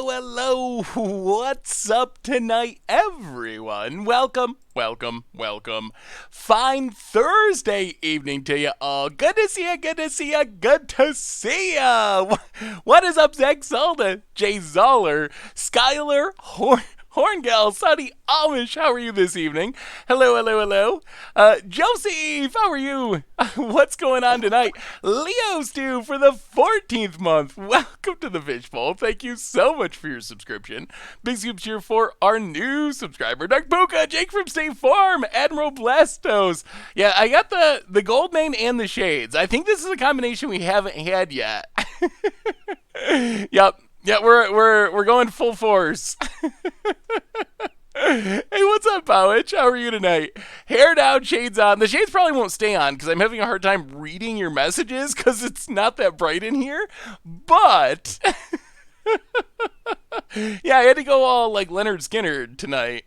hello. What's up tonight, everyone? Welcome. Fine Thursday evening to you all. Good to see ya. What is up, Zach Zalda, Jay Zoller, Skylar, Horngal, Sunny Amish, how are you this evening? Hello. Joseph, how are you? What's going on tonight? Leo Stew for the 14th month. Welcome to the Fishbowl. Thank you so much for your subscription. Big scoops here for our new subscriber, Dark Puka, Jake from State Farm, Admiral Blastos. Yeah, I got the gold main and the shades. I think this is a combination we haven't had yet. Yep. Yeah, we're going full force. Hey, what's up, Powich? How are you tonight? Hair down, shades on. The shades probably won't stay on because I'm having a hard time reading your messages because it's not that bright in here. But yeah, I had to go all like Leonard Skinner tonight.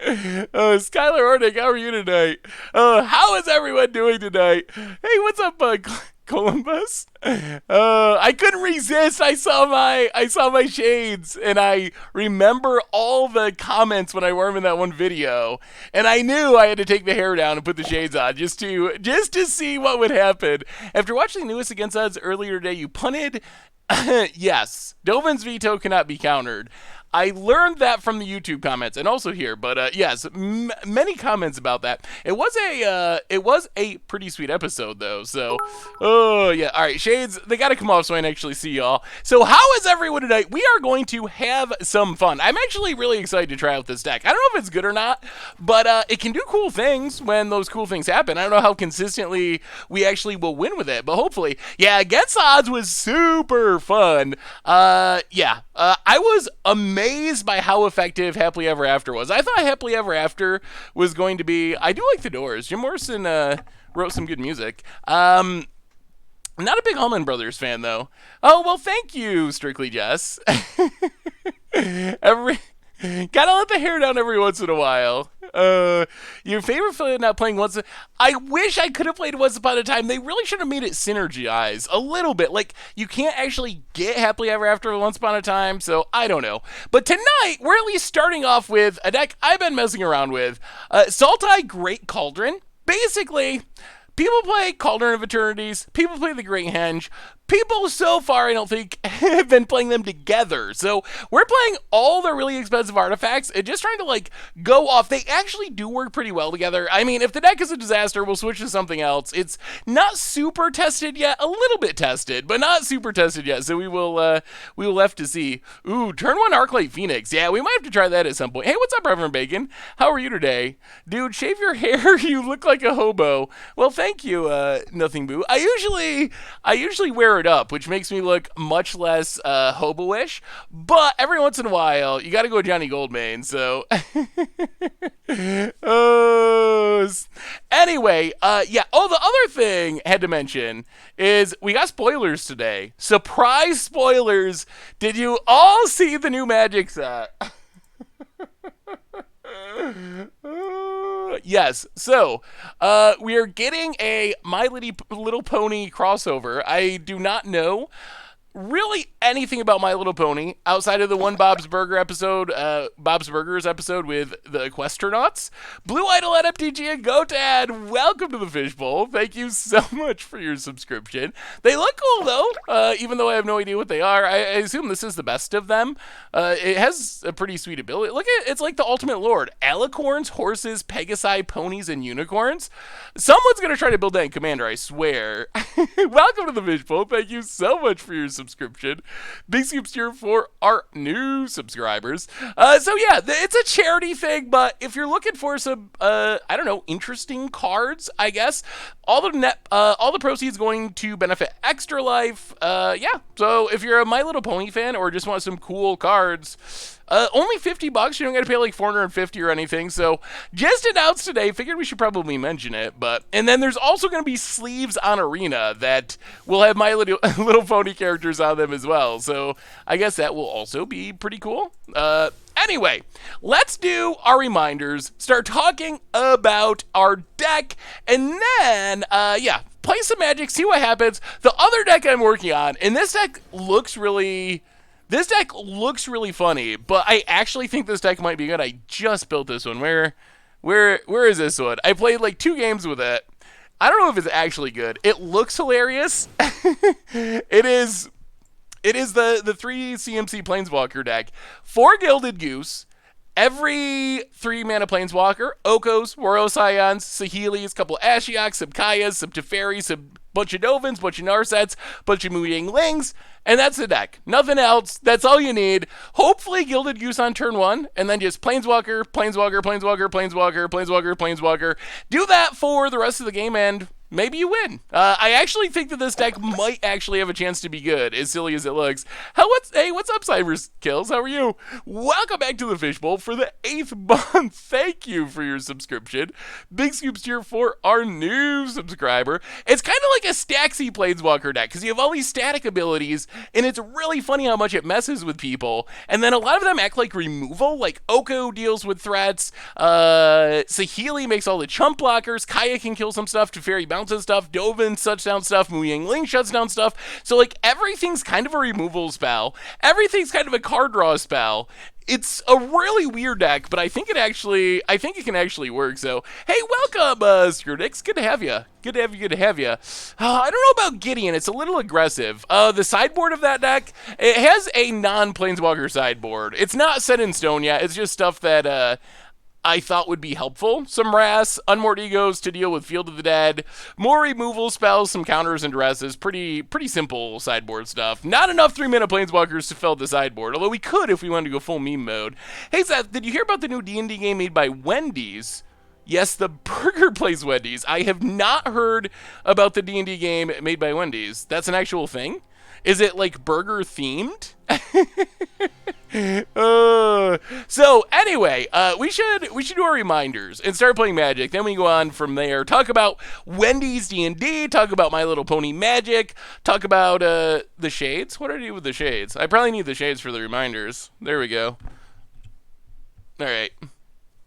Skylar Ornick, how are you tonight? How is everyone doing tonight? Hey, what's up, Columbus? I couldn't resist. I saw my shades, and I remember all the comments when I wore them in that one video, and I knew I had to take the hair down and put the shades on just to see what would happen. After watching the newest Against Odds earlier today, you punted. Yes, Dovin's veto cannot be countered. I learned that from the YouTube comments and also here, but yes, many comments about that. It was a pretty sweet episode though. So, oh yeah, all right, shades, they got to come off so I can actually see y'all. So, how is everyone tonight? We are going to have some fun. I'm actually really excited to try out this deck. I don't know if it's good or not, but it can do cool things when those cool things happen. I don't know how consistently we actually will win with it, but hopefully, yeah. Against Odds was super fun. I was amazed by how effective Happily Ever After was. I thought Happily Ever After was going to be... I do like The Doors. Jim Morrison wrote some good music. Not a big Allman Brothers fan, though. Oh, well, thank you, Strictly Jess. Gotta let the hair down every once in a while. Your favorite affiliate not playing once... I wish I could have played Once Upon a Time. They really should have made it synergize a little bit. Like, you can't actually get Happily Ever After Once Upon a Time, so I don't know. But tonight, we're at least starting off with a deck I've been messing around with. Sultai Great Cauldron. Basically, people play Cauldron of Eternities. People play the Great Henge. People so far, I don't think, have been playing them together. So we're playing all the really expensive artifacts and just trying to, like, go off. They actually do work pretty well together. I mean, if the deck is a disaster, we'll switch to something else. It's not super tested yet. A little bit tested, but not super tested yet. So we will have to see. Ooh, turn one Arclight Phoenix. Yeah, we might have to try that at some point. Hey, what's up, Reverend Bacon? How are you today? Dude, shave your hair. You look like a hobo. Well, thank you, Nothing Boo. I usually wear it up, which makes me look much less hobo-ish, but every once in a while you gotta go Johnny Goldmain. So anyway, yeah. Oh, the other thing I had to mention is we got spoilers today. Surprise spoilers. Did you all see the new Magic set? Yes, so we are getting a My Little Pony crossover. I do not know really anything about My Little Pony outside of the one Bob's Burgers episode with the Equestronauts. Blue Idol at MTG and GoTad, welcome to the Fishbowl. Thank you so much for your subscription. They look cool though, even though I have no idea what they are. I assume this is the best of them. It has a pretty sweet ability. Look at it's like the Ultimate Lord. Alicorns, horses, Pegasi, ponies, and unicorns. Someone's gonna try to build that in Commander, I swear. Welcome to the Fishbowl. Thank you so much for your subscription. Big scoops here for our new subscribers. So yeah, it's a charity thing, but if you're looking for some, I don't know, interesting cards, I guess, all the proceeds going to benefit Extra Life. Yeah, so if you're a My Little Pony fan or just want some cool cards, only $50. You don't got to pay like $450 or anything. So just announced today. Figured we should probably mention it. And then there's also going to be sleeves on Arena that will have My Little Pony characters on them as well. So I guess that will also be pretty cool. Anyway, let's do our reminders, start talking about our deck, and then, yeah, play some Magic, see what happens. The other deck I'm working on, and this deck looks really This deck looks really funny, but I actually think this deck might be good. I just built this one. Where is this one? I played like 2 games with it. I don't know if it's actually good. It looks hilarious. It is the 3 CMC Planeswalker deck. 4 Gilded Goose, every 3 mana Planeswalker, Okos, Waro Scions, Saheelis, couple Ashioks, some Kayas, some Teferis, some bunch of Dovins, bunch of Narsets, bunch of Mu Lings, and that's the deck. Nothing else. That's all you need. Hopefully Gilded Goose on turn 1, and then just Planeswalker, Planeswalker, Planeswalker, Planeswalker, Planeswalker, Planeswalker. Do that for the rest of the game, and maybe you win. I actually think that this deck might actually have a chance to be good, as silly as it looks. Hey, what's up, Cybers Kills? How are you? Welcome back to the Fishbowl for the 8th month. Thank you for your subscription. Big scoops here for our new subscriber. It's kind of like a Staxy Planeswalker deck, because you have all these static abilities, and it's really funny how much it messes with people. And then a lot of them act like removal, like Oko deals with threats, Saheeli makes all the chump blockers, Kaya can kill some stuff, Teferi bounces stuff, Dovin shuts down stuff, Mu Ling shuts down stuff. So like everything's kind of a removal spell. Everything's kind of a card draw spell. It's a really weird deck, but I think it can actually work. So, hey, welcome, Skurdix. Good to have you. Good to have you. I don't know about Gideon. It's a little aggressive. The sideboard of that deck, it has a non-Planeswalker sideboard. It's not set in stone yet. It's just stuff that, I thought would be helpful. Some Wraths, Unmoored Egos to deal with Field of the Dead, more removal spells, some counters and dresses. Pretty simple sideboard stuff. Not enough 3-mana Planeswalkers to fill the sideboard, although we could if we wanted to go full meme mode. Hey Seth, did you hear about the new D&D game made by Wendy's? Yes, the burger place Wendy's. I have not heard about the D&D game made by Wendy's. That's an actual thing? Is it like burger themed? So anyway, we should do our reminders and start playing Magic. Then we go on from there. Talk about Wendy's D&D. Talk about My Little Pony Magic. Talk about the shades. What do I do with the shades? I probably need the shades for the reminders. There we go. All right.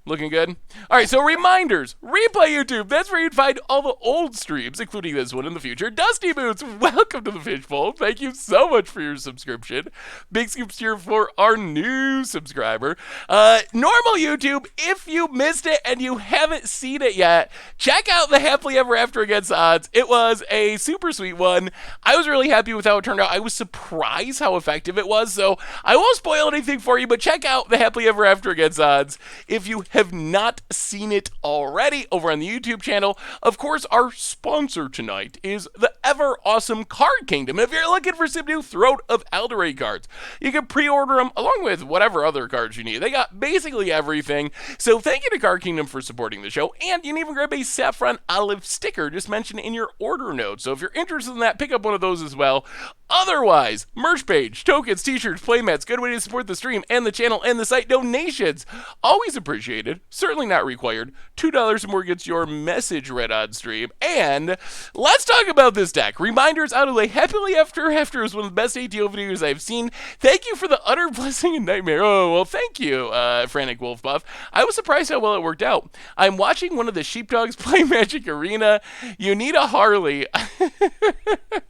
Looking good? All right, so reminders. Replay YouTube. That's where you'd find all the old streams, including this one in the future. Dusty Boots, welcome to the Fishbowl. Thank you so much for your subscription. Big scoops here for our new subscriber. Normal YouTube, if you missed it and you haven't seen it yet, check out the Happily Ever After Against Odds. It was a super sweet one. I was really happy with how it turned out. I was surprised how effective it was, so I won't spoil anything for you, but check out the Happily Ever After Against Odds if you have not seen it already over on the YouTube channel. Of course, our sponsor tonight is the ever awesome Card Kingdom. If you're looking for some new Throat of Eldraine cards, you can pre-order them along with whatever other cards you need. They got basically everything. So thank you to Card Kingdom for supporting the show, and you can even grab a Saffron Olive sticker just mentioned in your order note. So if you're interested in that, pick up one of those as well. Otherwise, merch page, tokens, t-shirts, playmats, good way to support the stream and the channel and the site. Donations, always appreciated, certainly not required. $2 or more gets your message read on stream. And let's talk about this deck. Reminders out of the Happily Ever After is one of the best ATO videos I've seen. Thank you for the utter blessing and nightmare. Oh, well, thank you, Frantic Wolf Buff. I was surprised how well it worked out. I'm watching one of the sheepdogs play Magic Arena. You need a Harley.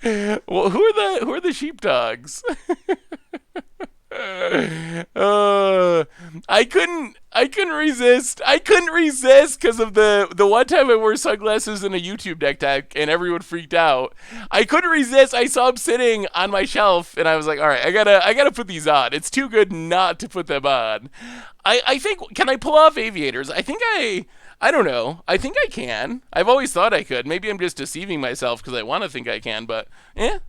Well, who are the sheepdogs? I couldn't resist. I couldn't resist because of the one time I wore sunglasses in a YouTube deck and everyone freaked out. I couldn't resist. I saw them sitting on my shelf and I was like, all right, I gotta put these on. It's too good not to put them on. I think, can I pull off aviators? I don't know. I think I can. I've always thought I could. Maybe I'm just deceiving myself because I want to think I can, but all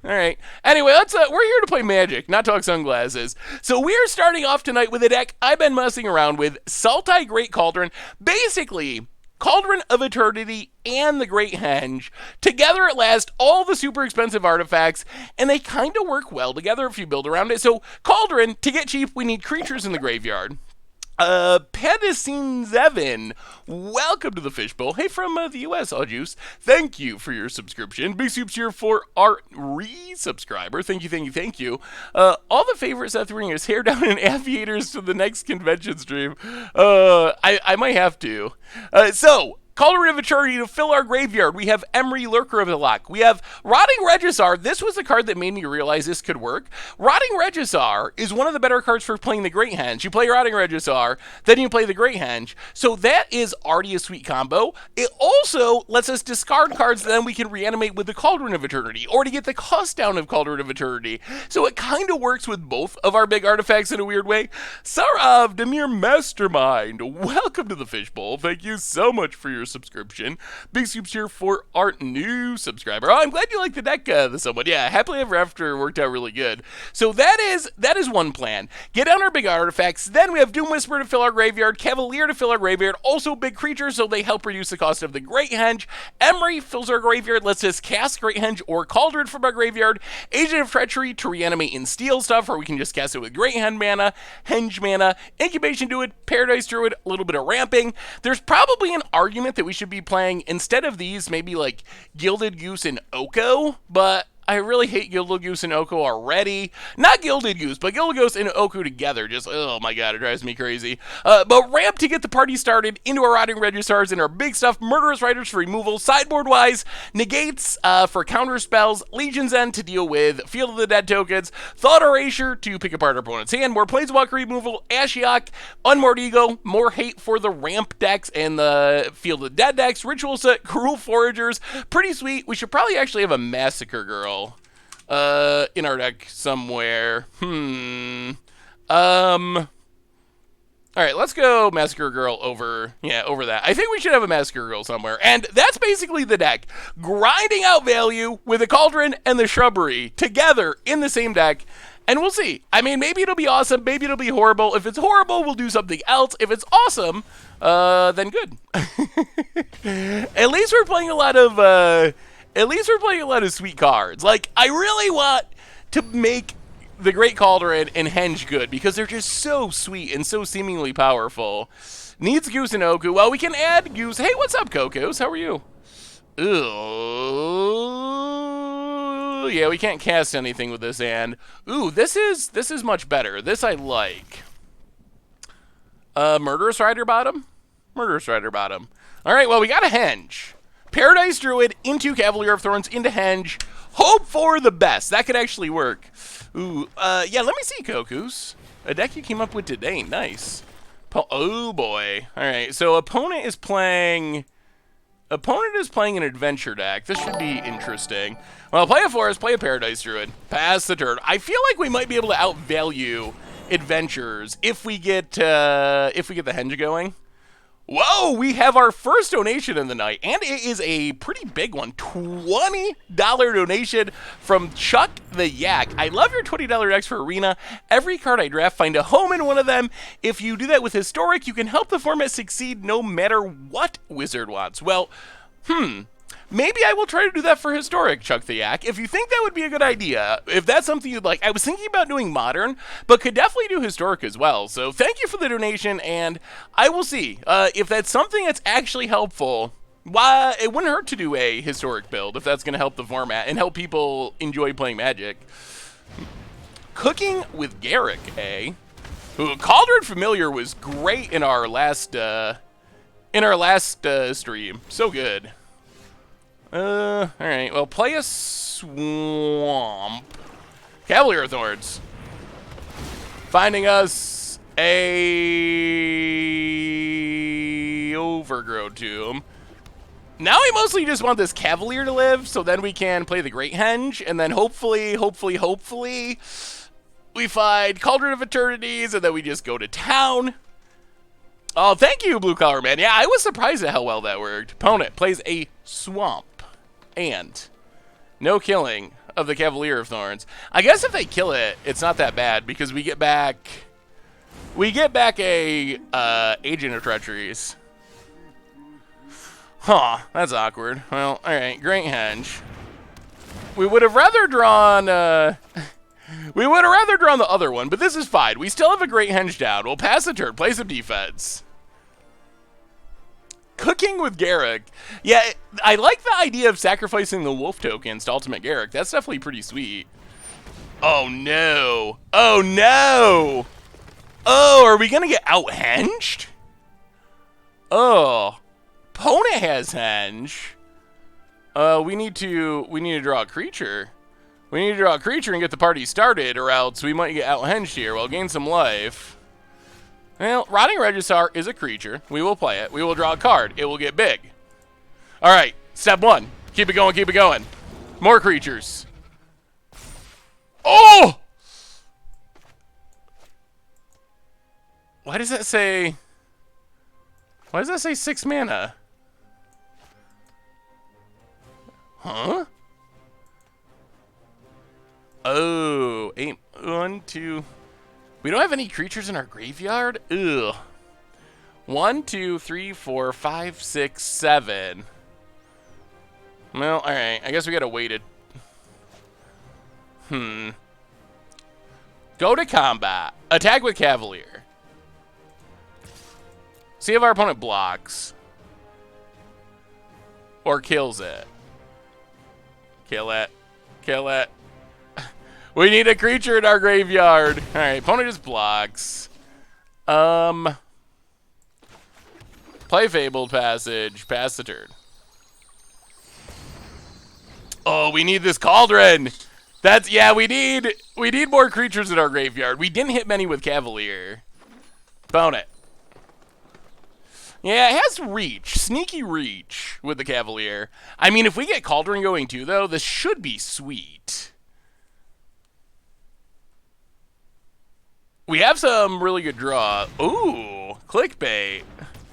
right. Anyway, we're here to play Magic, not talk sunglasses. So we're starting off tonight with a deck I've been messing around with, Sultai Great Cauldron. Basically, Cauldron of Eternity and the Great Henge. Together at last, all the super expensive artifacts, and they kind of work well together if you build around it. So Cauldron, to get cheap, we need creatures in the graveyard. Pedicine Zevin, welcome to the Fishbowl. Hey, from the US, Juice. Thank you for your subscription. Big soups here for our re-subscriber. Thank you. All the favorites Seth Ringer's hair down in aviators to the next convention stream. I might have to. So, Cauldron of Eternity to fill our graveyard. We have Emery, Lurker of the Lock. We have Rotting Regisar. This was the card that made me realize this could work. Rotting Regisar is one of the better cards for playing the Great Henge. You play Rotting Regisar, then you play the Great Henge. So that is already a sweet combo. It also lets us discard cards that then we can reanimate with the Cauldron of Eternity, or to get the cost down of Cauldron of Eternity. So it kind of works with both of our big artifacts in a weird way. Sarav, Demir Mastermind, welcome to the Fishbowl. Thank you so much for your subscription. Big scoops here for our new subscriber. Oh, I'm glad you like the deck, someone. Yeah, Happily Ever After worked out really good. So that is one plan. Get down our big artifacts. Then we have Doom Whisperer to fill our graveyard, Cavalier to fill our graveyard, also big creatures, so they help reduce the cost of the Great Henge. Emery fills our graveyard, lets us cast Great Henge or Cauldron from our graveyard. Agent of Treachery to reanimate and steal stuff, or we can just cast it with Great Henge mana, Incubation Druid, Paradise Druid, a little bit of ramping. There's probably an argument that we should be playing, instead of these, maybe like Gilded Goose and Oko, but I really hate Gilded Goose and Oko already. Not Gilded Goose, but Gilded Goose and Oko together. Just, oh my god, it drives me crazy. But ramp to get the party started into our Rotting Registars and our big stuff. Murderous Riders for removal. Sideboard-wise, Negates for counter spells. Legion's End to deal with Field of the Dead tokens. Thought Erasure to pick apart our opponent's hand. More Planeswalker removal. Ashiok, Unmoored Ego. More hate for the ramp decks and the Field of the Dead decks. Ritual Set, Cruel Foragers. Pretty sweet. We should probably actually have a Massacre Girl in our deck somewhere. Alright, let's go Massacre Girl over that. I think we should have a Massacre Girl somewhere. And that's basically the deck. Grinding out value with the Cauldron and the Shrubbery together in the same deck. And we'll see. I mean, maybe it'll be awesome. Maybe it'll be horrible. If it's horrible, we'll do something else. If it's awesome, then good. At least we're playing a lot of sweet cards. Like, I really want to make the Great Cauldron and Henge good, because they're just so sweet and so seemingly powerful. Needs Goose and Oku. Well, we can add Goose. Hey, what's up, Kokos? How are you? Ooh, yeah, we can't cast anything with this hand. Ooh, this is much better. This I like. Murderous Rider bottom? Murderous Rider bottom. Alright, well, we got a Henge. Paradise Druid into Cavalier of Thorns into Henge. Hope for the best. That could actually work. Ooh, yeah, let me see, Kokus. A deck you came up with today. Nice. Oh, boy. All right, so opponent is playing an adventure deck. This should be interesting. Well, play a Forest, play a Paradise Druid. Pass the turn. I feel like we might be able to outvalue adventures if we get the Henge going. Whoa, we have our first donation in the night, and it is a pretty big one. $20 donation from Chuck the Yak. I love your $20 decks for Arena. Every card I draft, find a home in one of them. If you do that with Historic, you can help the format succeed no matter what Wizard wants. Well, maybe I will try to do that for Historic, Chuck the Yak. If you think that would be a good idea, if that's something you'd like. I was thinking about doing Modern, but could definitely do Historic as well. So thank you for the donation, and I will see. If that's something that's actually helpful, why it wouldn't hurt to do a Historic build if that's going to help the format and help people enjoy playing Magic. Cooking with Garrick, eh? Ooh, Cauldron Familiar was great in our last stream. So good. Alright, well, play a Swamp. Cavalier of Thorns. Finding us a Overgrowth Tomb. Now I mostly just want this Cavalier to live, so then we can play the Great Henge, and then hopefully, we find Cauldron of Eternities, and then we just go to town. Oh, thank you, Blue Collar Man. Yeah, I was surprised at how well that worked. Opponent plays a Swamp. And no killing of the Cavalier of Thorns. I guess if they kill it, it's not that bad, because we get back a Agent of Treacheries. Huh, that's awkward. Well, alright, Great Henge. We would have rather drawn the other one, but this is fine. We still have a Great Henge down. We'll pass the turn, play some defense. Cooking with Garrick. Yeah, I like the idea of sacrificing the wolf tokens to Ultimate Garrick. That's definitely pretty sweet. Oh, no. Oh, no. Oh, are we going to get out-henged? Oh. opponent has henge, we need to draw a creature. We need to draw a creature and get the party started, or else we might get out-henged here. We'll gain some life. Well, Rotting Regisaur is a creature. We will play it. We will draw a card. It will get big. All right, step one. Keep it going, keep it going. More creatures. Oh! Why does that say 6 mana? Huh? Oh, 8, 1, 2. We don't have any creatures in our graveyard? Ugh. 1, 2, 3, 4, 5, 6, 7. Well, alright. I guess we gotta wait it. Go to combat. Attack with Cavalier. See if our opponent blocks. Or kills it. Kill it. Kill it. We need a creature in our graveyard. Alright, opponent just blocks. Play Fabled Passage. Pass the turn. Oh, we need this Cauldron. That's, yeah, we need more creatures in our graveyard. We didn't hit many with Cavalier. Bone it. Yeah, it has reach. Sneaky reach with the Cavalier. I mean, if we get Cauldron going too, though, this should be sweet. We have some really good draw. Ooh, clickbait.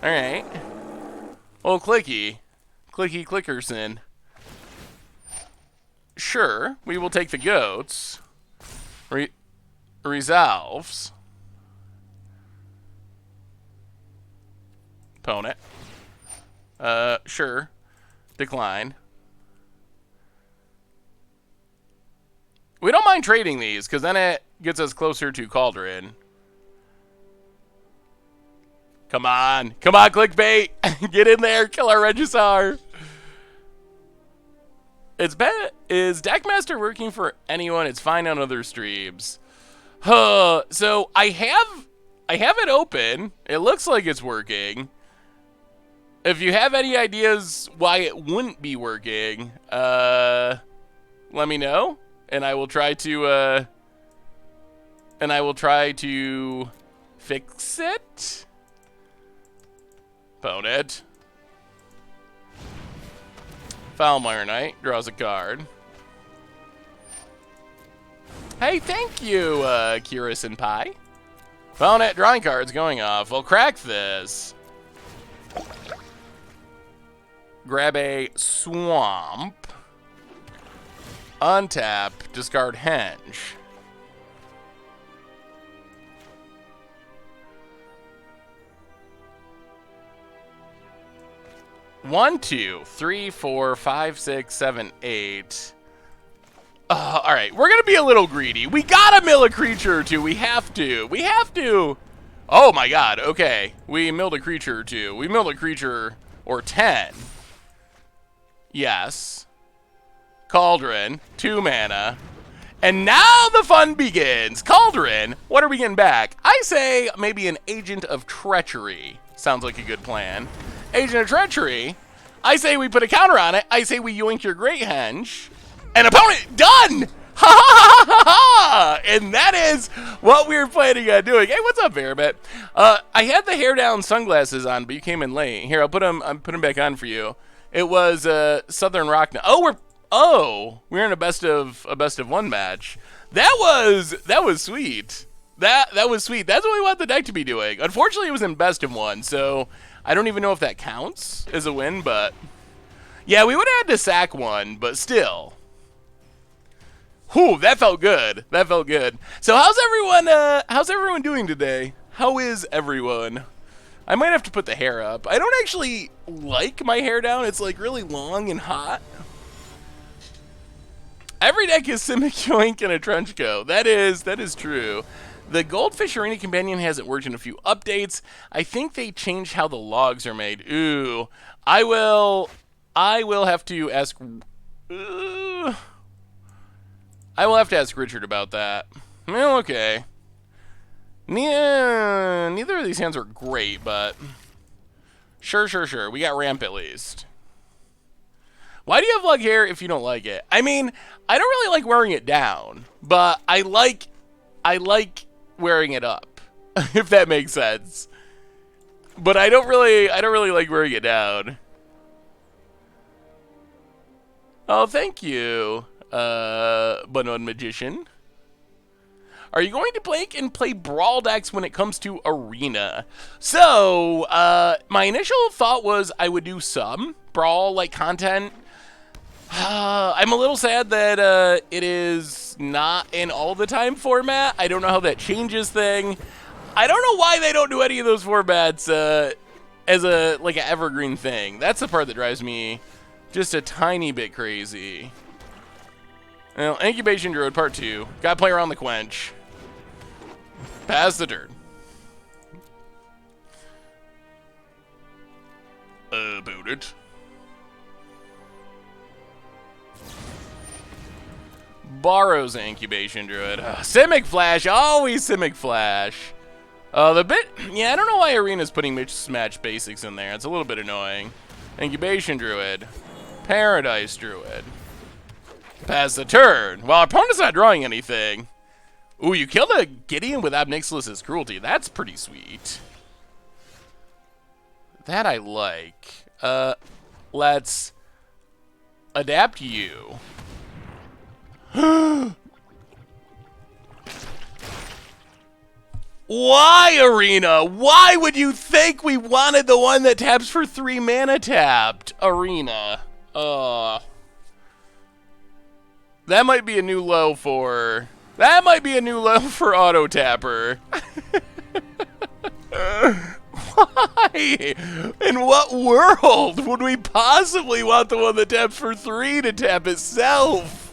All right. Oh, clicky. Clicky Clickerson. Sure, we will take the goats. Resolves. Opponent. Sure. Decline. We don't mind trading these, because then it gets us closer to Cauldron. Come on. Come on, clickbait. Get in there. Kill our Regisaur. Is Deckmaster working for anyone? It's fine on other streams. So I have it open. It looks like it's working. If you have any ideas why it wouldn't be working, let me know, and I will try to fix it. Opponent. Foulmire Knight draws a card. Hey, thank you, Kira Senpai. Opponent drawing cards going off. We'll crack this. Grab a swamp. Untap. Discard henge. One, 2, 3, 4, 5, 6, 7, 8. All right, we're gonna be a little greedy. We gotta mill a creature or two. We have to. We have to. Oh my God. Okay, we milled a creature or two. We milled a creature or 10. Yes. Cauldron, 2 mana. And now the fun begins. Cauldron, what are we getting back? I say maybe an Agent of Treachery. Sounds like a good plan. Agent of Treachery. I say we put a counter on it. I say we yoink your Great Henge. And opponent, done! Ha ha ha ha ha! And that is what we were planning on doing. Hey, what's up, Veribet? I had the hair down sunglasses on, but you came in late. Here, I'll put them back on for you. It was Southern Rock. We're in a best of 1 match. That was sweet. That was sweet. That's what we want the deck to be doing. Unfortunately, it was in best of 1, so I don't even know if that counts as a win, but yeah, we would have had to sack 1, but still. Whew, that felt good. That felt good. So how's everyone doing today? How is everyone? I might have to put the hair up. I don't actually like my hair down. It's like really long and hot. Every deck is Simic, Yoink, and a Trench Coat. That is true. The Goldfish Arena Companion hasn't worked in a few updates. I think they changed how the logs are made. Ooh. I will have to ask... I will have to ask Richard about that. Well, okay. Neither of these hands are great, but... Sure. We got ramp at least. Why do you have long hair if you don't like it? I mean, I don't really like wearing it down, but I like wearing it up, if that makes sense. But I don't really like wearing it down. Oh, thank you, Banon Magician. Are you going to play Brawl decks when it comes to Arena? So, my initial thought was I would do some Brawl-like content. I'm a little sad that it is not an all-the-time format. I don't know how that changes thing. I don't know why they don't do any of those formats as an evergreen thing. That's the part that drives me just a tiny bit crazy. Well, Incubation Druid Part 2. Gotta play around the Quench. Pass the turn. Boot it. Borrows an Incubation Druid. Simic Flash, always Simic Flash. I don't know why Arena's putting mismatch basics in there. It's a little bit annoying. Incubation Druid. Paradise Druid. Pass the turn. Well, our opponent's not drawing anything. Ooh, you killed a Gideon with Ob Nixilis's Cruelty. That's pretty sweet. That I like. Let's adapt you. Why, Arena? Why would you think we wanted the one that taps for 3 mana tapped? Arena. That might be a new low for... That might be a new low for Auto Tapper. Why? In what world would we possibly want the one that taps for 3 to tap itself?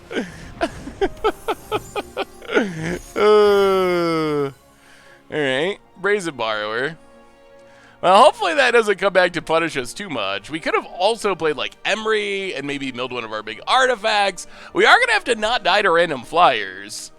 Alright, Brazen Borrower. Well, hopefully that doesn't come back to punish us too much. We could have also played like Emery and maybe milled one of our big artifacts. We are going to have to not die to random flyers.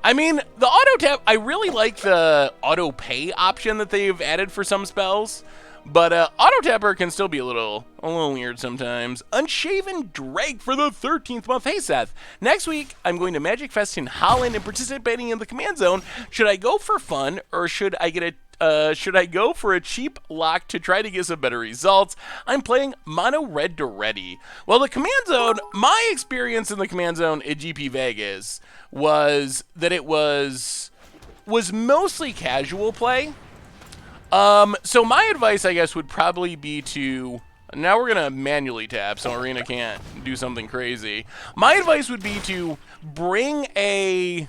I mean, the auto tap, I really like the auto pay option that they've added for some spells. But auto tapper can still be a little weird sometimes. Unshaven Drake for the 13th month. Hey Seth, next week I'm going to Magic Fest in Holland and participating in the Command Zone. Should I go for fun or should I go for a cheap lock to try to get some better results? I'm playing mono red to ready. Well, the Command Zone, my experience in the Command Zone at GP Vegas was that it was mostly casual play. So my advice, I guess, would probably be to... Now we're going to manually tap, so Arena can't do something crazy. My advice would be to bring a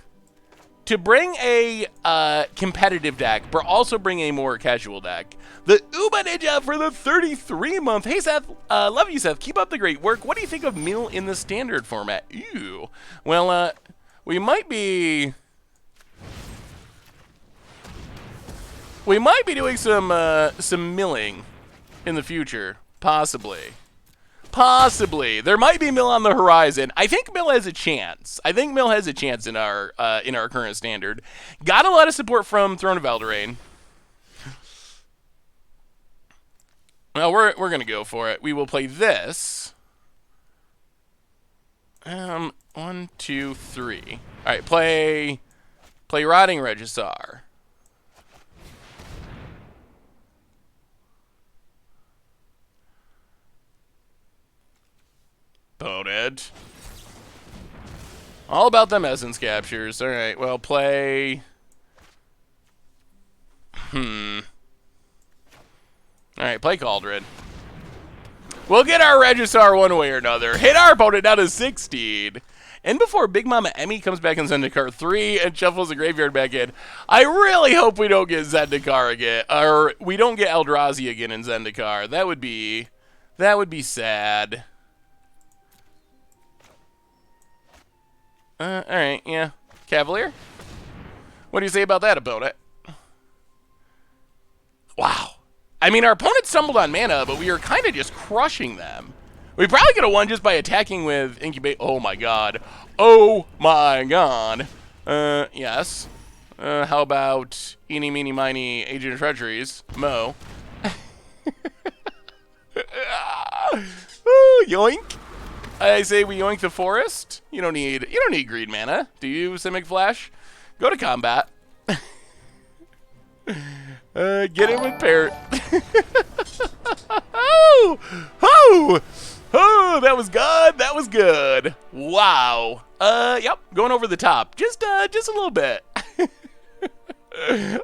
competitive deck, but also bring a more casual deck. The Uba Ninja for the 33-month. Hey, Seth. Love you, Seth. Keep up the great work. What do you think of Mill in the standard format? Ew. Well, we might be doing some milling in the future, possibly. There might be mill on the horizon. I think mill has a chance. In our current standard. Got a lot of support from Throne of Eldraine. Well, we're gonna go for it. We will play this. 1, 2, 3. All right, play Rotting Regisar. Bonehead. All about them essence captures. All right, well, play... All right, play Cauldron. We'll get our Regisar one way or another. Hit our opponent down to 16. And before Big Mama Emmy comes back in Zendikar 3 and shuffles the graveyard back in, I really hope we don't get Zendikar again. Or we don't get Eldrazi again in Zendikar. That would be sad. Alright, yeah. Cavalier? What do you say about that, opponent? Wow. I mean, our opponent stumbled on mana, but we were kind of just crushing them. We probably could have won just by attacking with Incubate. Oh, my God. Oh, my God. Yes. How about Eeny, Meeny, Miny, Agent of Treacheries? Mo. Ooh, yoink. I say we yoink the forest. You don't need green mana, do you, Simic Flash? Go to combat. Get in with Parrot. Oh, oh, oh, that was good. That was good. Wow. Yep, going over the top. Just a little bit.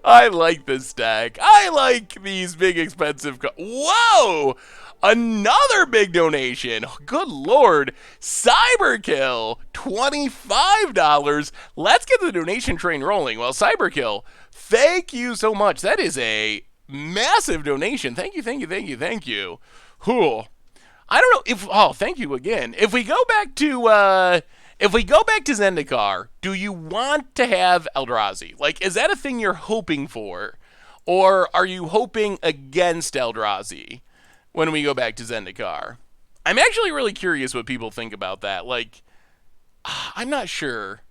I like this stack. I like these big expensive. Whoa! Another big donation. Good Lord. Cyberkill, $25. Let's get the donation train rolling. Well, Cyberkill, thank you so much. That is a massive donation. Thank you, thank you, thank you, thank you. Whew. I don't know if, oh, thank you again. If we go back to Zendikar, do you want to have Eldrazi? Like, is that a thing you're hoping for? Or are you hoping against Eldrazi when we go back to Zendikar? I'm actually really curious what people think about that. Like, I'm not sure.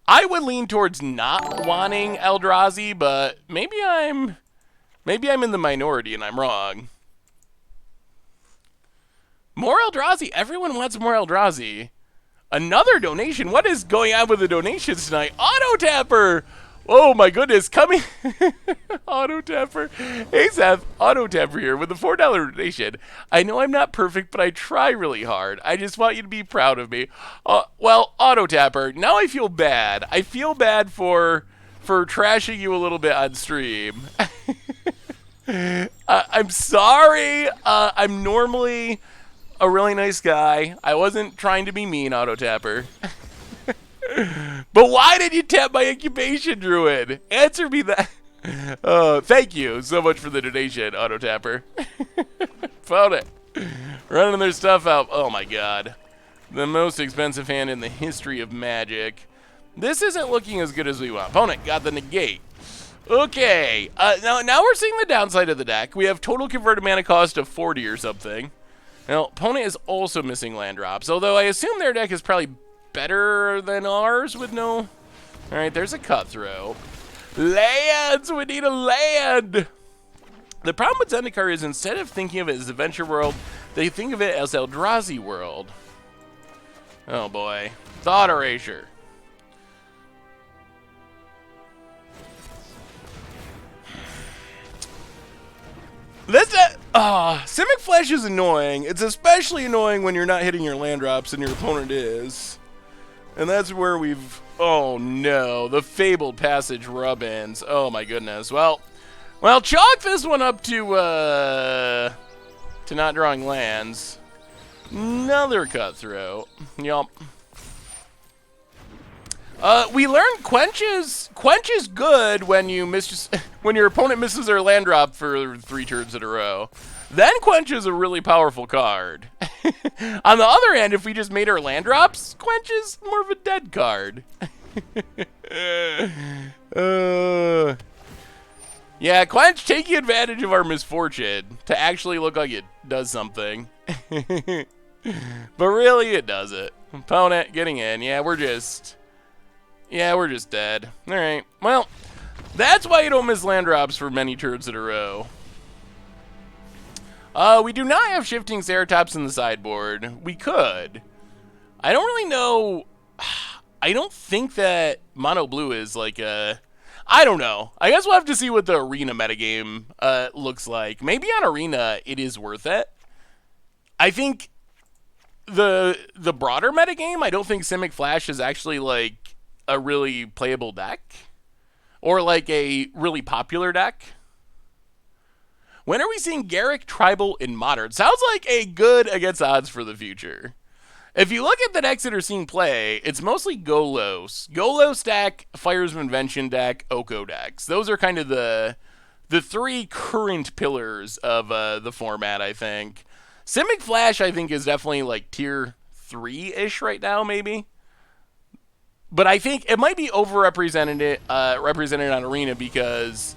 I would lean towards not wanting Eldrazi, but maybe I'm in the minority and I'm wrong. More Eldrazi. Everyone wants more Eldrazi. Another donation. What is going on with the donations tonight? Auto Tapper. Oh my goodness. Coming. Auto Tapper. Hey Seth. Auto Tapper here with the $4 donation. I know I'm not perfect, but I try really hard. I just want you to be proud of me. Well, Auto Tapper. Now I feel bad. I feel bad for trashing you a little bit on stream. I'm sorry. I'm normally a really nice guy. I wasn't trying to be mean, Auto Tapper. But why did you tap my incubation druid? Answer me that. Thank you so much for the donation, Auto Tapper. Found it. Running their stuff out. Oh my god. The most expensive hand in the history of Magic. This isn't looking as good as we want. Opponent got the negate. Okay. Now we're seeing the downside of the deck. We have total converted mana cost of 40 or something. Now, opponent is also missing land drops, although I assume their deck is probably better than ours with no... Alright, there's a cutthroat. Lands! We need a land! The problem with Zendikar is instead of thinking of it as Adventure World, they think of it as Eldrazi World. Oh boy. Thought Erasure. Simic Flash is annoying. It's especially annoying when you're not hitting your land drops and your opponent is. And that's where we've... Oh no, the fabled passage rub-ins. Oh my goodness. Well, chalk this one up to not drawing lands. Another cutthroat. Yup. We learned Quench is good when you when your opponent misses their land drop for 3 turns in a row. Then Quench is a really powerful card. On the other hand, if we just made our land drops, Quench is more of a dead card. Yeah, Quench taking advantage of our misfortune to actually look like it does something. But really, it doesn't. Opponent getting in. Yeah, we're just dead. Alright, well, that's why you don't miss land drops for many turns in a row. We do not have Shifting Ceratops in the sideboard. We could. I don't really know. I don't think that Mono Blue is like a... I don't know. I guess we'll have to see what the Arena metagame looks like. Maybe on Arena, it is worth it. I think the broader metagame, I don't think Simic Flash is actually like a really playable deck. Or like a really popular deck. When are we seeing Garruk Tribal in Modern? Sounds like a good against odds for the future. If you look at the decks that are seeing play, it's mostly Golos. Golos deck, Fire's Invention deck, Oko decks. Those are kind of the 3 current pillars of the format, I think. Simic Flash, I think, is definitely like tier 3-ish right now, maybe. But I think it might be overrepresented represented on Arena because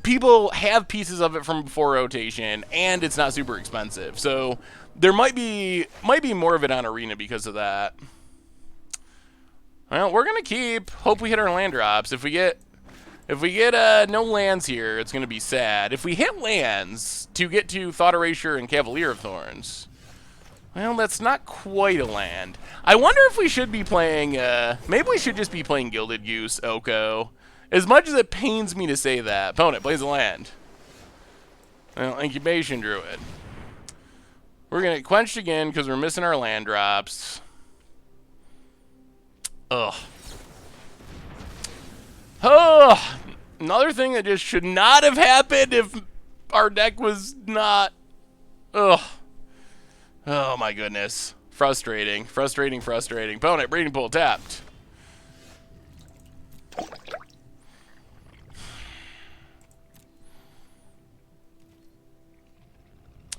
people have pieces of it from before rotation, and it's not super expensive. So there might be more of it on Arena because of that. Well, we're gonna keep. Hope we hit our land drops. If we get If we get no lands here, it's going to be sad. If we hit lands to get to Thought Erasure and Cavalier of Thorns, well, that's not quite a land. I wonder if we should be playing, maybe we should just be playing Gilded Goose, Oko. As much as it pains me to say that. Opponent plays a land. Well, Incubation Druid. We're going to get quenched again because we're missing our land drops. Ugh. Oh, another thing that just should not have happened if our deck was not... Ugh. Oh my goodness. Frustrating. Frustrating, frustrating. Opponent, Breeding Pool tapped.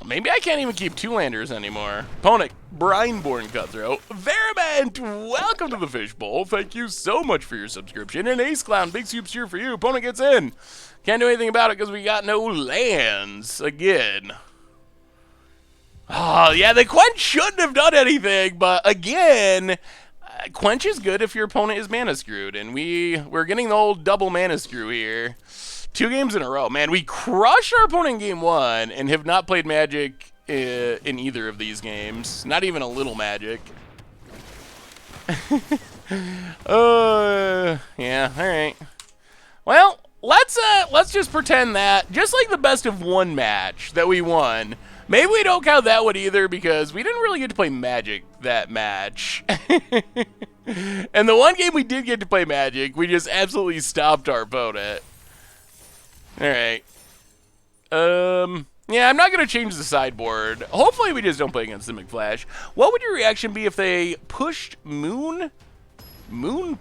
Maybe I can't even keep 2-landers anymore. Opponent, Brineborn Cutthroat. Veriment, welcome to the Fishbowl. Thank you so much for your subscription. And Ace Clown, big soups here for you. Opponent gets in. Can't do anything about it because we got no lands again. Oh, yeah, the Quench shouldn't have done anything, but again, Quench is good if your opponent is mana screwed, and we're getting the old double mana screw here. 2 games in a row. Man, we crushed our opponent in game 1 and have not played Magic in either of these games. Not even a little Magic. Yeah, all right. Well, let's just pretend that, just like the best of 1 match that we won, maybe we don't count that one either because we didn't really get to play Magic that match. And the 1 game we did get to play Magic, we just absolutely stopped our opponent. Alright. Yeah, I'm not going to change the sideboard. Hopefully we just don't play against the McFlash. What would your reaction be if they pushed Moon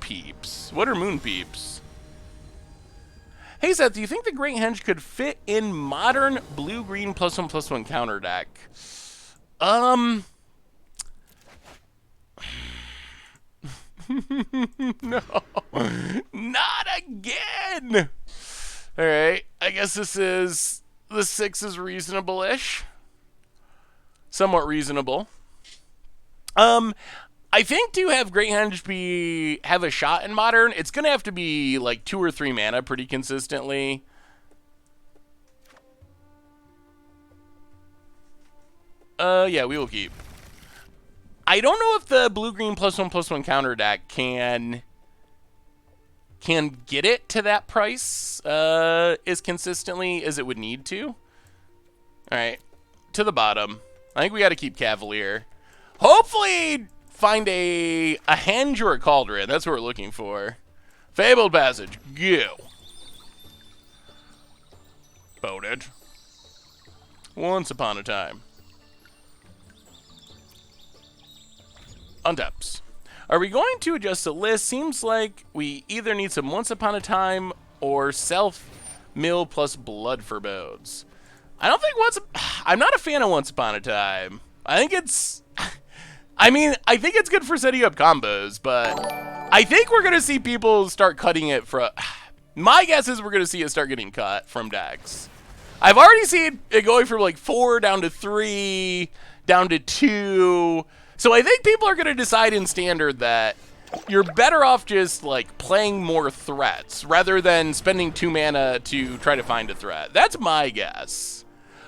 Peeps? What are Moon Peeps? Hey Seth, do you think the Great Henge could fit in modern blue-green +1/+1 counter deck? No. Not again! Alright, I guess the 6 is reasonable-ish. Somewhat reasonable. I think to have Great Henge have a shot in Modern, it's going to have to be like 2 or 3 mana pretty consistently. Yeah, we will keep. I don't know if the blue-green +1/+1 counter deck can get it to that price as consistently as it would need to. Alright, to the bottom. I think we got to keep Cavalier. Hopefully find a Henge or a Cauldron. That's what we're looking for. Fabled Passage, go. Boated. Once upon a time. Untaps. Are we going to adjust the list? Seems like we either need some Once Upon a Time or self-mill plus Blood Forebodes. I don't think I'm not a fan of Once Upon a Time. I think it's good for setting up combos, but I think we're going to see people start cutting it from... My guess is we're going to see it start getting cut from decks. I've already seen it going from like 4 down to 3, down to 2... So I think people are going to decide in Standard that you're better off just like playing more threats rather than spending 2 mana to try to find a threat. That's my guess.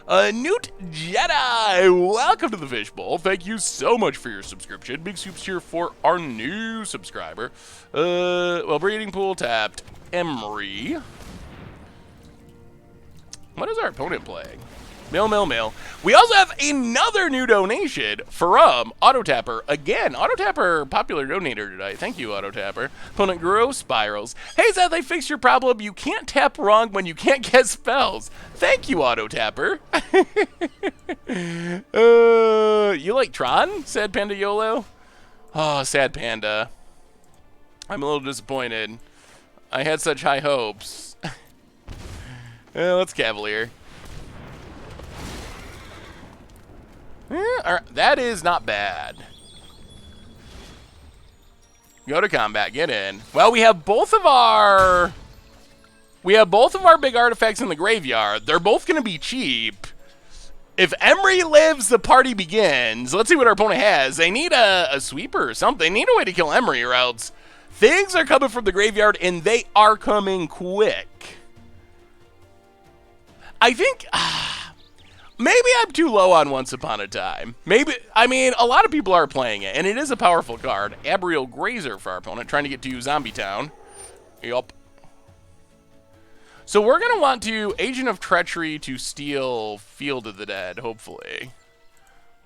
Newt Jedi, welcome to the Fishbowl. Thank you so much for your subscription. Big soups here for our new subscriber. Well, Breeding Pool tapped. Emery. What is our opponent playing? Mill. We also have another new donation from Autotapper. Again, Autotapper, popular donator today. Thank you, Autotapper. Opponent Grow Spirals. Hey, Seth, I fixed your problem. You can't tap wrong when you can't get spells. Thank you, Autotapper. You like Tron? Sad Panda YOLO? Oh, Sad Panda. I'm a little disappointed. I had such high hopes. Let's Cavalier. That is not bad. Go to combat, get in. Well, we have both of our big artifacts in the graveyard. They're both going to be cheap. If Emery lives, the party begins. Let's see what our opponent has. They need a sweeper or something. They need a way to kill Emery or else Things are coming from the graveyard, and they are coming quick. I think maybe I'm too low on Once Upon a Time. Maybe, I mean, a lot of people are playing it, and it is a powerful card. Arboreal Grazer for our opponent, trying to get to Zombie Town. Yup. So we're going to want to Agent of Treachery to steal Field of the Dead, hopefully.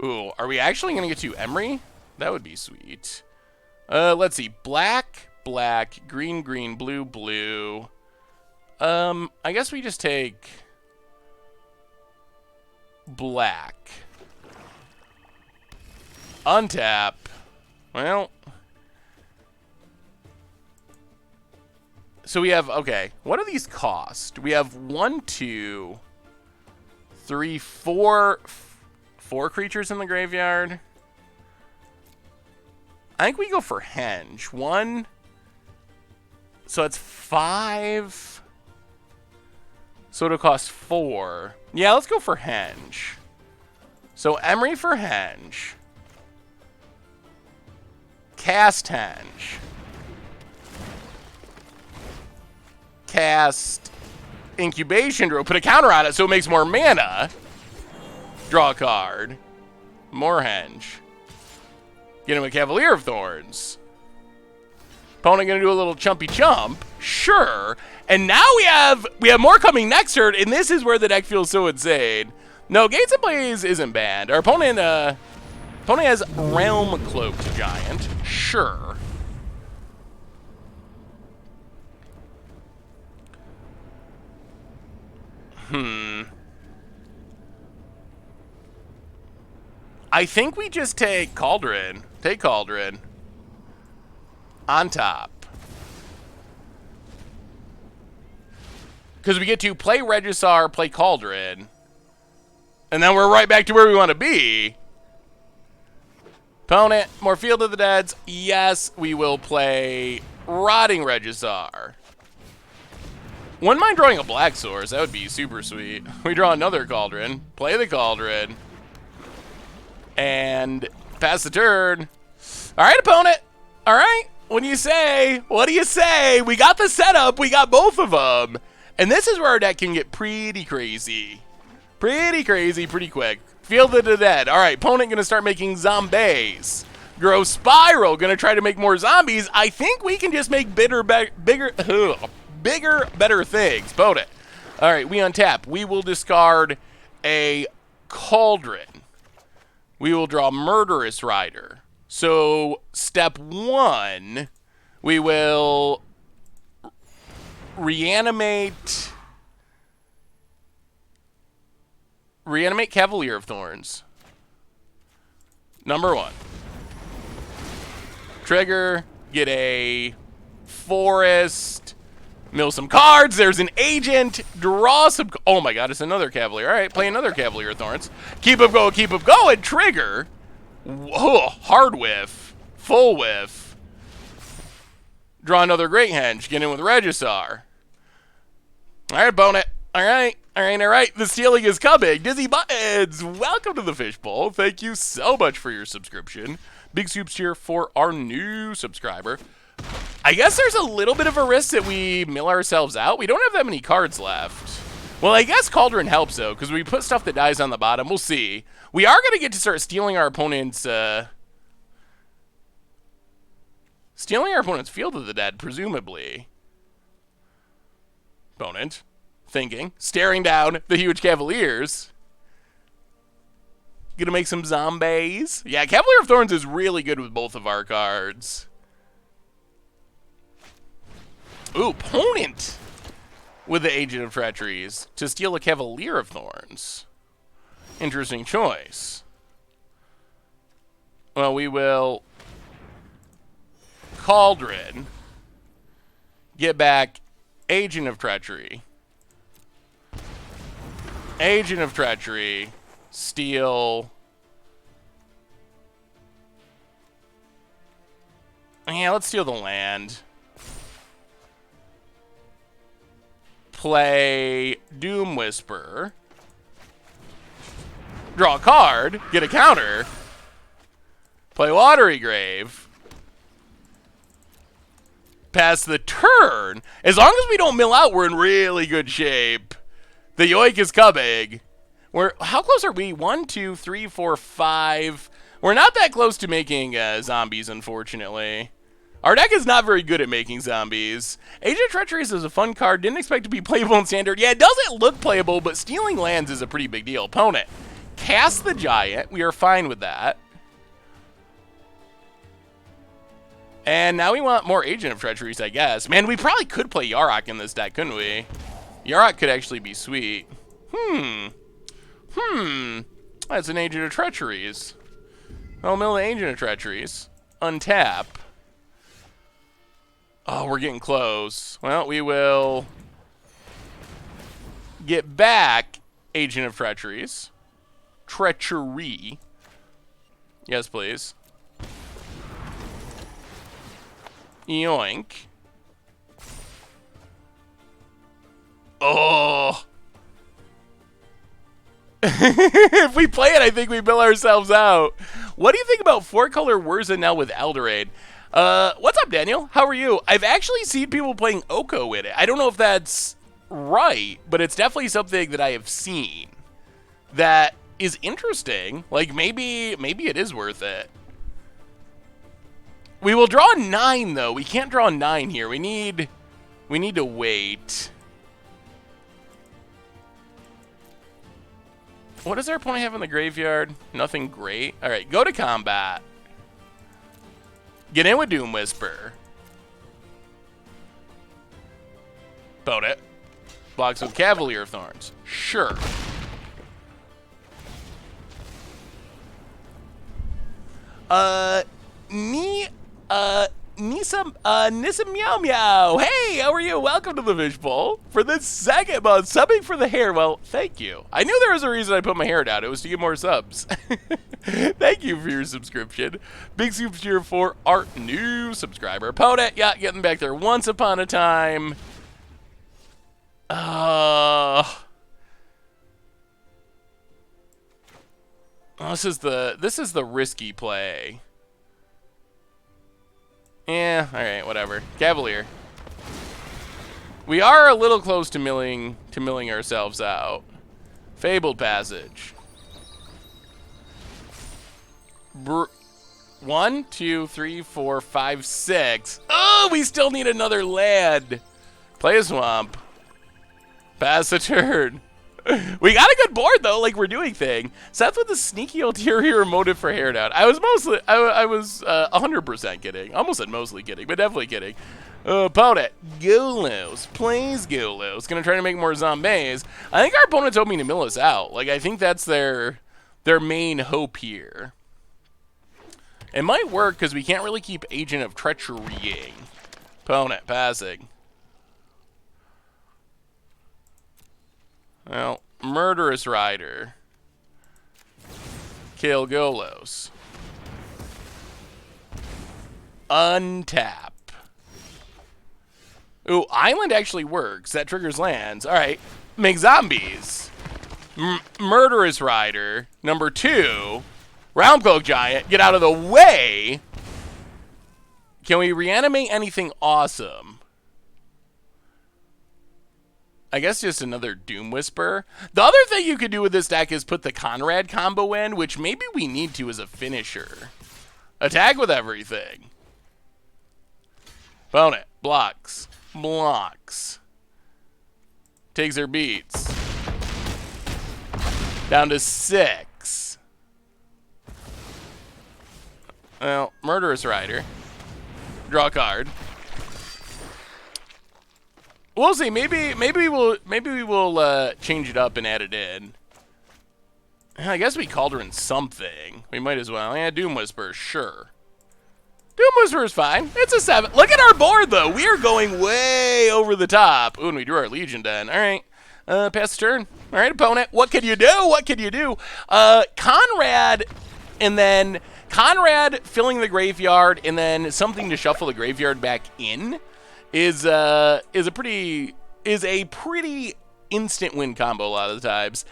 Ooh, are we actually going to get to Emery? That would be sweet. Let's see. Black, black, green, green, blue, blue. I guess we just take black. Untap. Well. So we have, okay. What do these cost? We have 1, 2, 3, 4 creatures in the graveyard. I think we go for Henge. 1. So it's 5. So it'll cost 4. Yeah, let's go for Henge. So Emery for Henge. Cast Henge. Cast Incubation Drill. Put a counter on it so it makes more mana. Draw a card. More Henge. Get him a Cavalier of Thorns. Opponent gonna do a little chumpy chump. Sure. And now we have more coming next turn, and this is where the deck feels so insane. No, Gates of Blaze isn't banned. Our opponent has Realm Cloaked Giant. Sure. I think we just take Cauldron. Take Cauldron. On top. Because we get to play Regisar, play Cauldron. And then we're right back to where we want to be. Opponent, more Field of the Deads. Yes, we will play Rotting Regisar. Wouldn't mind drawing a Black Source. That would be super sweet. We draw another Cauldron. Play the Cauldron. And pass the turn. All right, opponent. All right. What do you say? What do you say? We got the setup. We got both of them. And this is where our deck can get pretty crazy. Pretty crazy, pretty quick. Field of the Dead. All right, opponent going to start making zombies. Grow Spiral. Going to try to make more zombies. I think we can just make bigger, better things. Opponent. All right, we untap. We will discard a Cauldron. We will draw Murderous Rider. So, step 1, we will reanimate Cavalier of Thorns. Number 1. Trigger, get a Forest, mill some cards. There's an Agent, draw some. Oh my god, it's another Cavalier. All right, play another Cavalier of Thorns. Keep them going. Trigger. Whoa, hard whiff. Full whiff. Draw another Great Henge. Get in with Regisar. All right, opponent. All right. The stealing is coming. Dizzy Buttons, welcome to the Fishbowl. Thank you so much for your subscription. Big soups here for our new subscriber. I guess there's a little bit of a risk that we mill ourselves out. We don't have that many cards left. Well, I guess Cauldron helps, though, because we put stuff that dies on the bottom. We'll see. We are going to get to start stealing our opponent's Field of the Dead, presumably. Opponent. Thinking. Staring down the huge Cavaliers. Gonna make some zombies. Yeah, Cavalier of Thorns is really good with both of our cards. Ooh, opponent with the Agent of Treacheries to steal a Cavalier of Thorns. Interesting choice. Well, we will Cauldron. Get back Agent of Treachery. Agent of Treachery. Steal. Yeah, let's steal the land. Play Doom Whisper. Draw a card. Get a counter. Play Watery Grave. pass the turn. As long as we don't mill out, we're in really good shape. The yoink is coming. How close are we? 1, 2, 3, 4, 5. We're not that close to making zombies, unfortunately. Our deck is not very good at making zombies. Agent of Treacheries is a fun card. Didn't expect to be playable in Standard. Yeah, it doesn't look playable, but stealing lands is a pretty big deal. Opponent, cast the Giant. We are fine with that. And now we want more Agent of Treacheries, I guess. Man, we probably could play Yarok in this deck, couldn't we? Yarok could actually be sweet. That's an Agent of Treacheries. I'll mill the Agent of Treacheries. Untap. Oh, we're getting close. Well, we will get back Agent of Treacheries. Treachery. Yes, please. Yoink. Oh. If we play it, I think we bill ourselves out. What do you think about 4-color Wurza now with Elderade? What's up, Daniel? How are you? I've actually seen people playing Oko with it. I don't know if that's right, but it's definitely something that I have seen that is interesting. Like, maybe it is worth it. We will draw 9, though. We can't draw 9 here. We need to wait. What does our opponent have in the graveyard? Nothing great. All right, go to combat. Get in with Doom Whisper. Boat it. Blocks with Cavalier of Thorns. Sure. Nissa Meow Meow. Hey, how are you? Welcome to the Fishbowl. For this second month, subbing for the hair. Well, thank you. I knew there was a reason I put my hair down. It was to get more subs. Thank you for your subscription. Big super cheer for our new subscriber. Opponent, yeah, getting back there once upon a time. This is the risky play. Yeah, alright, whatever. Cavalier. We are a little close to milling ourselves out. Fabled Passage. 1, 2, 3, 4, 5, 6. Oh, we still need another land. Play a swamp. Pass a turn. We got a good board though, like we're doing thing. Seth with the sneaky ulterior motive for hair down. I was 100% kidding. Almost said mostly kidding, but definitely kidding. Opponent, Golos, plays Golos. Gonna try to make more zombies. I think our opponent's hoping to mill us out. Like, I think that's their main hope here. It might work because we can't really keep Agent of Treacherying. Opponent, passing. Well, Murderous Rider. Kill Golos. Untap. Ooh, Island actually works. That triggers lands. All right, make zombies. Murderous Rider, number 2. Roundcloak Giant, get out of the way. Can we reanimate anything awesome? I guess just another Doom Whisper. The other thing you could do with this deck is put the Conrad combo in, which maybe we need to as a finisher. Attack with everything. Opponent, blocks. Takes her beats. Down to 6. Well, Murderous Rider. Draw a card. We'll see. Maybe we will change it up and add it in. I guess we Cauldron something. We might as well. Yeah, Doom Whisper, sure. Doom Whisper is fine. It's a 7. Look at our board though. We are going way over the top. Ooh, and we drew our Legion Den. All right. Pass the turn. All right, opponent. What can you do? What can you do? Conrad, and then Conrad filling the graveyard, and then something to shuffle the graveyard back in. Is a pretty instant win combo a lot of the times.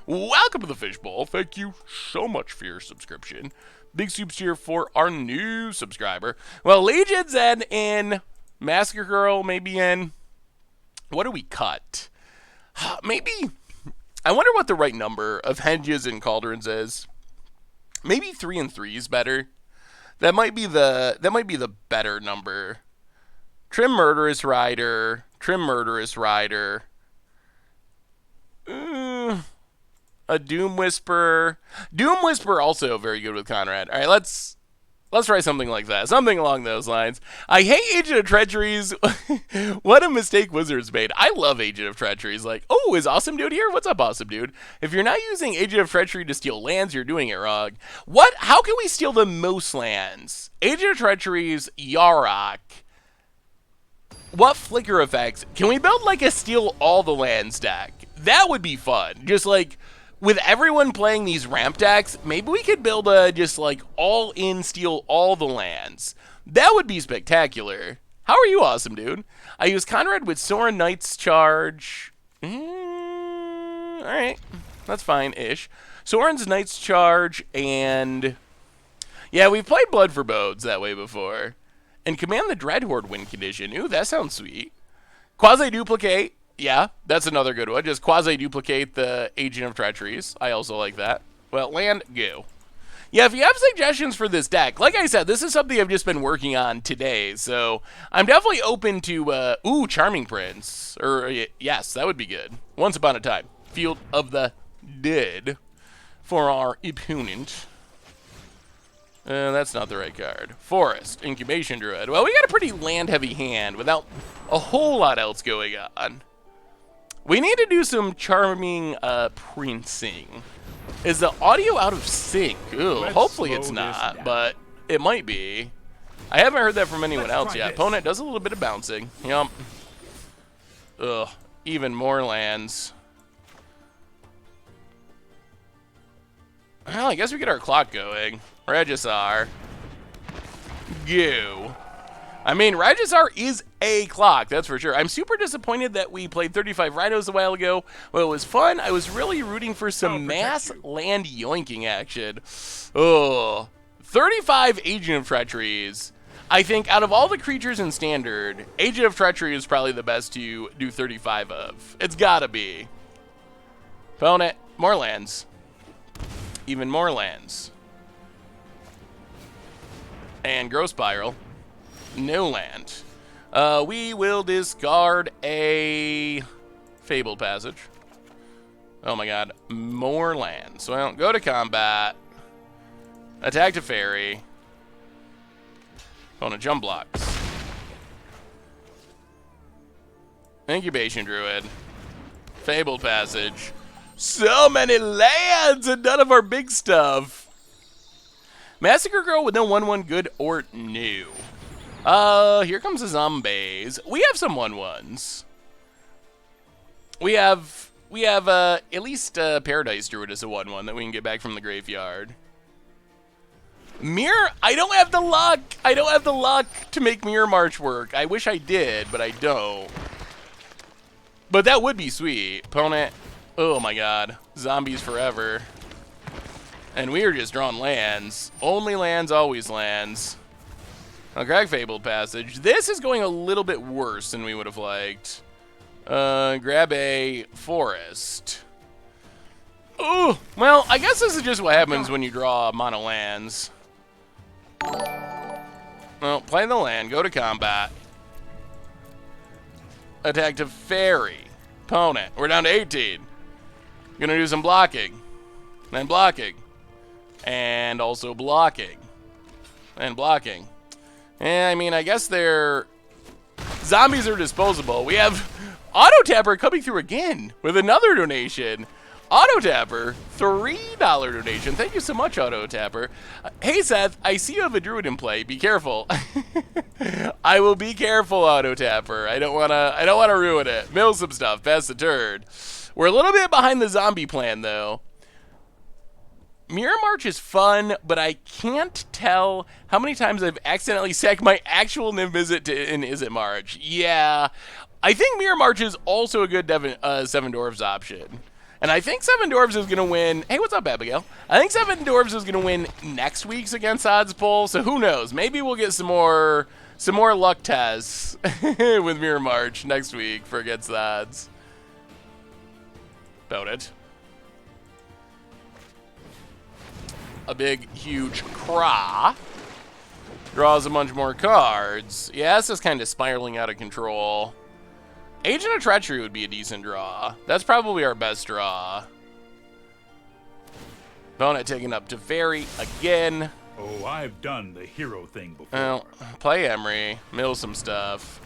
Welcome to the Fishbowl. Thank you so much for your subscription. Big soups here for our new subscriber. Well, Legion's in. Massacre Girl maybe in. What do we cut? Maybe. I wonder what the right number of henges and cauldrons is. Maybe 3 and 3 is better. That might be the better number. Trim Murderous Rider. Trim Murderous Rider. A Doom Whisperer. Doom Whisperer also very good with Conrad. All right, let's try something like that. Something along those lines. I hate Agent of Treacheries. What a mistake Wizards made. I love Agent of Treacheries. Like, oh, is Awesome Dude here? What's up, Awesome Dude? If you're not using Agent of Treachery to steal lands, you're doing it wrong. How can we steal the most lands? Agent of Treacheries, Yarok. What flicker effects? Can we build like a steal all the lands deck? That would be fun. Just like, with everyone playing these ramp decks, maybe we could build a just like all-in steal all the lands. That would be spectacular. How are you, Awesome Dude? I use Conrad with Sorin Knight's Charge. Alright, that's fine-ish. Sorin's Knight's Charge and... yeah, we've played Blood for Bodes that way before. And Command the Dreadhorde win condition. Ooh, that sounds sweet. Quasi-Duplicate. Yeah, that's another good one. Just quasi-duplicate the Agent of Treacheries. I also like that. Well, land, go. Yeah, if you have suggestions for this deck, like I said, this is something I've just been working on today, so I'm definitely open to, Charming Prince. Or, yes, that would be good. Once Upon a Time. Field of the Dead for our opponent. That's not the right card. Forest, Incubation Druid. Well, we got a pretty land-heavy hand without a whole lot else going on. We need to do some charming princing. Is the audio out of sync? Ooh, hopefully it's not, but it might be. I haven't heard that from anyone else yet. Opponent does a little bit of bouncing. Yup. Ugh, even more lands. Well, I guess we get our clock going. Regisar. Go. I mean, Regisar is a clock, that's for sure. I'm super disappointed that we played 35 Rhinos a while ago. Well, it was fun. I was really rooting for some mass land yoinking action. Oh, 35 Agent of Treacheries. I think out of all the creatures in Standard, Agent of Treachery is probably the best to do 35 of. It's gotta be. Opponent, more lands. Even more lands. And Growth Spiral. No land. We will discard a Fabled Passage. Oh my god. More lands. So I don't go to combat. Attack to Fairy. Opponent jump blocks. Incubation Druid. Fabled Passage. So many lands and none of our big stuff. Massacre Girl with no 1/1 good or new. Here comes the zombies. We have some 1/1s. We have at least Paradise Druid is a 1/1 that we can get back from the graveyard. Mirror, I don't have the luck. I don't have the luck to make Mirror March work. I wish I did, but I don't. But that would be sweet. Opponent, oh my god. Zombies forever. And we are just drawing lands. Only lands, always lands. I'll crack Fabled Passage. This is going a little bit worse than we would have liked. Grab a Forest. Ooh, well, I guess this is just what happens when you draw mono lands. Well, play the land, go to combat. Attack to Fairy. Opponent, we're down to 18. Gonna do some blocking. Then blocking. And also blocking. And blocking. And I mean, I guess they're... Zombies are disposable. We have Auto Tapper coming through again with another donation. Auto Tapper, $3 donation. Thank you so much, Auto Tapper. Hey, Seth, I see you have a Druid in play. Be careful. I will be careful, Auto Tapper. I don't wanna ruin it. Mill some stuff. Pass the turn. We're a little bit behind the zombie plan, though. Mirror March is fun, but I can't tell how many times I've accidentally sacked my actual Nimbizit in Izzet March. Yeah, I think Mirror March is also a good Seven Dwarfs option. And I think Seven Dwarves is going to win. Hey, what's up, Abigail? I think Seven Dwarves is going to win next week's Against Odds poll. So who knows? Maybe we'll get some more luck tests with Mirror March next week for Against the Odds. About it. A big, huge craw. Draws a bunch more cards. Yeah, this is kind of spiraling out of control. Agent of Treachery would be a decent draw. That's probably our best draw. Opponent taking up to Fairy again. Oh, I've done the hero thing before. Well, play Emery. Mill some stuff.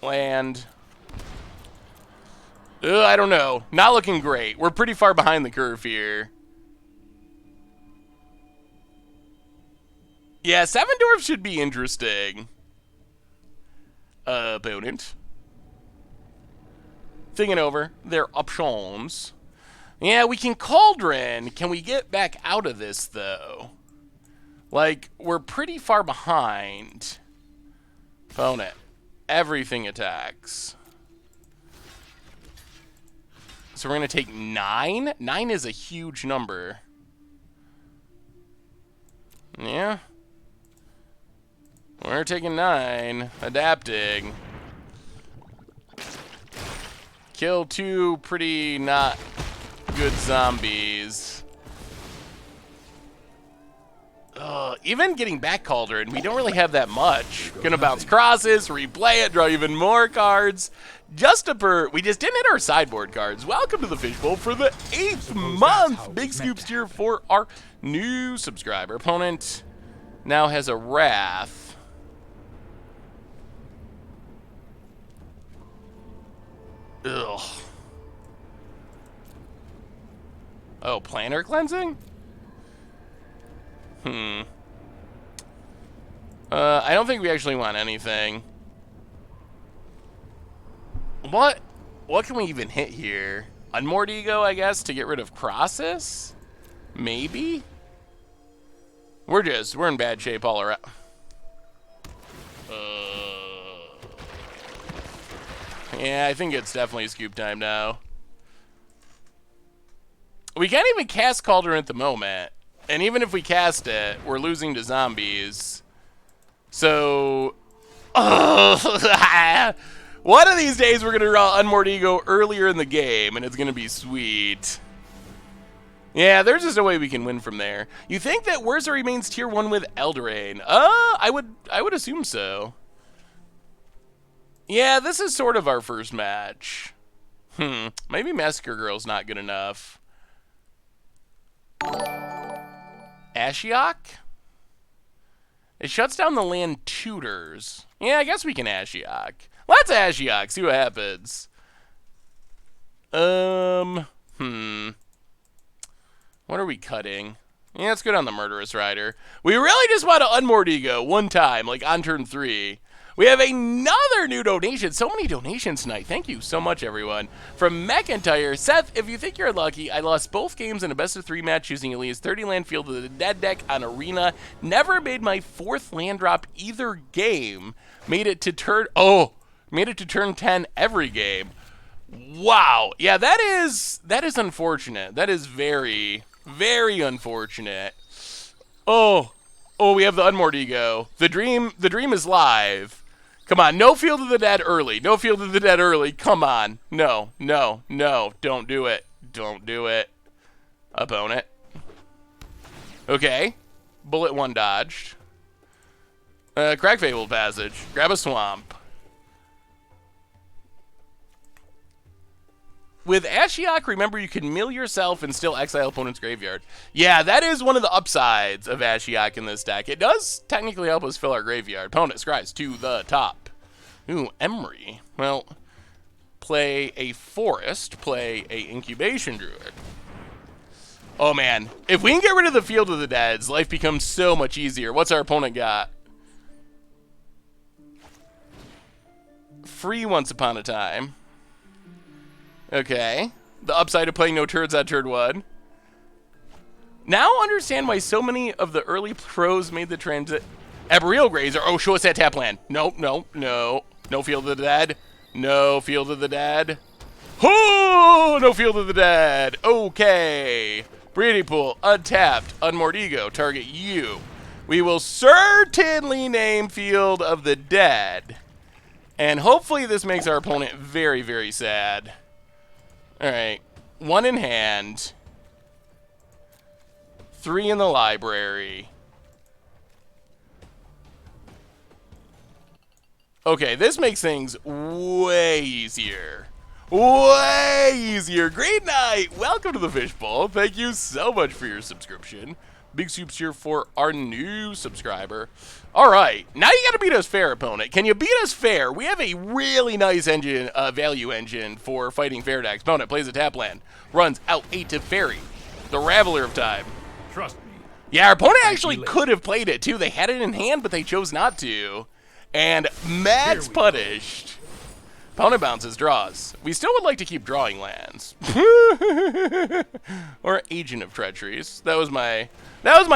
Land. I don't know. Not looking great. We're pretty far behind the curve here. Yeah, Seven Dwarfs should be interesting. Opponent. Thinking over their options. Yeah, we can Cauldron. Can we get back out of this, though? Like, we're pretty far behind. Opponent. Everything attacks. So we're going to take 9? 9 is a huge number. Yeah. We're taking 9. Adapting. Kill 2 pretty not good zombies. Even getting back Cauldron, we don't really have that much. Gonna bounce crosses, replay it, draw even more cards. We just didn't hit our sideboard cards. Welcome to the Fishbowl for the 8th month. Big scoops here for our new subscriber. Opponent now has a Wrath. Ugh. Oh, Planner Cleansing? I don't think we actually want anything. What can we even hit here? Unmoored Ego, I guess, to get rid of Crosses? Maybe? We're in bad shape all around. Yeah, I think it's definitely scoop time now. We can't even cast Cauldron at the moment. And even if we cast it, we're losing to zombies. So... one of these days we're going to draw Unmoored Ego earlier in the game, and it's going to be sweet. Yeah, there's just no way we can win from there. You think that Urza remains tier 1 with Eldraine? I would assume so. Yeah, this is sort of our first match. Maybe Massacre Girl's not good enough. Ashiok? It shuts down the land tutors. Yeah, I guess we can Ashiok. Let's Ashiok, see what happens. What are we cutting? Yeah, let's go down the Murderous Rider. We really just want to Unmoored Ego one time, like on turn 3. We have another new donation. So many donations tonight. Thank you so much, everyone. From McIntyre. Seth, if you think you're lucky, I lost both games in a best-of-3 match using at least 30 land Field of the Dead deck on Arena. Never made my 4th land drop either game. Made it to turn 10 every game. Wow. Yeah, that is unfortunate. That is very, very unfortunate. Oh, we have the Unmoored Ego. The dream is live. Come on, no Field of the Dead early. No Field of the Dead early. Come on. No. Don't do it. Don't do it. Opponent. Okay. Bullet 1 dodged. Crack Fabled Passage. Grab a Swamp. With Ashiok, remember you can mill yourself and still exile opponent's graveyard. Yeah, that is one of the upsides of Ashiok in this deck. It does technically help us fill our graveyard. Opponent scries to the top. Ooh, Emery. Well, play a Forest, play a Incubation Druid. Oh man, if we can get rid of the Field of the Deads, life becomes so much easier. What's our opponent got? Free Once Upon a Time. Okay. The upside of playing no turds on turn 1. Now understand why so many of the early pros made the transit. Arboreal Grazer. Oh, show us that tap land. No. No Field of the Dead. No Field of the Dead. Oh, no Field of the Dead. Okay. Breeding Pool, untapped, unmoored ego, target you. We will certainly name Field of the Dead. And hopefully this makes our opponent very, very sad. Alright. 1 in hand. 3 in the library. Okay, this makes things way easier. Way easier. Great night. Welcome to the Fishbowl. Thank you so much for your subscription. Big soups here for our new subscriber. All right, now you got to beat us fair, opponent. Can you beat us fair? We have a really nice engine, value engine for fighting fair decks. Opponent plays a tap land, runs out 8 to Fairy, the Raveler of Time. Trust me. Yeah, our opponent actually could have played it too. They had it in hand, but they chose not to. And Max punished. Opponent bounces, draws. We still would like to keep drawing lands. Or Agent of Treacheries. That was my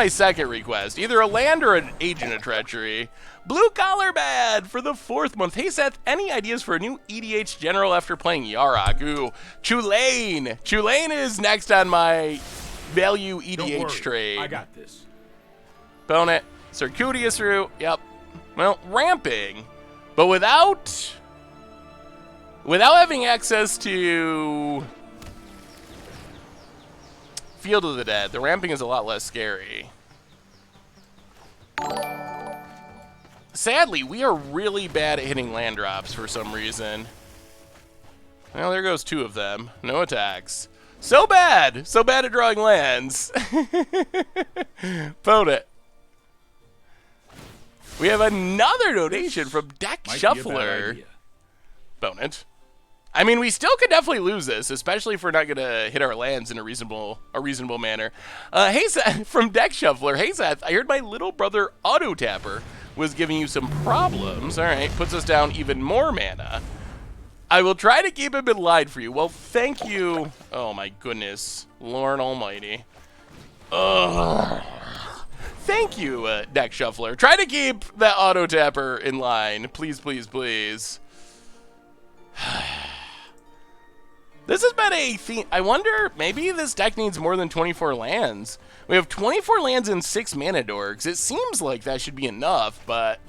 second request. Either a land or an Agent of Treachery. Blue Collar Bad for the 4th month. Hey Seth, any ideas for a new EDH general after playing Yarok? Ooh, Chulane. Chulane is next on my value EDH trade. I got this. Opponent, Circuitous Route. Yep. Well, ramping. But without having access to Field of the Dead, the ramping is a lot less scary. Sadly, we are really bad at hitting land drops for some reason. Well, there goes 2 of them. No attacks. So bad! So bad at drawing lands. Opponent. We have another donation from Deck Shuffler. Opponent. I mean, we still could definitely lose this, especially if we're not going to hit our lands in a reasonable manner. Hey, Seth, from Deck Shuffler. Hey, Seth, I heard my little brother Auto Tapper was giving you some problems. All right, puts us down even more mana. I will try to keep him in line for you. Well, thank you. Oh, my goodness. Lord Almighty. Ugh. Thank you, Deck Shuffler. Try to keep that Auto Tapper in line. Please, please, please. This has been a theme. I wonder, maybe this deck needs more than 24 lands. We have 24 lands and 6 mana dorks. It seems like that should be enough, but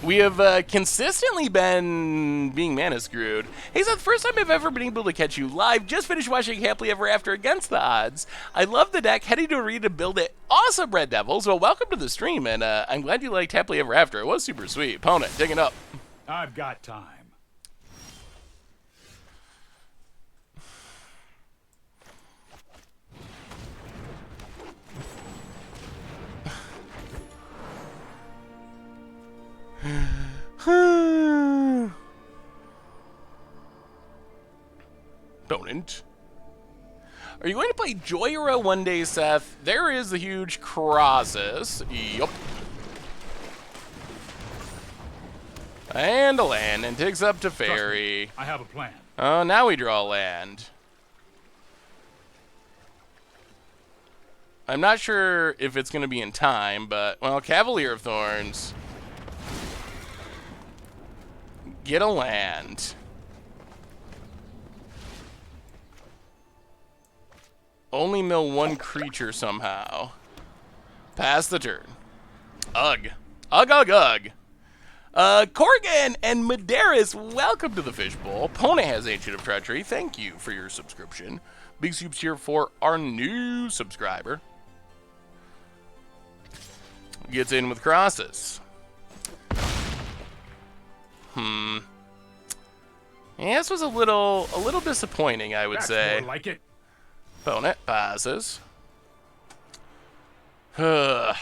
we have consistently been being mana screwed. Hey, it's the first time I've ever been able to catch you live. Just finished watching Happily Ever After Against the Odds. I love the deck. Heading to a read to build it. Awesome, Red Devils. Well, welcome to the stream, and I'm glad you liked Happily Ever After. It was super sweet. Opponent, dig it up. I've got time. Opponent. Are you going to play Joyra one day, Seth? There is the huge Crosses. Yup. And a land, and takes up to Fairy. I have a plan. Oh, now we draw land. I'm not sure if it's going to be in time, but, well, Cavalier of Thorns. Get a land. Only mill 1 creature somehow. Pass the turn. Ugh. Ugh, ugh, ugh. Corgan and Medeiros, welcome to the Fishbowl. Opponent has Ancient of Treachery. Thank you for your subscription. Big soups here for our new subscriber. Gets in with Crosses. Yeah, this was a little disappointing, I would say. More like it. Opponent passes. Yeah,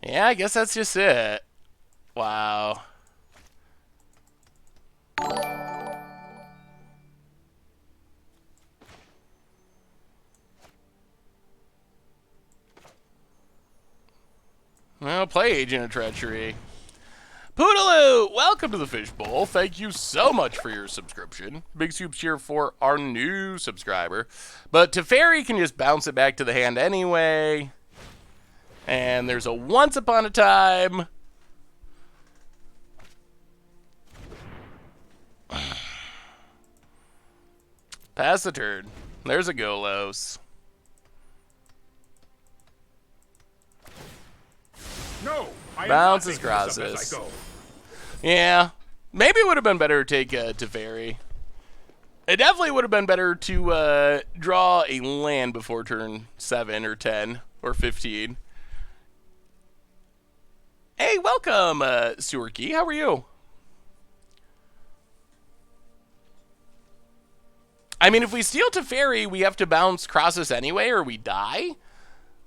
I guess that's just it. Wow. Well, play Agent of Treachery. Poodaloo, welcome to the Fishbowl. Thank you so much for your subscription. Big soups here for our new subscriber. But Teferi can just bounce it back to the hand anyway. And there's a once upon a time. Pass the turn. There's a Golos. No, I am Bounces not making this up Grasses. as I go. Yeah. Maybe it would have been better to take Teferi. It definitely would have been better to draw a land before turn 7 or 10 or 15. Hey, welcome, Surky. How are you? I mean, if we steal Teferi, we have to bounce Crossus anyway, or we die.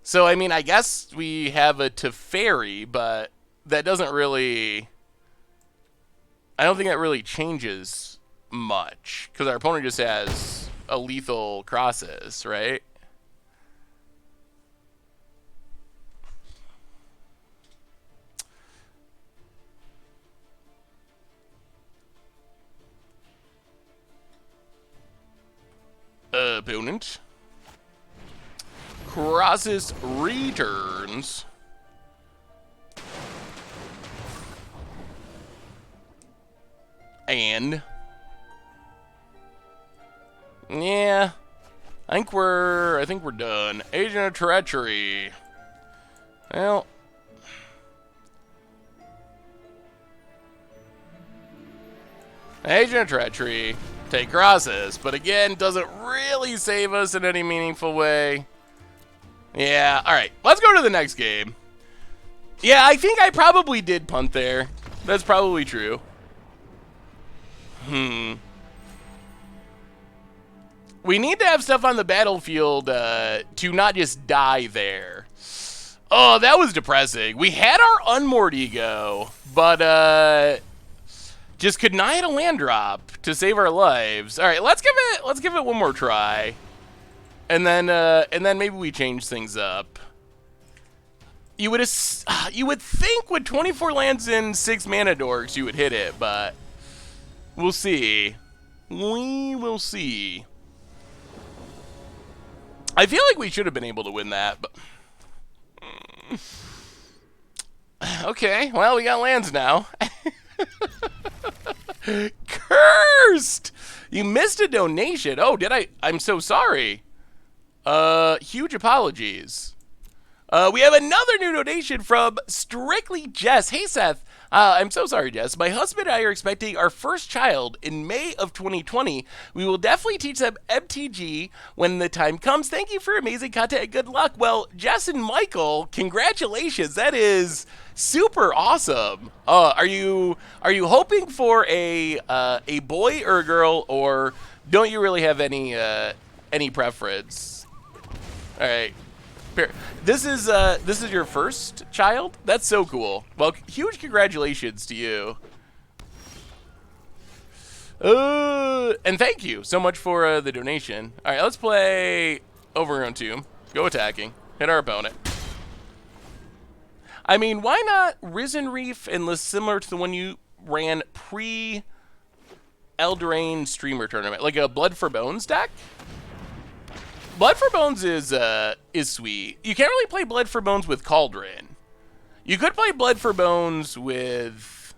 So, I mean, I guess we have a Teferi, but that doesn't really... I don't think that really changes much, because our opponent just has a lethal Crossus, right? Opponent. Crossus returns. And yeah, I think we're done. Agent of Treachery. Well, Agent of Treachery. Take Crosses, but again, doesn't really save us in any meaningful way. Yeah, alright. Let's go to the next game. Yeah, I think I probably did punt there. That's probably true. We need to have stuff on the battlefield to not just die there. Oh, that was depressing. We had our Unmoored Ego, but just could not hit a land drop to save our lives. All right, let's give it one more try, and then maybe we change things up. You would think with 24 lands and 6 mana dorks you would hit it, but we'll see. We will see. I feel like we should have been able to win that, but okay. Well, we got lands now. Cursed! You missed a donation. Oh, did I? I'm so sorry. Huge apologies. We have another new donation from Strictly Jess. Hey, Seth. I'm so sorry, Jess. My husband and I are expecting our first child in May of 2020. We will definitely teach them MTG when the time comes. Thank you for amazing content and good luck. Well, Jess and Michael, congratulations. That is super awesome. Are you hoping for a boy or a girl, or don't you really have any preference? All right. This is your first child? That's so cool. Well, huge congratulations to you. And thank you so much for the donation. All right, let's play Overgrown Tomb. Go attacking. Hit our opponent. I mean, why not Risen Reef and list similar to the one you ran pre-Eldraine Streamer Tournament? Like a Blood for Bones deck? Blood for Bones is sweet. You can't really play Blood for Bones with Cauldron. You could play Blood for Bones with...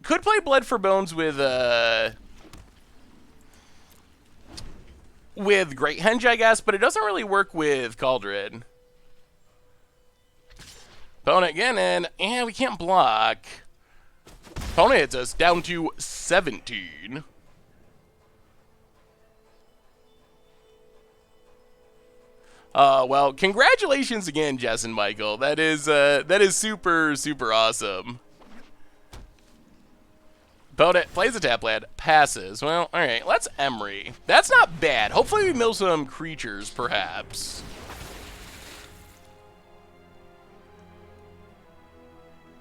Could play Blood for Bones with Great Henge, I guess, but it doesn't really work with Cauldron. Opponent again, and yeah, we can't block. Opponent hits us down to 17. Well, congratulations again, Jess and Michael. That is super, super awesome. Opponent plays a tap land, passes. Well, all right, let's Emery. That's not bad. Hopefully we mill some creatures, perhaps.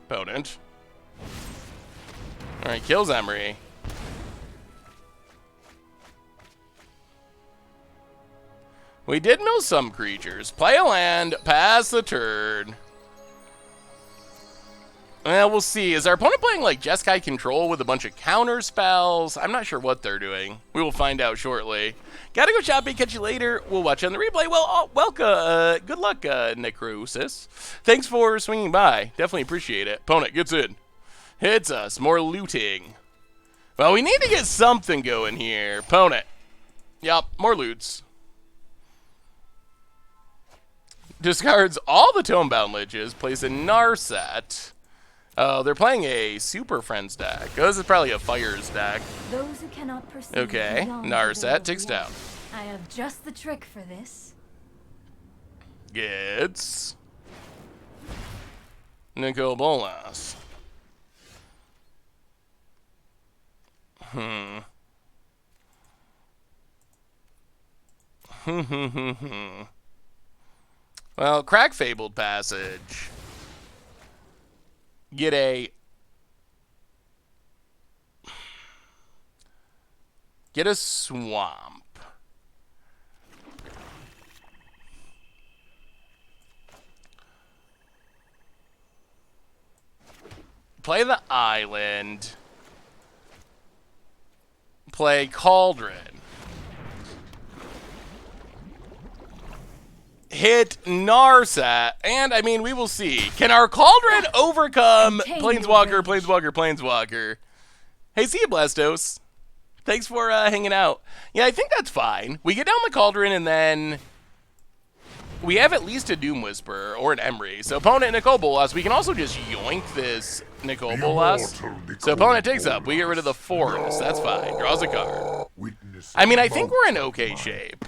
Opponent. All right, kills Emery. We did mill some creatures. Play a land, pass the turn. Well, we'll see. Is our opponent playing like Jeskai Control with a bunch of counter spells? I'm not sure what they're doing. We will find out shortly. Gotta go shopping. Catch you later. We'll watch you on the replay. Well, welcome. Good luck, Necrosis. Thanks for swinging by. Definitely appreciate it. Opponent gets in. Hits us. More looting. Well, we need to get something going here. Opponent. Yup, more loots. Discards all the Tomebound Liches. Plays a Narset. Oh, they're playing a Super Friends deck. Oh, this is probably a Fires deck. Those who cannot perceive Okay, Narset takes down. I have just the trick for this. Gets Nicol Bolas. Well, Crack Fabled Passage. Get a swamp. Play the island. Play Cauldron. Hit Narset, and I mean, we will see. Can our Cauldron overcome Planeswalker? Hey, see you, Blastos. Thanks for hanging out. Yeah, I think that's fine. We get down the Cauldron, and then we have at least a Doom Whisperer or an Emery. So opponent Nicol Bolas, we can also just yoink this Nicol Bolas. So opponent takes up. We get rid of the forest. That's fine. Draws a card. I mean, I think we're in okay shape.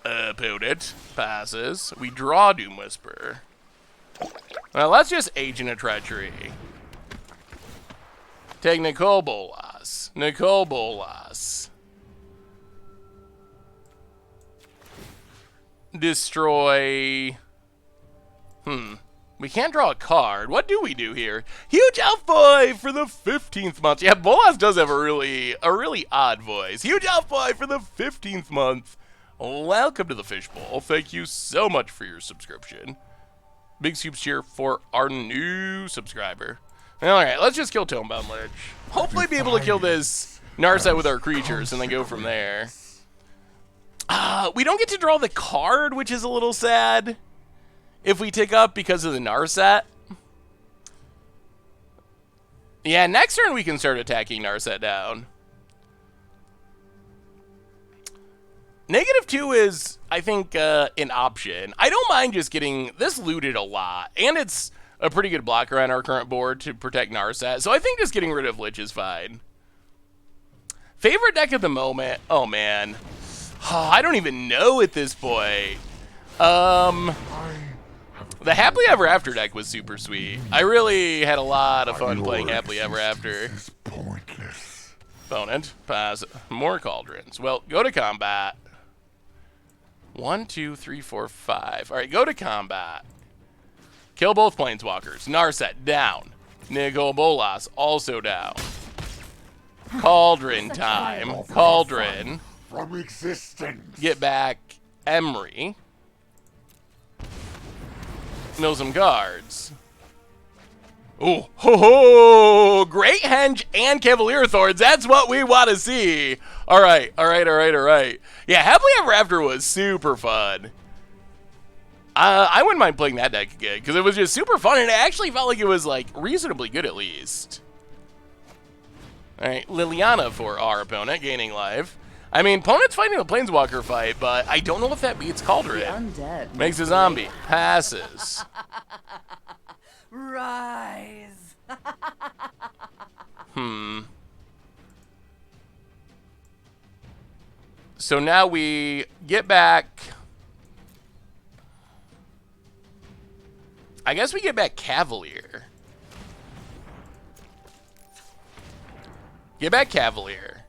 Opponent passes. We draw Doom Whisperer. Well, let's just Agent of Treachery. Take Nicol Bolas. Nicol Bolas. Destroy. We can't draw a card. What do we do here? Huge Elf Boy for the 15th month. Yeah, Bolas does have a really odd voice. Huge Elf Boy for the 15th month. Welcome to the Fishbowl. Thank you so much for your subscription. Big soups cheer for our new subscriber. Alright, let's just kill Tomebound Lich. Hopefully be able to kill this Narset with our creatures and then go from there. We don't get to draw the card, which is a little sad. If we tick up because of the Narset. Yeah, next turn we can start attacking Narset down. -2 is, I think, an option. I don't mind just getting this looted a lot, and it's a pretty good blocker on our current board to protect Narset, so I think just getting rid of Lich is fine. Favorite deck at the moment? Oh, man. I don't even know at this point. The Happily Ever After deck was super sweet. I really had a lot of fun playing Happily Ever After. Pointless. Opponent, pass. More Cauldrons. Well, go to combat. 1, 2, 3, 4, 5. All right, go to combat. Kill both Planeswalkers. Narset, down. Nicol Bolas, also down. Cauldron time. Cauldron. From existence. Get back Emery. Mill some cards. Oh, ho, ho! Great Henge and Cavalier Thorns. That's what we want to see. All right. Yeah, Happily Ever After was super fun. I wouldn't mind playing that deck again because it was just super fun, and it actually felt like it was like reasonably good at least. All right, Liliana for our opponent, gaining life. I mean, opponent's fighting a Planeswalker fight, but I don't know if that beats Cauldron. Makes a zombie. Passes. Rise. So now we get back. I guess we get back Cavalier. Get back Cavalier.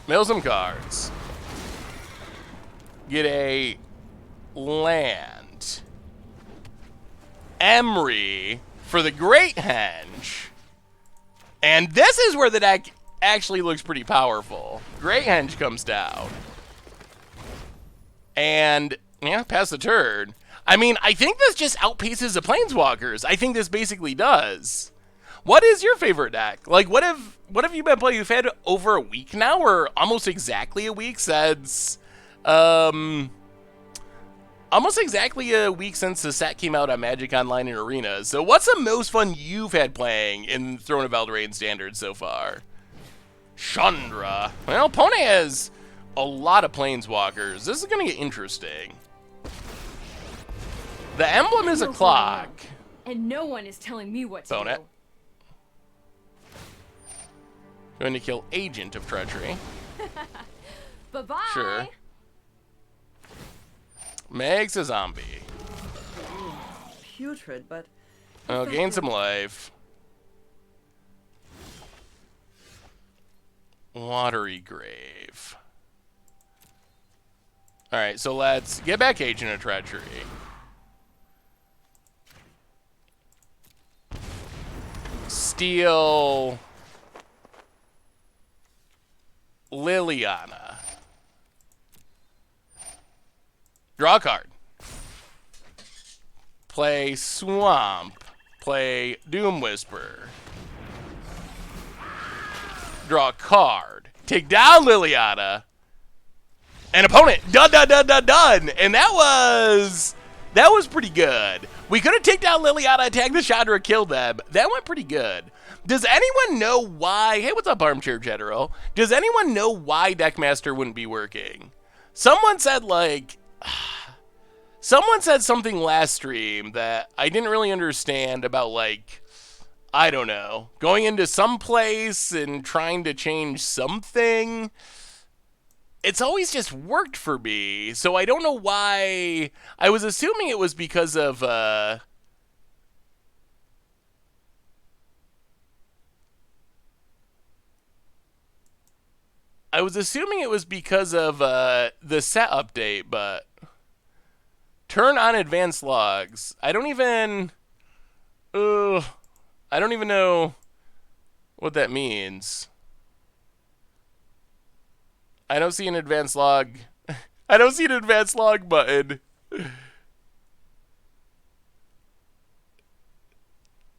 Mill some cards. Get a land. Emery for the Great Henge. And this is where the deck actually looks pretty powerful. Great Henge comes down. And, yeah, pass the turn. I mean, I think this just outpaces the Planeswalkers. I think this basically does. What is your favorite deck? Like, what have you been playing? You've had over a week now, or almost exactly a week since, almost exactly a week since the set came out on Magic Online and Arena. So what's the most fun you've had playing in Throne of Eldraine Standard so far? Chandra. Well, opponent has a lot of Planeswalkers. This is going to get interesting. The emblem is a clock. And no one is telling me what to Opponent. do. Going to kill Agent of Treachery. Bye-bye. Sure. Makes a zombie. Putrid, but Oh, gain some life. Watery Grave. Alright, so let's get back Agent of Treachery. Steal Liliana. Draw a card. Play Swamp. Play Doom Whisper. Draw a card. Take down Liliana. And opponent. Done, done, done, done, done. And that was pretty good. We could have taken down Liliana, attacked the Chandra, killed them. That went pretty good. Does anyone know why? Hey, what's up, Armchair General? Does anyone know why Deckmaster wouldn't be working? Someone said, like... Someone said something last stream that I didn't really understand about, like... I don't know. Going into some place and trying to change something... It's always just worked for me, so I don't know why. I was assuming it was because of, I was assuming it was because of, the set update, but... Turn on advanced logs. I don't even know what that means. I don't see an advanced log. I don't see an advanced log button.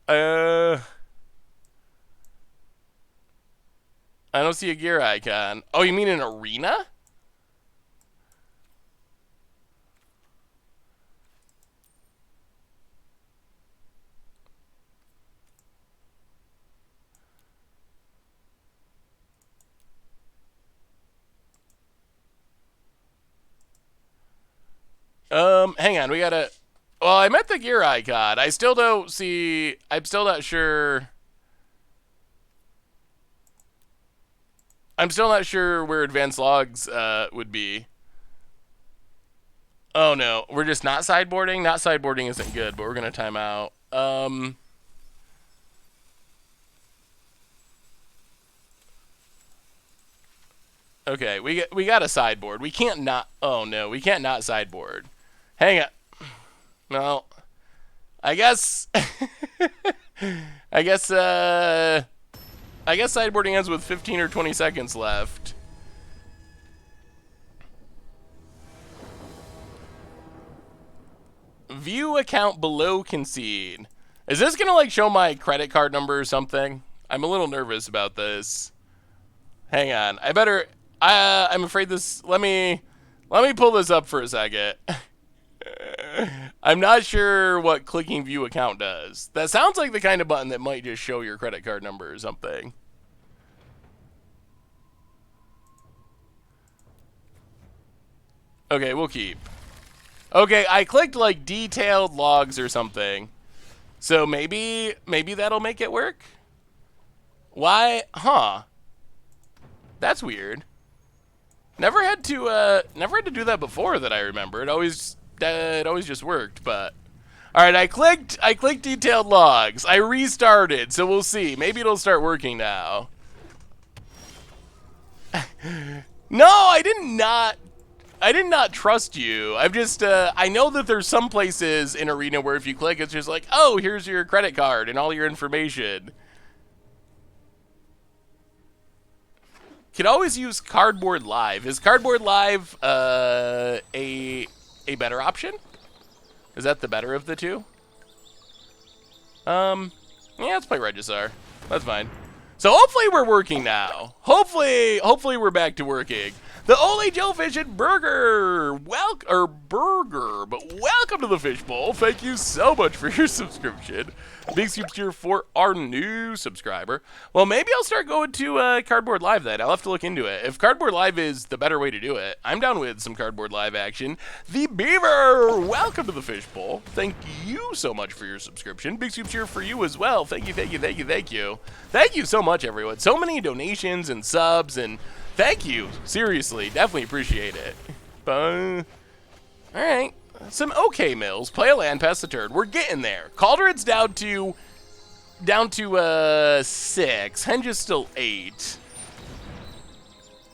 I don't see a gear icon. Oh, you mean an arena? Hang on, we gotta... Well, I meant the gear icon. I still don't see... I'm still not sure... I'm still not sure where advanced logs, would be. Oh, no. We're just not sideboarding? Not sideboarding isn't good, but we're gonna time out. Okay, we got a sideboard. We can't not... Oh, no. We can't not sideboard. Hang on. Well, I guess... I guess sideboarding ends with 15 or 20 seconds left. View account below concede. Is this gonna, like, show my credit card number or something? I'm a little nervous about this. Hang on. I better... I'm afraid this... Let me pull this up for a second. I'm not sure what clicking view account does. That sounds like the kind of button that might just show your credit card number or something. Okay, we'll keep. Okay, I clicked like detailed logs or something. So maybe that'll make it work? Why? Huh. That's weird. Never had to do that before that I remember. It always just worked, but all right, I clicked detailed logs. I restarted, so we'll see. Maybe it'll start working now. No, I did not trust you. I've just I know that there's some places in Arena where if you click, it's just like, oh, here's your credit card and all your information. Could always use Cardboard Live. Is Cardboard Live a better option? Is that the better of the two? Yeah, let's play Regisar. That's fine. So hopefully we're working now. Hopefully we're back to working. The Only Jellyfish and Burger, welcome to the Fishbowl. Thank you so much for your subscription. Big super cheer for our new subscriber. Well, maybe I'll start going to Cardboard Live then. I'll have to look into it. If Cardboard Live is the better way to do it, I'm down with some Cardboard Live action. The Beaver, welcome to the Fishbowl. Thank you so much for your subscription. Big super cheer for you as well. Thank you, thank you, thank you, thank you. Thank you so much, everyone. So many donations and subs and thank you. Seriously, definitely appreciate it. All right. Some okay mills. Play a land, pass the turn. We're getting there. Cauldron's down to 6. Henge is still 8.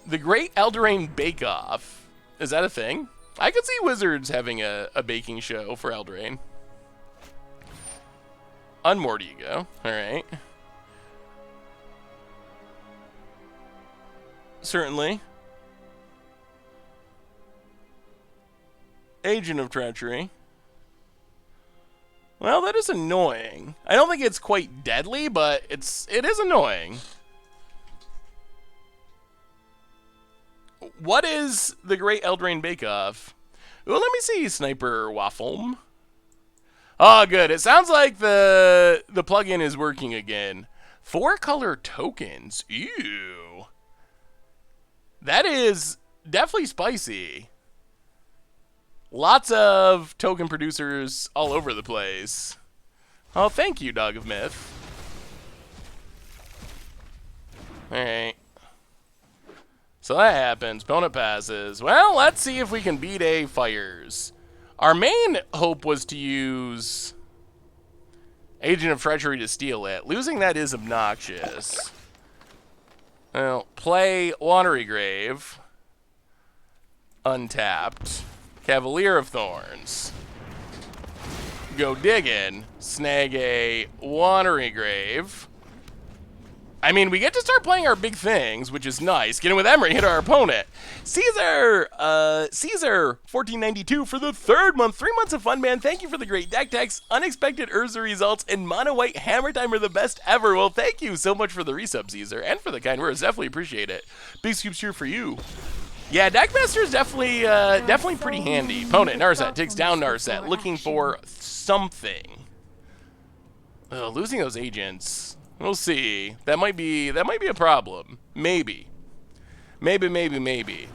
The Great Eldraine Bake Off. Is that a thing? I could see Wizards having a baking show for Eldraine. Unmoored you go. All right. Certainly. Agent of Treachery. Well, that is annoying. I don't think it's quite deadly, but it is annoying. What is the Great Eldraine Bake-Off? Well, let me see, Sniper Waffle. Oh, good. It sounds like the plugin is working again. 4-color tokens. Ew. That is definitely spicy. Lots of token producers all over the place. Oh, thank you, Dog of Myth. Alright. So that happens. Opponent passes. Well, let's see if we can beat a Fires. Our main hope was to use Agent of Treachery to steal it. Losing that is obnoxious. Well, play Watery Grave. Untapped. Cavalier of Thorns. Go digging. Snag a Watery Grave. I mean, we get to start playing our big things, which is nice. Get in with Emery, hit our opponent. Caesar 1492 for the 3rd month. 3 months of fun, man. Thank you for the great deck techs, unexpected Urza results, and Mono White Hammer Time are the best ever. Well, thank you so much for the resub, Caesar, and for the kind words. Definitely appreciate it. Big scoops here for you. Yeah, Deckmaster is definitely pretty handy. Opponent, Narset, takes down Narset, looking for something. Losing those agents, we'll see. That might be a problem. Maybe. Maybe.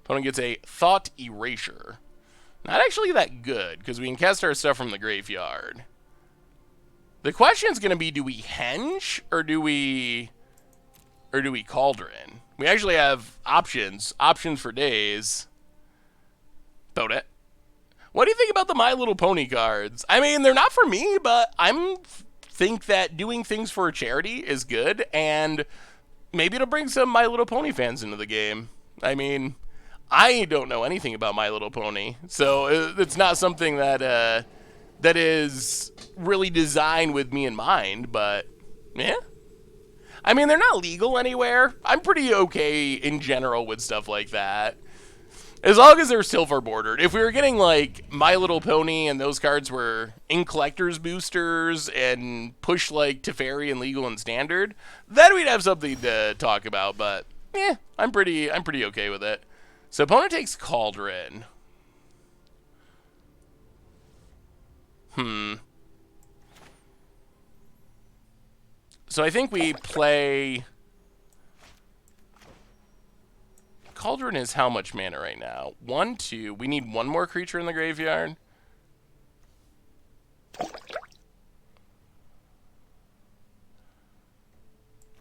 Opponent gets a Thought Erasure. Not actually that good, because we can cast our stuff from the graveyard. The question is going to be, do we Henge, or do we Cauldron? We actually have options for days. About it. What do you think about the My Little Pony cards? I mean, they're not for me, but think that doing things for a charity is good, and maybe it'll bring some My Little Pony fans into the game. I mean, I don't know anything about My Little Pony, so it's not something that is really designed with me in mind, but yeah. I mean, they're not legal anywhere. I'm pretty okay in general with stuff like that. As long as they're silver bordered. If we were getting like My Little Pony and those cards were in collector's boosters and push like Teferi and legal and standard, then we'd have something to talk about, but yeah, I'm pretty okay with it. So opponent takes Cauldron. So I think we play... Cauldron is how much mana right now? 1, 2. We need one more creature in the graveyard.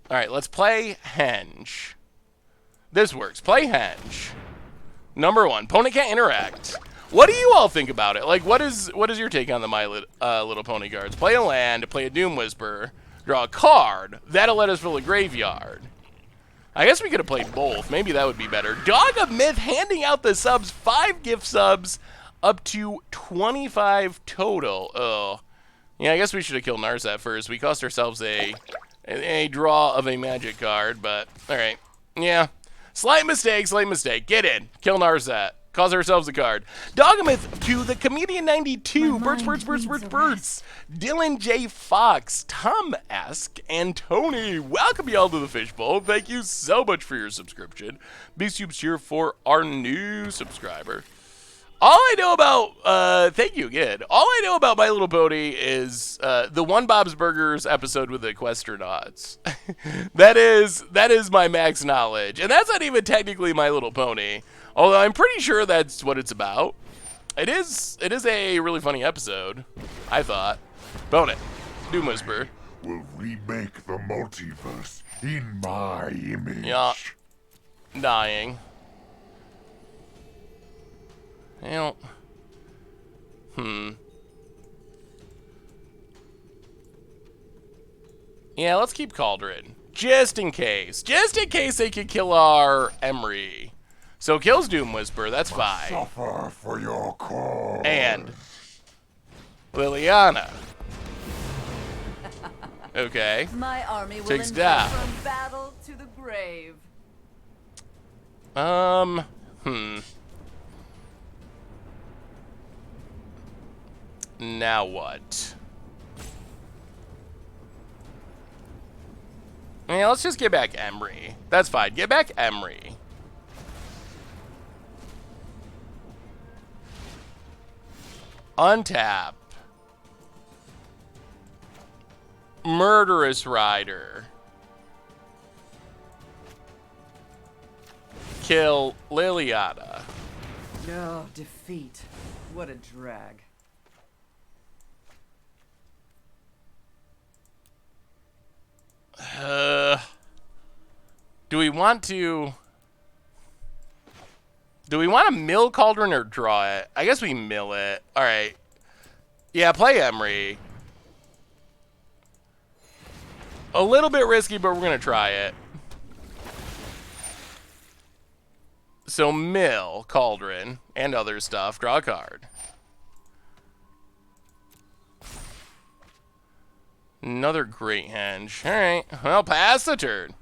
Alright, let's play Henge. This works. Play Henge. Number 1. Opponent can't interact. What do you all think about it? Like, what is your take on the My Little Pony cards? Play a land, play a Doom Whisper, draw a card. That'll let us fill a graveyard. I guess we could have played both. Maybe that would be better. Dog of Myth handing out the subs. 5 gift subs up to 25 total. Oh. Yeah, I guess we should have killed Narset first. We cost ourselves a draw of a magic card, but alright. Yeah. Slight mistake. Get in. Kill Narset. calls ourselves a card. Doggamith to the Comedian 92, My Birds, mind needs a Birds. Dylan J. Fox, Tom Esk, and Tony. Welcome y'all to the Fishbowl. Thank you so much for your subscription. Big soups here for our new subscriber. All I know about, thank you again. All I know about My Little Pony is the One Bob's Burgers episode with the Equestronauts. that is my max knowledge, and that's not even technically My Little Pony. Although I'm pretty sure that's what it's about. It is a really funny episode, I thought. Bone it, Doom Whisper. Will remake the multiverse in my image. Yeah, dying. Well, yeah, let's keep Cauldron. Just in case. Just in case they could kill our Emery. So kills Doom Whisper, that's fine. Suffer for your cause. And Liliana. Okay. My army will Takes endure down. from battle to the grave. Now what? Yeah, let's just get back Emery. That's fine. Get back Emery. Untap. Murderous Rider. Kill Liliana. Oh, defeat. What a drag. Do we want to mill Cauldron or draw it? I guess we mill it. All right. Yeah, play Emery. A little bit risky, but we're going to try it. So mill Cauldron and other stuff. Draw a card. Another Great Henge. All right. Well, pass the turn.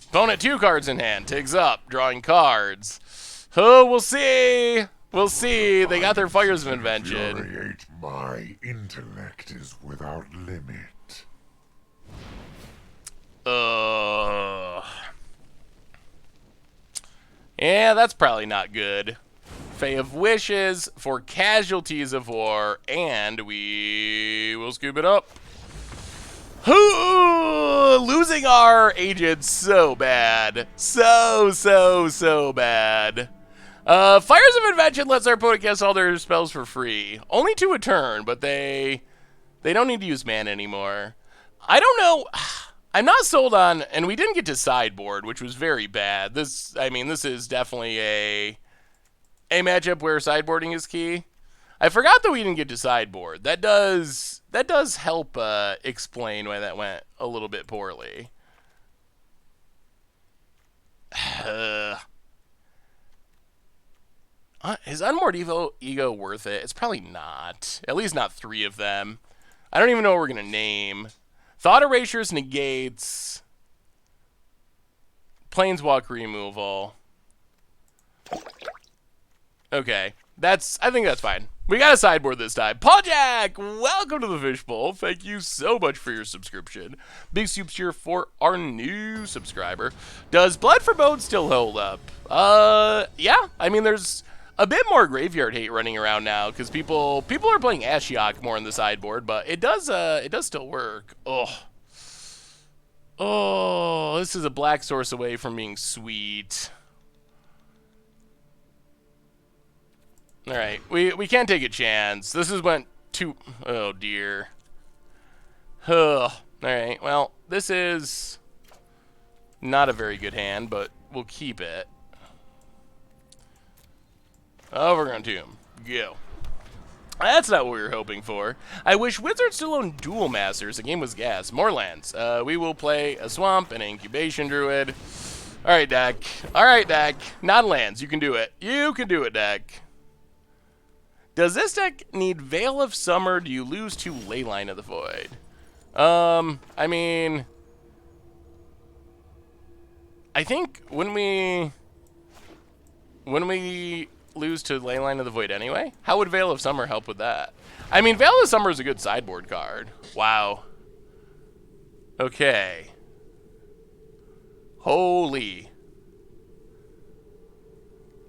Opponent 2 cards in hand. Takes up. Drawing cards. Oh, we'll see. We'll see. They got their Fires of Invention. Infuriate, my intellect is without limit. Yeah, that's probably not good. Fae of Wishes for Casualties of War, and we will scoop it up. Losing our agent so bad. So bad. Fires of Invention lets our opponent cast all their spells for free. Only to a turn, but they don't need to use mana anymore. I don't know. I'm not sold on, and we didn't get to sideboard, which was very bad. This is definitely a matchup where sideboarding is key. I forgot that we didn't get to sideboard. That does help explain why that went a little bit poorly. Is Unmoored Ego worth it? It's probably not. At least not 3 of them. I don't even know what we're going to name. Thought Erasures negates Planeswalker removal. Okay. I think that's fine. We got a sideboard this time. Paul Jack, welcome to the Fishbowl. Thank you so much for your subscription. Big soups here for our new subscriber. Does Blood for Bone still hold up? Yeah. I mean, there's a bit more graveyard hate running around now because people are playing Ashiok more in the sideboard, but it does still work. Oh, this is a black source away from being sweet. All right, we can't take a chance. This is went too. Oh dear. All right, well, this is not a very good hand, but we'll keep it. Overgrown Tomb. Go. That's not what we were hoping for. I wish Wizards still owned Duel Masters. The game was gas. More lands. We will play a Swamp, an Incubation Druid. All right, deck. All right, deck. Not lands. You can do it. You can do it, deck. Does this deck need Veil of Summer? Do you lose to Leyline of the Void? I mean, I think when we Wouldn't we lose to Leyline of the Void anyway? How would Veil of Summer help with that? I mean, Veil of Summer is a good sideboard card. Wow. Okay. Holy.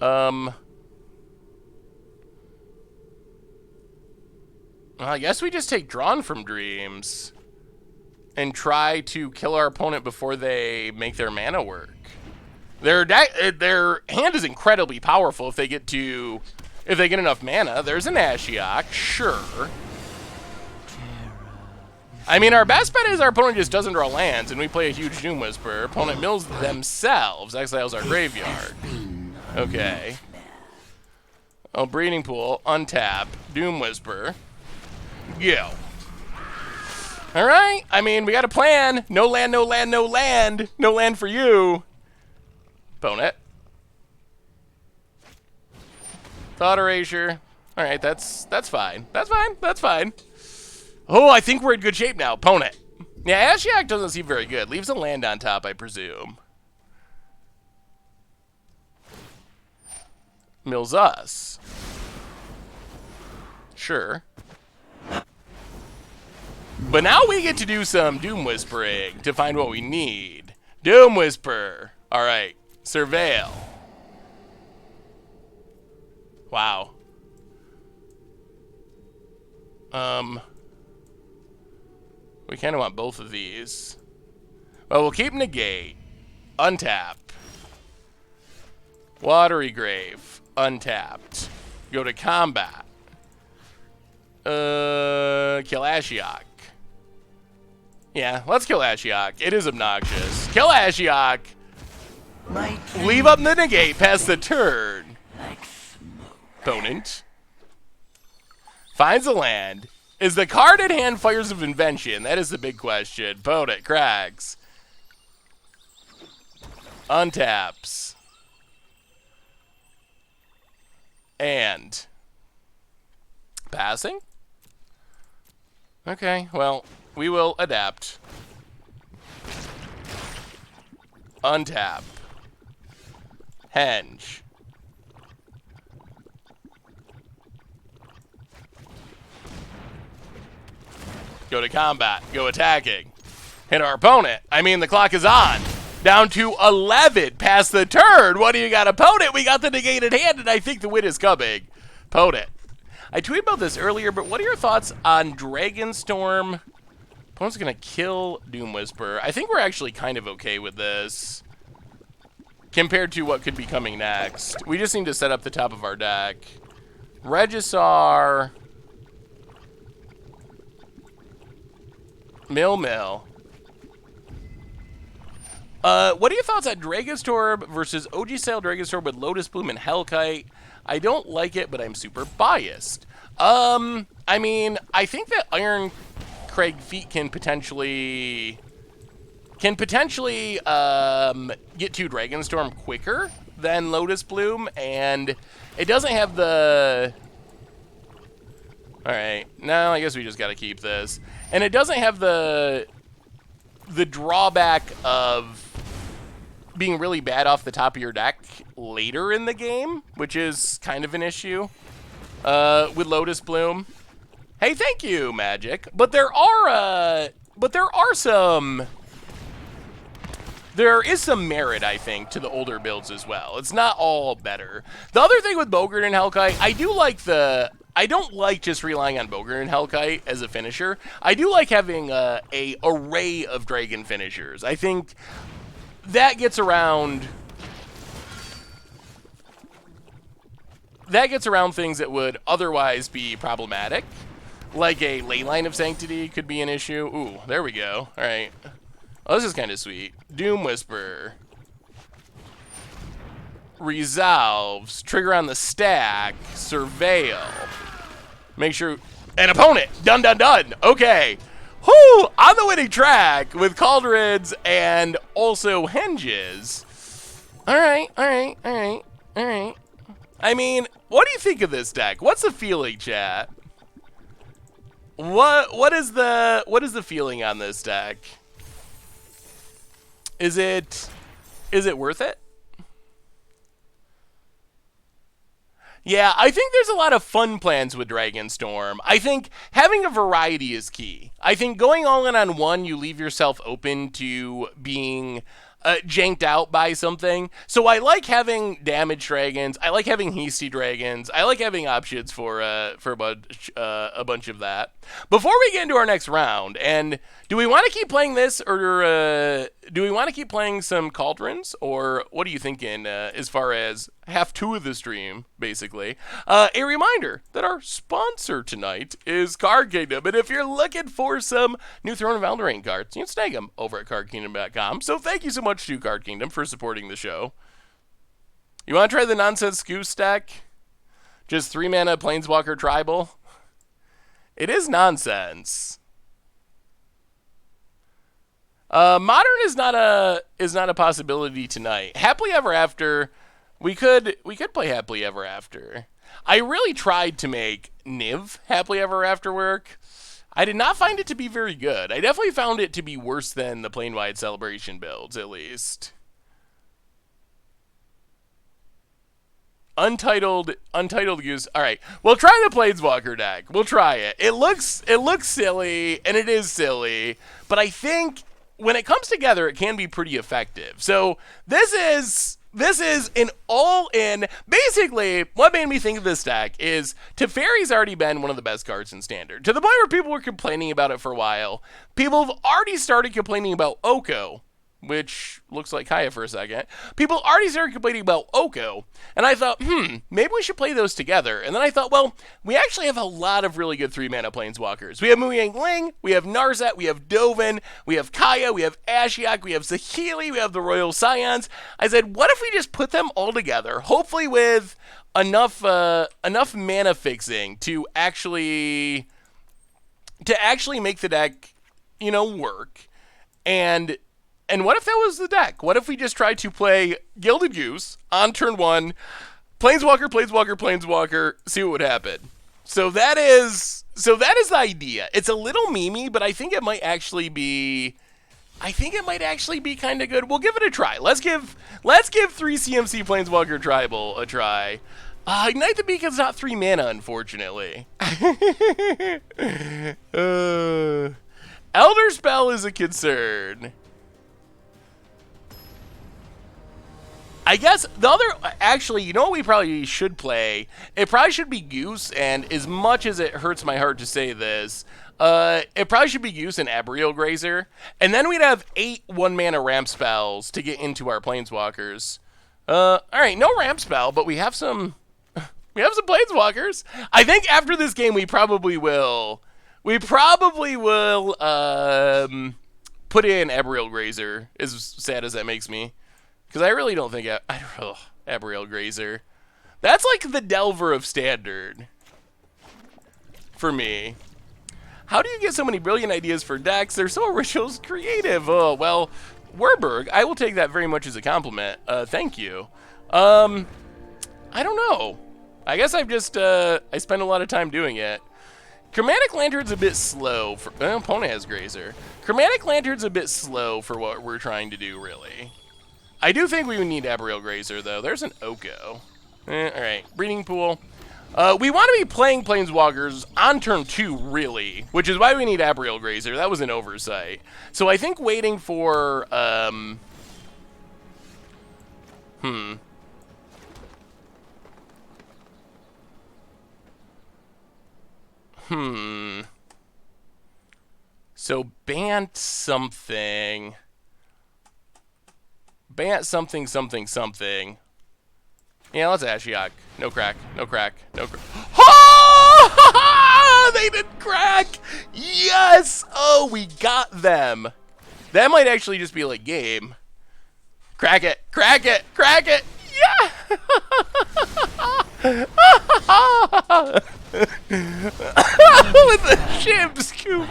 I guess we just take Drawn from Dreams and try to kill our opponent before they make their mana work. Their hand is incredibly powerful if they get enough mana. There's an Ashiok, sure. I mean, our best bet is our opponent just doesn't draw lands, and we play a huge Doom Whisperer. Opponent mills themselves, exiles our graveyard. Okay. Oh, Breeding Pool, untap, Doom Whisper. Go. All right. I mean, we got a plan. No land, no land, no land. No land for you. Opponent. Thought Erasure. All right, that's fine. That's fine. That's fine. Oh, I think we're in good shape now. Opponent. Yeah, Ashiok doesn't seem very good. Leaves a land on top, I presume. Mills us. Sure. But now we get to do some Doom Whispering to find what we need. Doom Whisper. All right. Surveil. Wow. We kind of want both of these. Well, we'll keep Negate. Untap. Watery Grave. Untapped. Go to combat. Kill Ashiok. Yeah, let's kill Ashiok. It is obnoxious. Kill Ashiok. Leave up the negate past the turn. Opponent. Finds a land. Is the card at hand Fires of Invention? That is the big question. Opponent cracks. Untaps. And passing? Okay, well, we will adapt. Untap. Henge. Go to combat. Go attacking. Hit our opponent. I mean, the clock is on. Down to 11 past the turn. What do you got, opponent? We got the negated hand, and I think the win is coming. Opponent. I tweeted about this earlier, but what are your thoughts on Dragonstorm? Opponent's going to kill Doom Whisper. I think we're actually kind of okay with this compared to what could be coming next. We just need to set up the top of our deck. Regisar. Mill. What are your thoughts on Dragonstorm versus OG style Dragonstorm with Lotus Bloom and Hellkite? I don't like it, but I'm super biased. I mean, I think that Iron Craig Feet can potentially get to Dragonstorm quicker than Lotus Bloom, and it doesn't have the... Alright, no, I guess we just gotta keep this. And it doesn't have the drawback of being really bad off the top of your deck later in the game, which is kind of an issue with Lotus Bloom. Hey, thank you, Magic. But there is some merit, I think, to the older builds as well. It's not all better. The other thing with Bogart and Hellkite, I don't like just relying on Bogart and Hellkite as a finisher. I do like having a array of dragon finishers. I think that gets around things that would otherwise be problematic. Like a Leyline of Sanctity could be an issue. Ooh, there we go. All right. Oh, this is kind of sweet. Doom Whisper. Resolves. Trigger on the stack. Surveil. Make sure... An opponent! Done, done, done! Okay. Whoo! On the winning track with Cauldrons and also Henges. Alright. I mean, what do you think of this deck? What's the feeling, chat? What is the feeling on this deck? Is it worth it? Yeah, I think there's a lot of fun plans with Dragonstorm. I think having a variety is key. I think going all in on one, you leave yourself open to being janked out by something. So I like having damage dragons. I like having hasty dragons. I like having options for a bunch of that. Before we get into our next round, and do we want to keep playing this, or do we want to keep playing some Cauldrons, or what are you thinking as far as half two of the stream, basically? A reminder that our sponsor tonight is Card Kingdom, and if you're looking for some new Throne of Eldraine cards, you can snag them over at cardkingdom.com. So thank you so much to Card Kingdom for supporting the show. You want to try the Nonsense Goose deck? Just 3 mana Planeswalker Tribal? It is nonsense. Modern is not a possibility tonight. Happily Ever After, we could play Happily Ever After. I really tried to make Niv Happily Ever After work. I did not find it to be very good. I definitely found it to be worse than the Plane-Wide Celebration builds, at least. Untitled Goose. All right, we'll try the Planeswalker deck. We'll try it. It looks silly, and it is silly, but I think when it comes together, it can be pretty effective. So this is an all-in. Basically, what made me think of this deck is Teferi's already been one of the best cards in Standard, to the point where people were complaining about it for a while. People have already started complaining about Oko, which looks like Kaya for a second. People already started complaining about Oko, and I thought, maybe we should play those together. And then I thought, well, we actually have a lot of really good 3-mana Planeswalkers. We have Muyang Ling, we have Narset, we have Dovin, we have Kaya, we have Ashiok, we have Saheeli, we have the Royal Scions. I said, what if we just put them all together, hopefully with enough mana fixing to actually make the deck, work. And what if that was the deck? What if we just tried to play Gilded Goose on turn 1, Planeswalker, Planeswalker, Planeswalker, see what would happen? So that is the idea. It's a little memey, but I think it might actually be kind of good. We'll give it a try. Let's give 3 CMC Planeswalker Tribal a try. Ignite the Beacon's not 3 mana, unfortunately. Elder Spell is a concern. I guess the other, actually, you know what we probably should play? It probably should be Goose, and as much as it hurts my heart to say this, it probably should be Goose and Abrial Grazer, and then we'd have 8 1-mana ramp spells to get into our Planeswalkers. Alright, no ramp spell, but we have some Planeswalkers. I think after this game we probably will put in Abrial Grazer, as sad as that makes me. Because I really don't think Abrial Grazer. That's like the Delver of Standard for me. How do you get so many brilliant ideas for decks? They're so original, creative. Oh, well, Werberg, I will take that very much as a compliment. Thank you. I don't know. I guess I've just, I spend a lot of time doing it. Chromatic Lantern's a bit slow for, opponent has Grazer. Chromatic Lantern's a bit slow for what we're trying to do, really. I do think we would need Abrial Grazer, though. There's an Oko. Alright, Breeding Pool. We want to be playing Planeswalkers on turn 2, really, which is why we need Abrial Grazer. That was an oversight. So I think waiting for, So Bant something. Bant something, something, something. Yeah, let's Ashiok. No crack, no crack, no crack. Oh! They didn't crack! Yes! Oh, we got them. That might actually just be like game. Crack it, crack it, crack it! Yeah! With the ship scoop.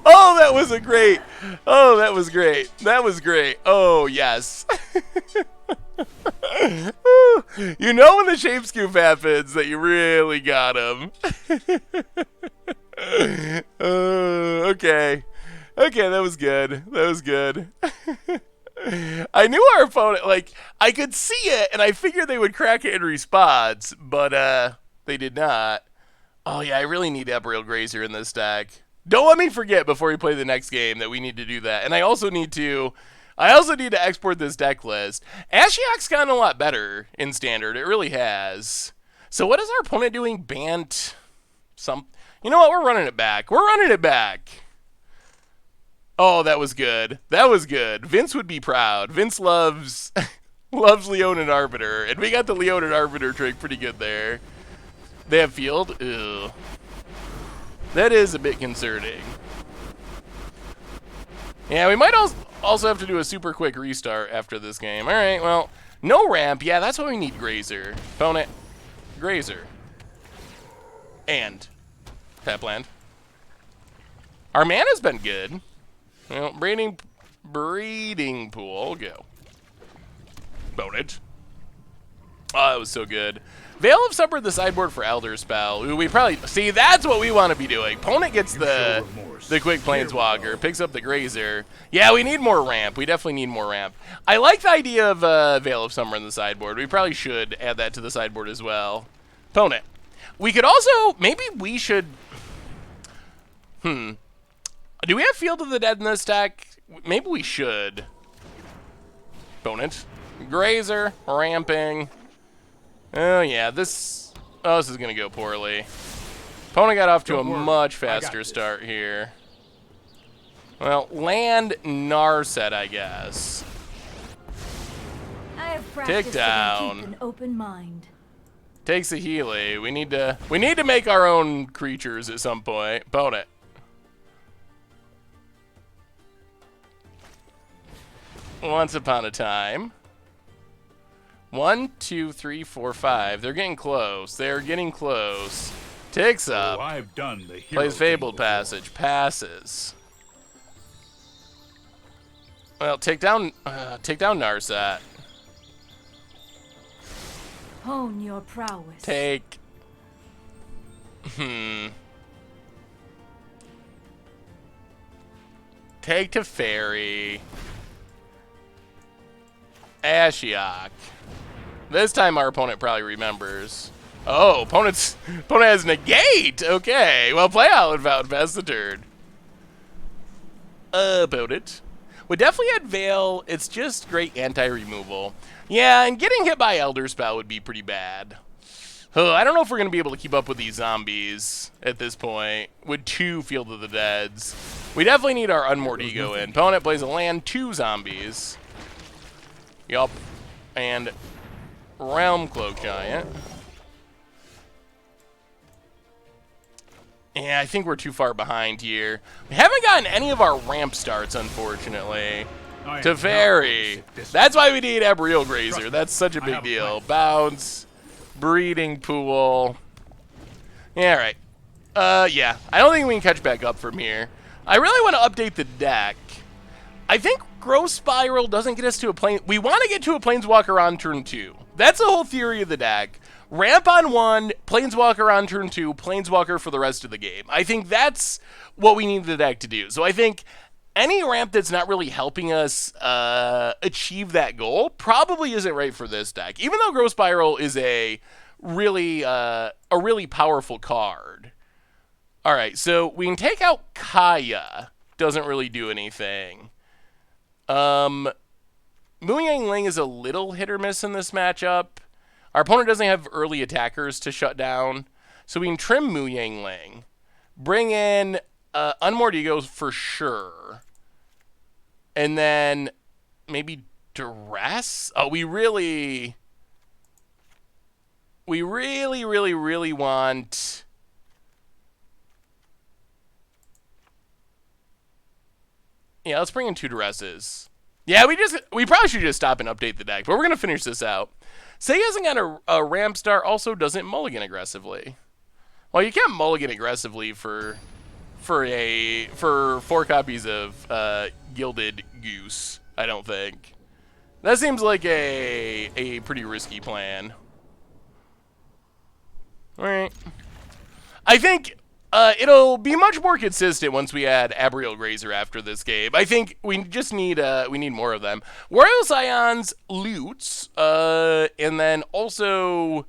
Oh, that was a great. Oh, that was great. That was great. Oh, yes. You know when the shape scoop happens that you really got him. Okay. Okay, that was good. That was good. I knew our opponent, like, I could see it, and I figured they would crack it in response, but they did not. Oh, yeah, I really need Ebriel Grazer in this deck. Don't let me forget before we play the next game that we need to do that. And I also need to export this deck list. Ashiok's gotten a lot better in Standard. It really has. So what is our opponent doing? Bant some... You know what? We're running it back. We're running it back. Oh, that was good. That was good. Vince would be proud. Vince loves Leonin Arbiter. And we got the Leonin Arbiter trick pretty good there. They have field? Ew. That is a bit concerning. Yeah, we might also have to do a super quick restart after this game. All right, well, no ramp. Yeah, that's what we need, Grazer. Opponent, Grazer. And tap land. Our mana's been good. Well, breeding pool, go. Opponent. Oh, that was so good. Veil of Supper the sideboard for Elder Spell. Ooh, we probably... See, that's what we want to be doing. Opponent gets the quick Planeswalker, picks up the Grazer. Yeah, we need more ramp. We definitely need more ramp. I like the idea of Veil of Summer in the sideboard. We probably should add that to the sideboard as well. Opponent. We could also... Maybe we should... Do we have Field of the Dead in this deck? Maybe we should. Opponent. Grazer, ramping... Oh, yeah, this is going to go poorly. Opponent got off to a much faster start here. Well, land Narset, I guess. I have Tick down. keep an open mind. Takes a Healy. We need to make our own creatures at some point. Opponent. Once upon a time. 1, 2, 3, 4, 5. They're getting close. They're getting close. Ticks up. Oh, I've done the Plays Fabled Passage. Passes. Well, take down Narset. Hone your prowess. Take. Take to Fairy. Ashiok. This time our opponent probably remembers. Oh, opponent has negate. Okay, well, play Outland Fountain, pass the turn. Opponent. Would definitely add Veil. It's just great anti-removal. Yeah, and getting hit by Elder Spell would be pretty bad. I don't know if we're going to be able to keep up with these zombies at this point with 2 Field of the Deads. We definitely need our Unmoored Ego in. Opponent plays a land, 2 zombies. Yup. And Realm Cloak Giant. Yeah, I think we're too far behind here. We haven't gotten any of our ramp starts, unfortunately. To Fairy. That's why we need Ebriel Grazer. That's such a big deal. Bounce. Breeding Pool. Yeah, all right. Yeah, I don't think we can catch back up from here. I really want to update the deck. I think Growth Spiral doesn't get us to a plane. We want to get to a Planeswalker on turn 2. That's the whole theory of the deck. Ramp on 1, Planeswalker on turn 2, Planeswalker for the rest of the game. I think that's what we need the deck to do. So I think any ramp that's not really helping us achieve that goal probably isn't right for this deck. Even though Growth Spiral is a really powerful card. All right, so we can take out Kaya. Doesn't really do anything. Mu Yang Ling is a little hit or miss in this matchup. Our opponent doesn't have early attackers to shut down, so we can trim Mu Yang Ling. Bring in Unmoored Ego for sure. And then maybe Duress? Oh, we really want... Yeah, let's bring in 2 Duresses. Yeah, we probably should just stop and update the deck, but we're going to finish this out. Say hasn't got a ramp star, also doesn't mulligan aggressively. Well, you can't mulligan aggressively for 4 copies of Gilded Goose, I don't think. That seems like a pretty risky plan. All right. I think It'll be much more consistent once we add Abriel Grazer after this game. I think we just need we need more of them. Royal Scions loots, and then also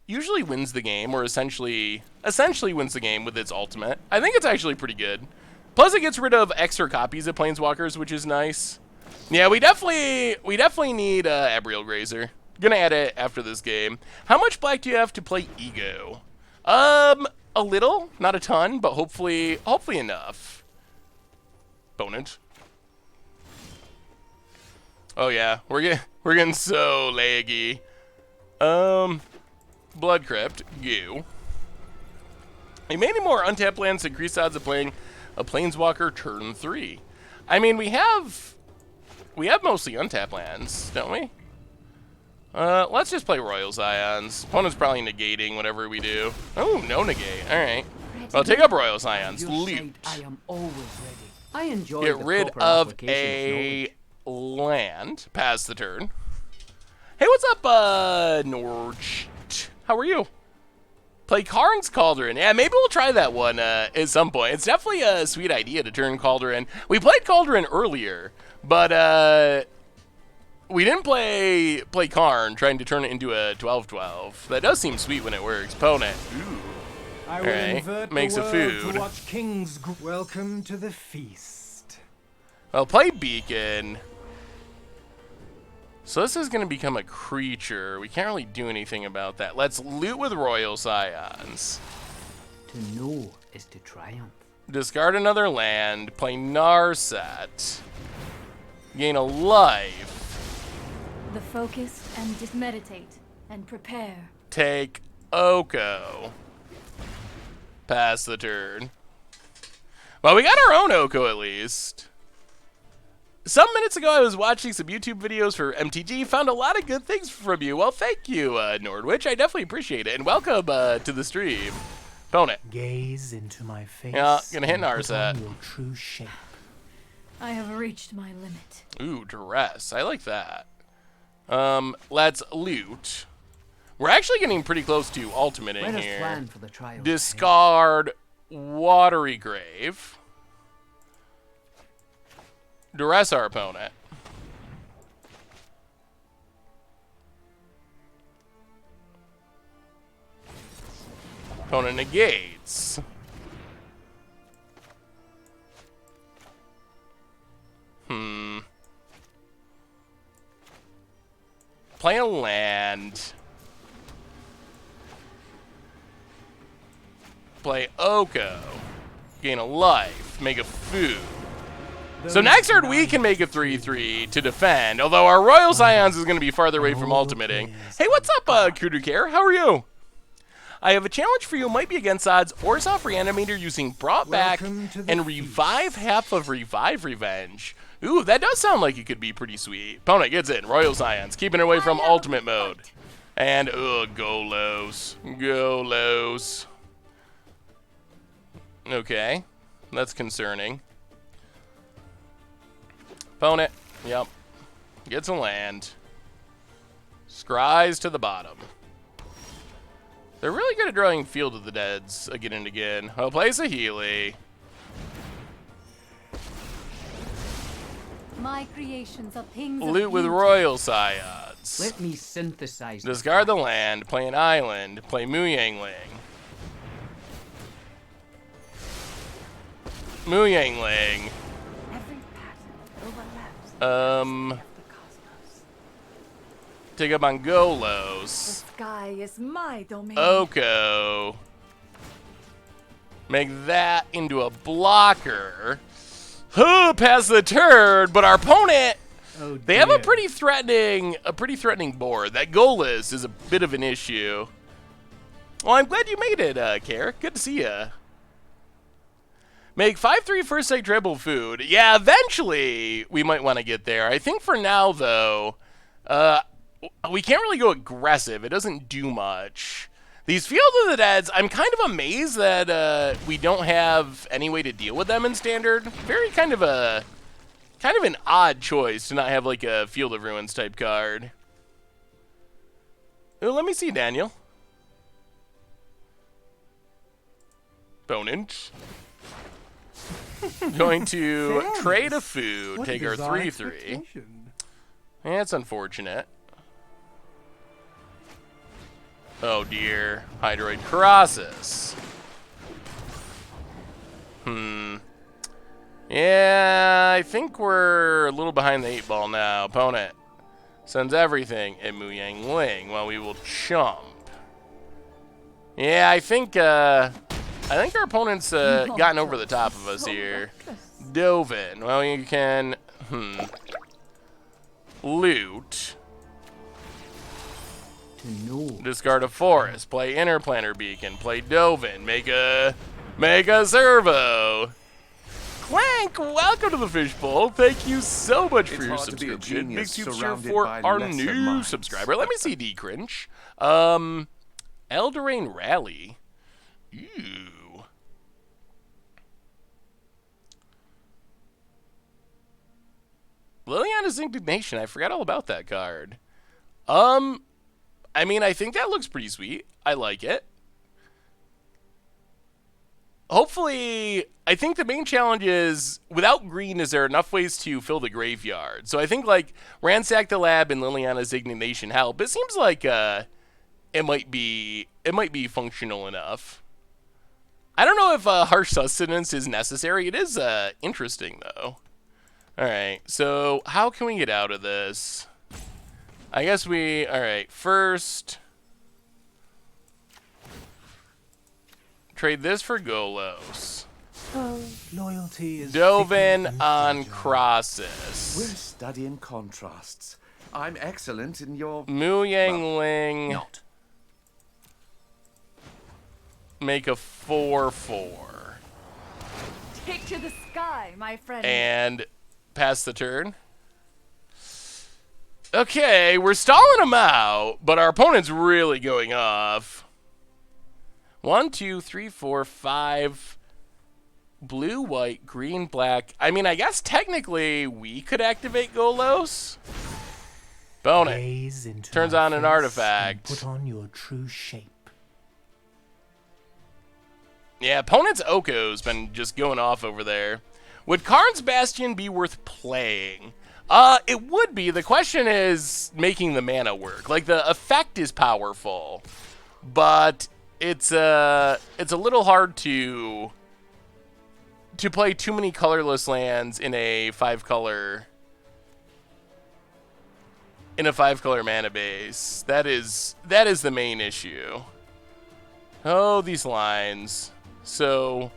usually wins the game, or essentially wins the game with its ultimate. I think it's actually pretty good. Plus, it gets rid of extra copies of Planeswalkers, which is nice. Yeah, we definitely need Abriel Grazer. Gonna add it after this game. How much black do you have to play Ego? A little, not a ton, but hopefully enough. Bonus. Oh yeah, we're getting so laggy. Blood Crypt, you. You may need more untapped lands to increase odds of playing a Planeswalker turn 3. I mean, we have mostly untapped lands, don't we? Let's just play Royal Scions. Opponent's probably negating whatever we do. Oh, no negate. All right. Well, take up Royal Scions. Loot. I am always ready. I enjoy Get the rid proper of application a land. Pass the turn. Hey, what's up, Norge? How are you? Play Karn's Cauldron. Yeah, maybe we'll try that one at some point. It's definitely a sweet idea to turn Cauldron. We played Cauldron earlier, but we didn't play Karn, trying to turn it into a 12/12. That does seem sweet when it works. Opponent. Ooh. I will invert Makes the a world food. to watch kings. Welcome to the feast. Well, play Beacon. So this is going to become a creature. We can't really do anything about that. Let's loot with Royal Scions. To know is to triumph. Discard another land. Play Narset. Gain a life. The focus and just meditate and prepare. Take Oko. Pass the turn. Well, we got our own Oko at least. Some minutes ago, I was watching some YouTube videos for MTG, found a lot of good things from you. Well, thank you, Nordwich. I definitely appreciate it. And welcome to the stream. Opponent. Gaze into my face. Yeah, gonna hit and put Narset. on your true shape. I have reached my limit. Ooh, Duress. I like that. Let's loot. We're actually getting pretty close to ultimating Let us here. plan for the trial. Discard Watery Grave. Duress our opponent. Opponent negates. Play a land. Play Oko. Gain a life. Make a food. So next turn we can make a 3/3 to defend, although our Royal Scions is going to be farther away from ultimating. Hey, what's up, Kudukare? How are you? I have a challenge for you. Might be against odds. Orzhov Reanimator using Brought Back Welcome to the and Revive half of Revive Revenge. Ooh, that does sound like it could be pretty sweet. Opponent gets in. Royal Scions, keeping it away from ultimate mode. And, Golos. Golos. Okay, that's concerning. Opponent, yep, gets a land. Scries to the bottom. They're really good at drawing Field of the Deads again and again. Oh, plays a Healy. My creations are pings of Loot with beauty. Royal Scions. Let me synthesize. Discard the land, play an island, play Mu Yangling. Mu Yangling. Every pattern overlaps. The cosmos. Take up on Golos. Sky is my domain. Oko. Make that into a blocker. Pass the turn, but our opponent, Oh, they have a dear. pretty threatening board. That Golos is a bit of an issue. Well, I'm glad you made it, Care. Good to see ya. Make 5/3 first strike treble food. Yeah, eventually we might want to get there. I think for now, though, we can't really go aggressive. It doesn't do much. These Field of the Deads, I'm kind of amazed that we don't have any way to deal with them in Standard. Very kind of an odd choice to not have like a Field of Ruins type card. Ooh, let me see, Daniel. Opponent. Going to Fairness. trade a food, What a take our bizarre 3/3. expectation. That's unfortunate. Oh dear. Hydroid Colossus. Yeah, I think we're a little behind the 8 ball now. Opponent sends everything at Mu Yang Ling while we will chump. Yeah, I think our opponent's gotten over the top of us here. Dovin. Well, you can loot. To know. Discard a forest. Play Interplanar Beacon. Play Dovin. Make a servo. Clank, welcome to the Fishbowl. Thank you so much for your subscription. Big soups here for our new subscriber. Let me see D-Cringe. Eldraine Rally. Ew. Liliana's Indignation. I forgot all about that card. I mean, I think that looks pretty sweet. I like it. Hopefully, I think the main challenge is, without green, is there enough ways to fill the graveyard? So I think, like, Ransack the Lab and Liliana's Indignation help. It seems like it might be functional enough. I don't know if Harsh Sustenance is necessary. It is interesting, though. Alright, so how can we get out of this? I guess alright, first... trade this for Golos. Oh, loyalty is Dovin on Crosses. We're studying contrasts. I'm excellent in your... Mu Yang Ling. Not. Make a 4/4. Take to the sky, my friend. And pass the turn. Okay, we're stalling him out, but our opponent's really going off. 1, 2, 3, 4, 5. Blue, white, green, black. I mean, I guess technically we could activate Golos. Bonus. Gaze into Turns my on an face artifact. and put on your true shape. Yeah, opponent's Oko's been just going off over there. Would Karn's Bastion be worth playing? It would be. The question is making the mana work. Like, the effect is powerful, but it's a little hard to play too many colorless lands in a 5-color mana base. That is the main issue. Oh, these lines. So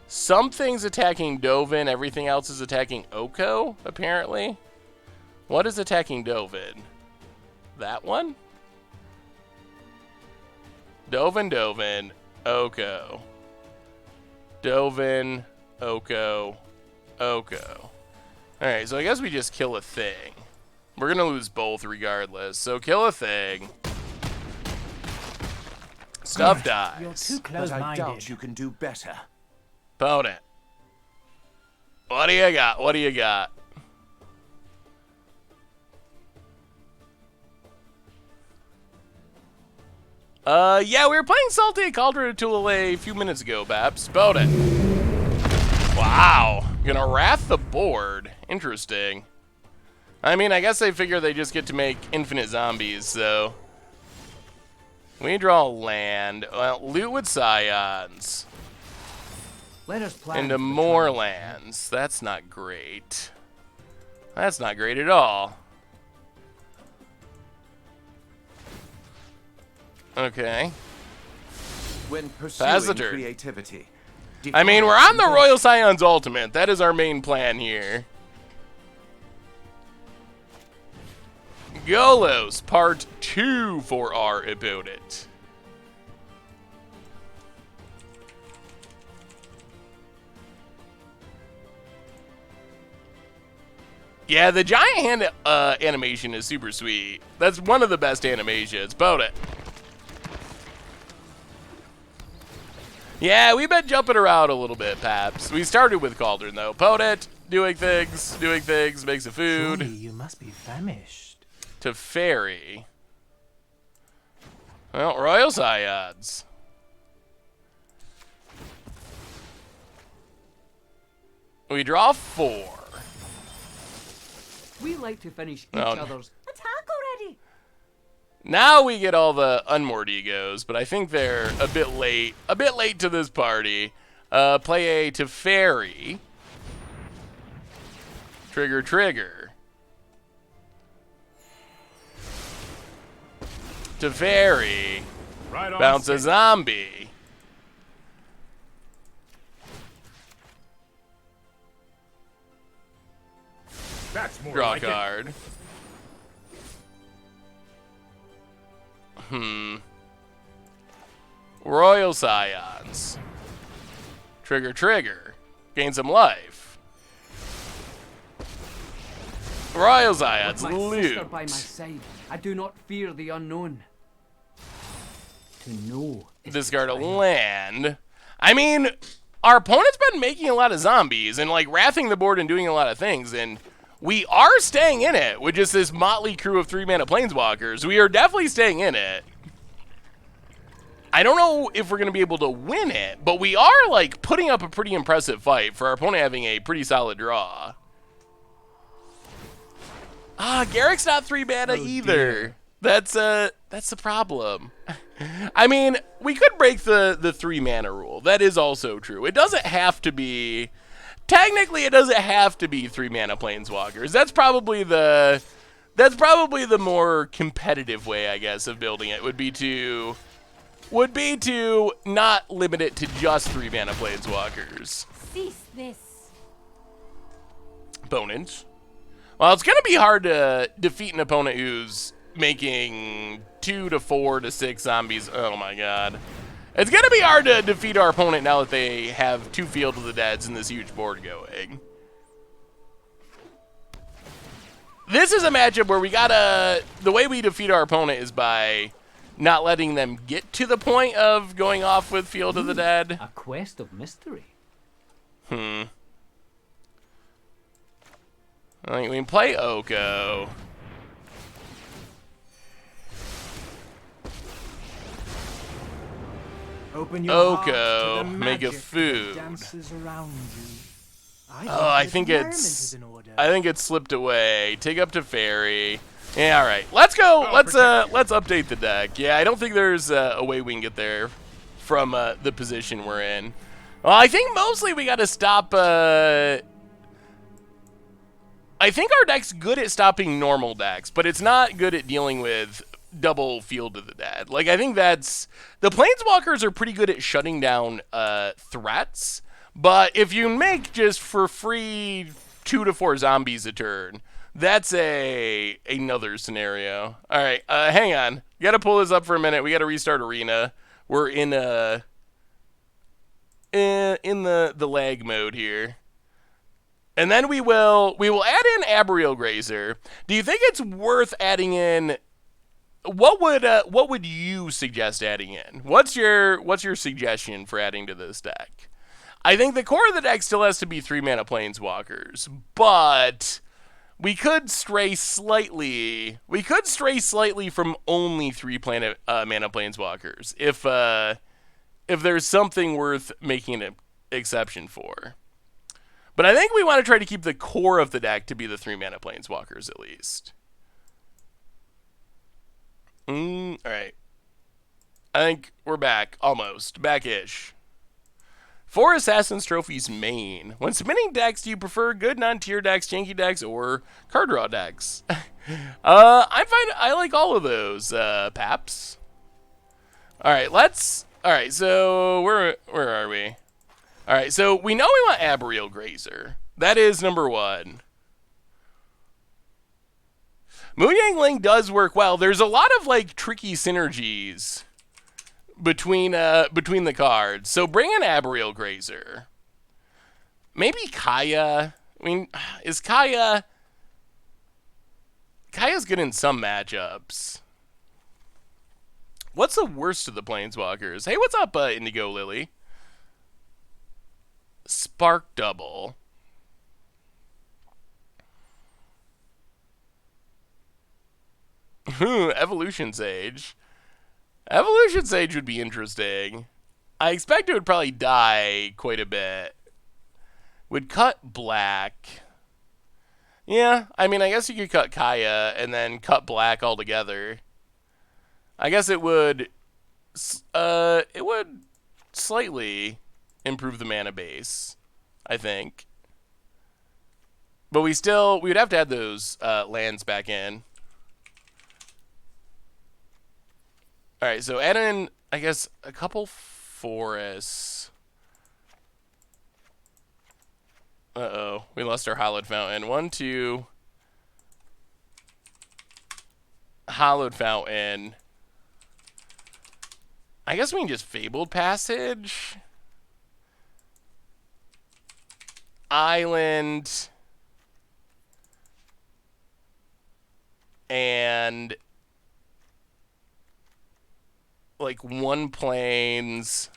something's attacking Dovin, everything else is attacking Oko, apparently. What is attacking Dovin? That one? Dovin, Oko. Dovin, Oko, Oko. Alright, so I guess we just kill a thing. We're gonna lose both regardless. So kill a thing. Stuff dies. You're too But I close-minded. doubt you can do better. Opponent. What do you got? What do you got? Yeah, we were playing Sultai Cauldron until a few minutes ago, Babs. Opponent. Wow. Gonna wrath the board. Interesting. I mean, I guess they figure they just get to make infinite zombies, so... we draw land. Well, loot with Scions. Let us plan Into for the more trial. lands. That's not great. That's not great at all. Okay. When Pass the pursuing turn. creativity. I mean, we're on the Royal Scions Ultimate. That is our main plan here. Golos, part 2 for our opponent. Yeah, the giant hand animation is super sweet. That's one of the best animations. Boat it. Yeah, we've been jumping around a little bit, Paps. We started with Cauldron, though. Potent, doing things, makes a food. Surely you must be famished. To Fairy. Well, Royal Scions. We draw 4. We like to finish each Oh. other's. Attack already! Now we get all the unmoored egos, but I think they're a bit late. A bit late to this party. Play a Teferi. Trigger, trigger. Teferi. Right on. Bounce a zombie. That's more Draw a like it. card. Royal Scions. Trigger, trigger. Gain some life. Royal Scions, With my sister by my loot. side, I do not fear the unknown. To know is to Discard a triumph. land. I mean, our opponent's been making a lot of zombies and like wrathing the board and doing a lot of things, and we are staying in it with just this motley crew of 3-mana planeswalkers. We are definitely staying in it. I don't know if we're going to be able to win it, but we are like putting up a pretty impressive fight for our opponent having a pretty solid draw. Garrick's not 3-mana either. That's the problem. I mean, we could break the 3-mana rule. That is also true. It doesn't have to be. Technically, it doesn't have to be 3-mana planeswalkers. That's probably the more competitive way, I guess, of building it. Would be to not limit it to just 3-mana planeswalkers. Cease this. Opponent. Well, it's going to be hard to defeat an opponent who's making 2 to 4 to 6 zombies. Oh my god. It's going to be hard to defeat our opponent now that they have 2 Field of the Deads and this huge board going. This is a matchup where we gotta... The way we defeat our opponent is by not letting them get to the point of going off with Field of the Dead. A quest of mystery. I think we can play Oko. Open your Oko, heart to the make a magic food. that dances around you. Oh, I think environment it's... is in order. I think it's slipped away. Take up to Fairy. Yeah, all right. Let's go. Let's update the deck. Yeah, I don't think there's a way we can get there from the position we're in. Well, I think mostly we got to stop. I think our deck's good at stopping normal decks, but it's not good at dealing with double Field of the Dead. Like, I think that's... The Planeswalkers are pretty good at shutting down threats, but if you make just for free 2 to 4 zombies a turn, that's another scenario. All right, hang on. Got to pull this up for a minute. We got to restart Arena. We're in the lag mode here. And then we will add in Arboreal Grazer. Do you think it's worth adding in? What would you suggest adding in? What's your suggestion for adding to this deck? I think the core of the deck still has to be 3-mana planeswalkers, but we could stray slightly. We could stray slightly from only 3-mana planeswalkers if there's something worth making an exception for. But I think we want to try to keep the core of the deck to be the 3-mana planeswalkers at least. All right. I think we're back, almost. Back-ish. For Assassin's Trophies main, when submitting decks, do you prefer good non-tier decks, janky decks, or card draw decks? I'm fine. I like all of those, Paps. All right, so where are we? All right, so we know we want Arboreal Grazer. That is number 1. Moonyang Link does work well. There's a lot of like tricky synergies between the cards. So bring in Arboreal Grazer. Maybe Kaya. I mean, is Kaya's good in some matchups. What's the worst of the planeswalkers? Hey, what's up, Indigo Lily? Spark Double. Evolution Sage. Evolution Sage would be interesting. I expect it would probably die quite a bit. would cut black. Yeah, I mean, I guess you could cut Kaya and then cut black altogether. I guess it would slightly improve the mana base, I think. But we would have to add those lands back in. Alright, so add in, I guess, a couple forests. Uh-oh, we lost our Hallowed Fountain. 1, 2. Hallowed Fountain. I guess we can just Fabled Passage. Island. And like 1 plains,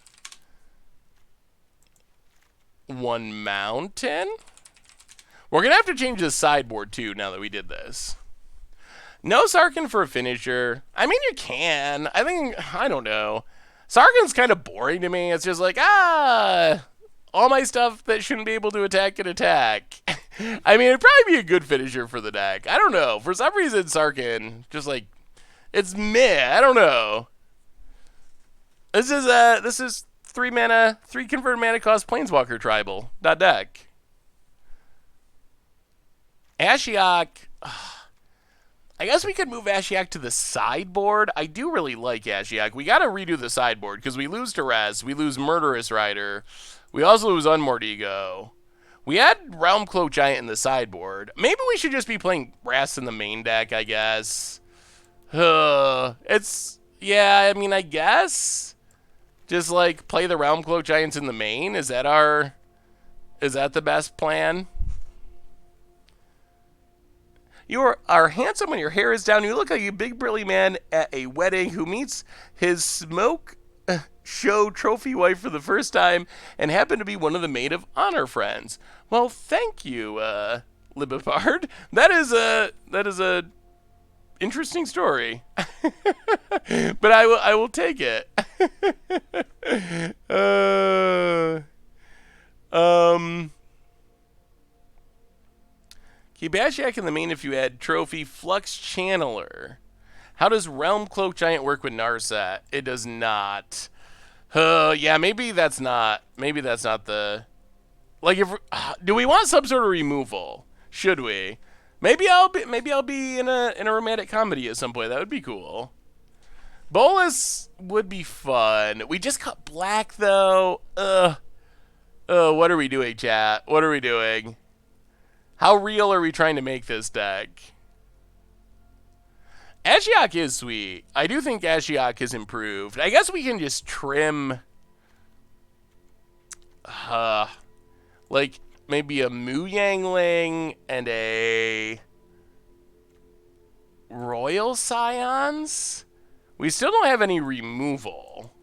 1 mountain. We're gonna have to change the sideboard too now that we did this. No Sarkhan for a finisher. I mean, you can. I don't know. Sarkhan's kind of boring to me. It's just like, all my stuff that shouldn't be able to attack can attack. I mean, it'd probably be a good finisher for the deck. I don't know. For some reason, Sarkhan, just like, it's meh. I don't know. This is 3 mana, 3 converted mana cost Planeswalker tribal. Deck. Ashiok. I guess we could move Ashiok to the sideboard. I do really like Ashiok. We gotta redo the sideboard because we lose Duress, we lose Murderous Rider, we also lose Unmordigo. We had Realm Cloak Giant in the sideboard. Maybe we should just be playing Wrath in the main deck, I guess. Yeah, I mean, I guess. Just, like, play the Realm Cloak Giants in the main? Is that the best plan? You are handsome when your hair is down. You look like a big burly man at a wedding who meets his smoke show trophy wife for the first time and happen to be one of the maid of honor friends. Well, thank you, Libipard. That is a interesting story. But I will take it. Keep Ashiok in the main if you add trophy Flux Channeler. How does Realm Cloak Giant work with Narset? It does not. Yeah, maybe that's not the... Like, do we want some sort of removal? Should we? Maybe I'll be in a romantic comedy at some point. That would be cool. Bolus would be fun. We just cut black, though. What are we doing, chat? What are we doing? How real are we trying to make this deck? Ashiok is sweet. I do think Ashiok is improved. I guess we can just trim... like, maybe a Mu Yangling and a... Royal Scions? We still don't have any removal.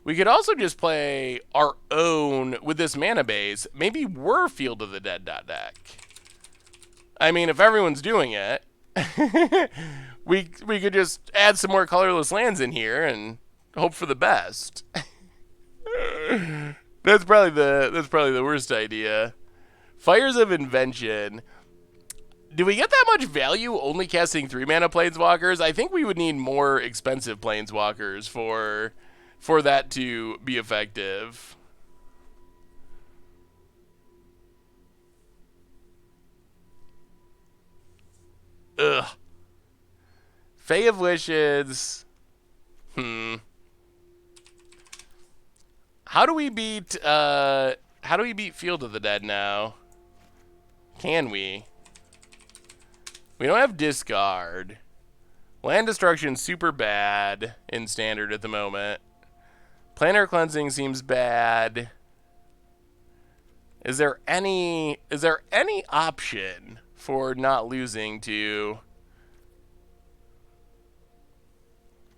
We could also just play our own with this mana base. Maybe we're Field of the Dead deck. I mean, if everyone's doing it, we could just add some more colorless lands in here and hope for the best. That's probably the worst idea. Fires of Invention. Do we get that much value only casting 3 mana Planeswalkers? I think we would need more expensive Planeswalkers for that to be effective. Ugh. Fae of Wishes. How do we beat Field of the Dead now? Can we? We don't have discard. Land destruction super bad in standard at the moment. Planar cleansing seems bad. Is there any option for not losing to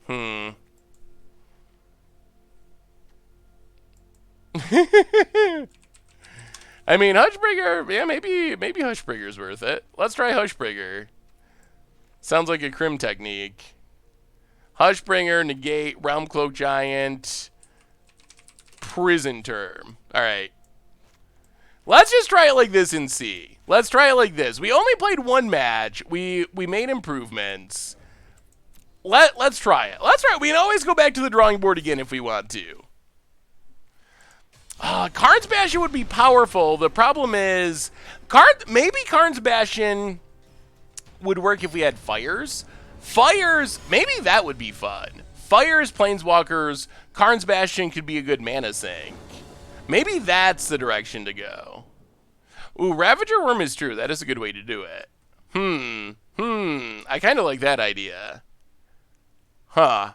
I mean, Hushbringer, yeah, maybe Hushbringer's worth it. Let's try Hushbringer. Sounds like a Crim technique. Hushbringer, negate, Realm Cloak Giant, Prison Term. All right. Let's just try it like this and see. Let's try it like this. We only played one match. We made improvements. Let's try it. Let's try it. We can always go back to the drawing board again if we want to. Karn's Bastion would be powerful. The problem is, maybe Karn's Bastion would work if we had Fires. Fires, maybe that would be fun. Fires, Planeswalkers, Karn's Bastion could be a good mana sink. Maybe that's the direction to go. Ooh, Ravager Worm is true. That is a good way to do it. I kind of like that idea. Huh.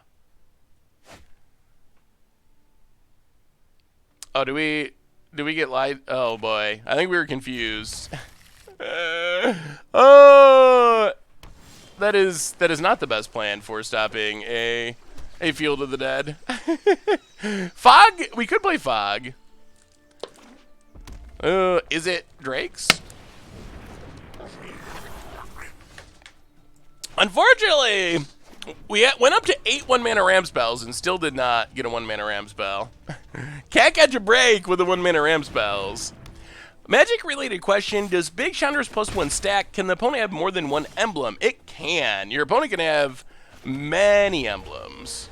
Oh, do we get live? Oh boy, I think we were confused. Oh, that is not the best plan for stopping a Field of the Dead. Fog, we could play Fog. Is it Drake's? Unfortunately, we went up to 8 1-mana Ram spells and still did not get a 1-mana Ram spell. Can't catch a break with the 1-mana Ram spells. Magic-related question, does Big Chandra's +1 stack, can the opponent have more than one emblem? It can. Your opponent can have many emblems.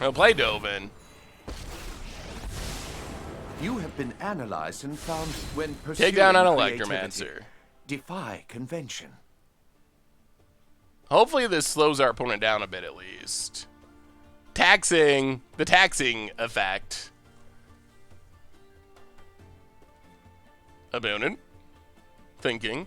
I'll play Dovin. You have been analyzed and found when pursuing Take down on creativity. Electromancer. Defy convention. Hopefully this slows our opponent down a bit at least. The taxing effect. Opponent. Thinking.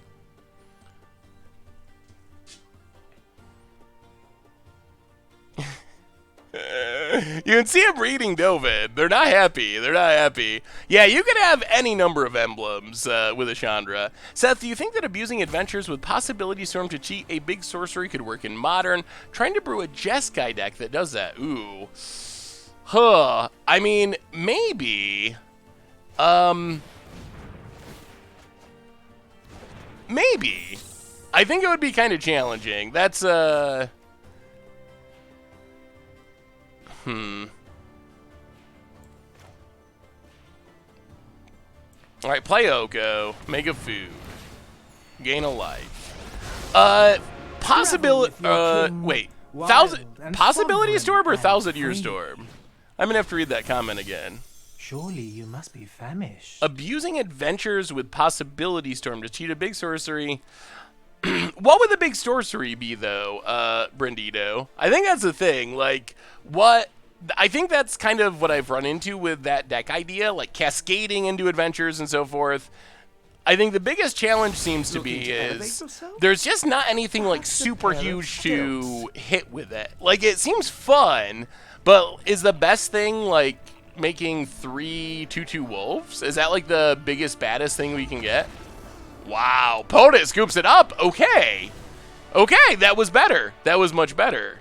You can see them reading Dovin. They're not happy. They're not happy. Yeah, you could have any number of emblems with a Chandra. Seth, do you think that abusing adventures with Possibility Storm to cheat a big sorcery could work in Modern? Trying to brew a Jeskai deck that does that. Ooh. Huh. I mean, maybe. Maybe. I think it would be kind of challenging. That's, Alright, play Oko. Make a food. Gain a life. Possibility, wait. Possibility Storm or 1,000-Year Storm? I'm gonna have to read that comment again. Surely you must be famished. Abusing adventures with Possibility Storm to cheat a big sorcery. What would the big sorcery be, though, Brandito? I think that's the thing. Like, what... I think that's kind of what I've run into with that deck idea, like cascading into adventures and so forth. I think the biggest challenge seems to be is there's just not anything like super huge to hit with it. Like, it seems fun, but is the best thing like making 3 2/2 wolves? Is that like the biggest, baddest thing we can get? Wow, POTUS scoops it up. Okay, that was better. That was much better.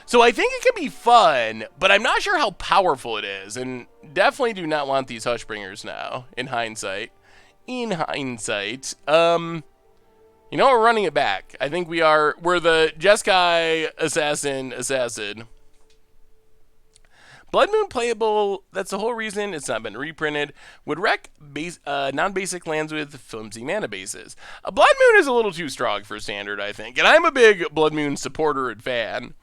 So I think it could be fun, but I'm not sure how powerful it is, and definitely do not want these Hushbringers now, in hindsight. You know, we're running it back. I think we're the Jeskai assassin. Blood Moon playable, that's the whole reason it's not been reprinted. Would wreck non-basic lands with flimsy mana bases. Blood Moon is a little too strong for Standard, I think, and I'm a big Blood Moon supporter and fan.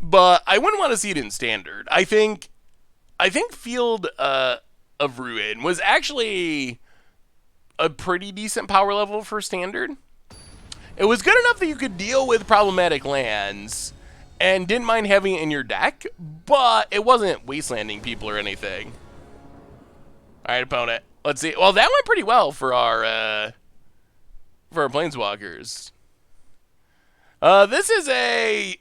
But I wouldn't want to see it in Standard. I think Field of Ruin was actually a pretty decent power level for Standard. It was good enough that you could deal with problematic lands and didn't mind having it in your deck, but it wasn't wastelanding people or anything. All right, opponent. Let's see. Well, that went pretty well for our Planeswalkers. This is a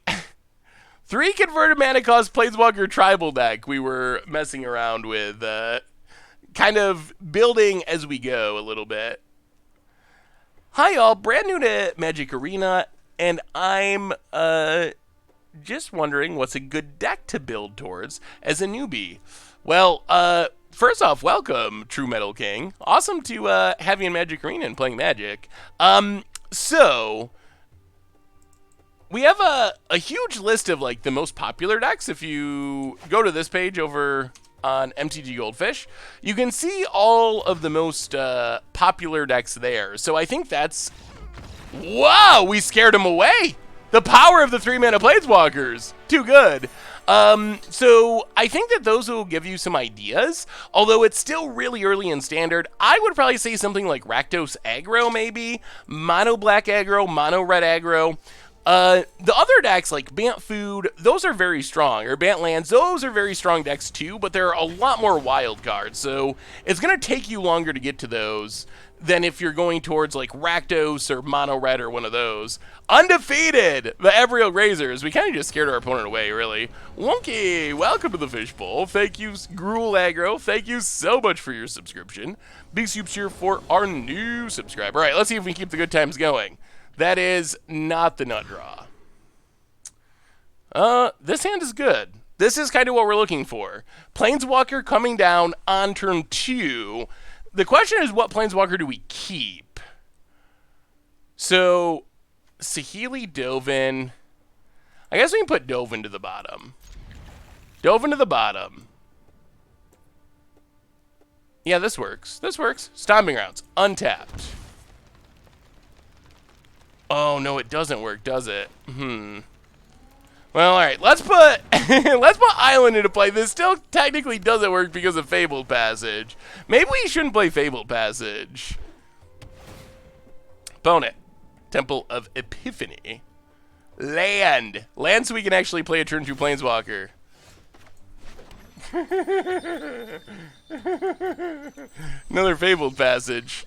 3 converted mana cost Planeswalker tribal deck we were messing around with, kind of building as we go a little bit. Hi y'all, brand new to Magic Arena, and I'm just wondering what's a good deck to build towards as a newbie. Well, first off, welcome, True Metal King. Awesome to have you in Magic Arena and playing Magic. So we have a huge list of like the most popular decks. If you go to this page over on MTGGoldfish, you can see all of the most popular decks there. So I think that's... Wow, we scared him away! The power of the 3-mana Planeswalkers! Too good. So I think that those will give you some ideas, although it's still really early in Standard. I would probably say something like Rakdos aggro, maybe, mono black aggro, mono red aggro. The other decks like Bant Food, those are very strong, or Bant Lands, those are very strong decks too, but there are a lot more wild cards, so it's going to take you longer to get to those than if you're going towards like Rakdos or Mono Red or one of those. Undefeated! The Aerial Razors. We kind of just scared our opponent away, really. Wonky, welcome to the Fishbowl. Thank you, Gruel Aggro. Thank you so much for your subscription. Big soups here for our new subscriber. All right, let's see if we can keep the good times going. That is not the nut draw. This hand is good. This is kind of what we're looking for. Planeswalker coming down on turn 2. The question is, what Planeswalker do we keep? So, Saheeli, Dovin. I guess we can put Dovin to the bottom. Dovin to the bottom. Yeah, this works. This works. Stomping Grounds. Untapped. Oh, no, it doesn't work, does it? Well, all right, let's put let's put Island into play. This still technically doesn't work because of Fabled Passage. Maybe we shouldn't play Fabled Passage. Opponent. Temple of Epiphany. Land. Land so we can actually play a turn 2 Planeswalker. Another Fabled Passage.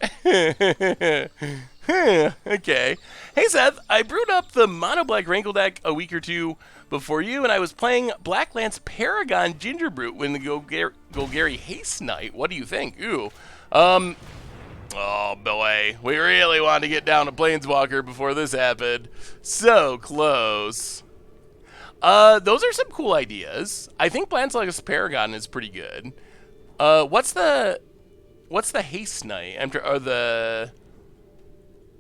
Okay. Hey Seth, I brewed up the Mono Black Rankle deck a week or two before you, and I was playing Black Lance Paragon Gingerbrute when the Golgari Haste Knight. What do you think? Ooh. Oh boy. We really wanted to get down to Planeswalker before this happened. So close. Those are some cool ideas. I think Black Lance Paragon is pretty good. What's the Haste Knight?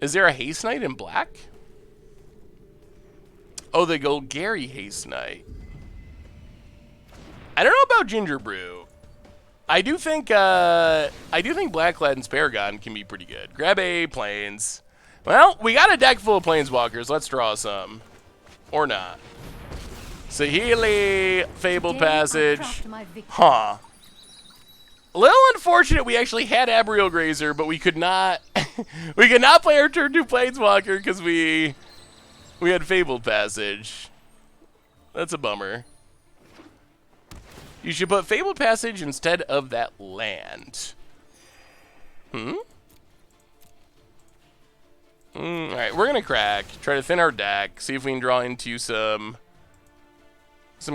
Is there a Haste Knight in black? Oh, the Golgari Haste Knight. I don't know about Gingerbrute. I do think Black Lance Paragon can be pretty good. Grab a Plains. Well, we got a deck full of Planeswalkers. Let's draw some. Or not. Saheeli, Fabled Passage. Huh. A little unfortunate we actually had Abriel Grazer, but we could not we could not play our turn 2 Planeswalker because we had Fabled Passage. That's a bummer. You should put Fabled Passage instead of that land. Alright, we're gonna crack. Try to thin our deck. See if we can draw into some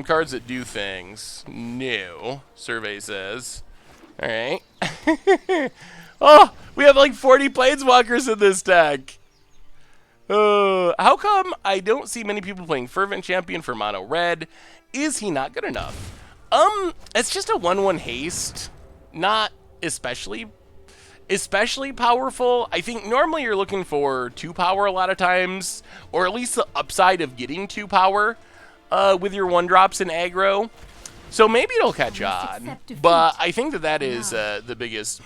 cards that do things. New, survey says. Alright. Oh, we have like 40 Planeswalkers in this deck. How come I don't see many people playing Fervent Champion for Mono Red? Is he not good enough? It's just a 1/1 haste. Not especially powerful. I think normally you're looking for 2 power a lot of times, or at least the upside of getting 2 power with your 1-drops in aggro. So maybe it'll catch on, but I think that is the biggest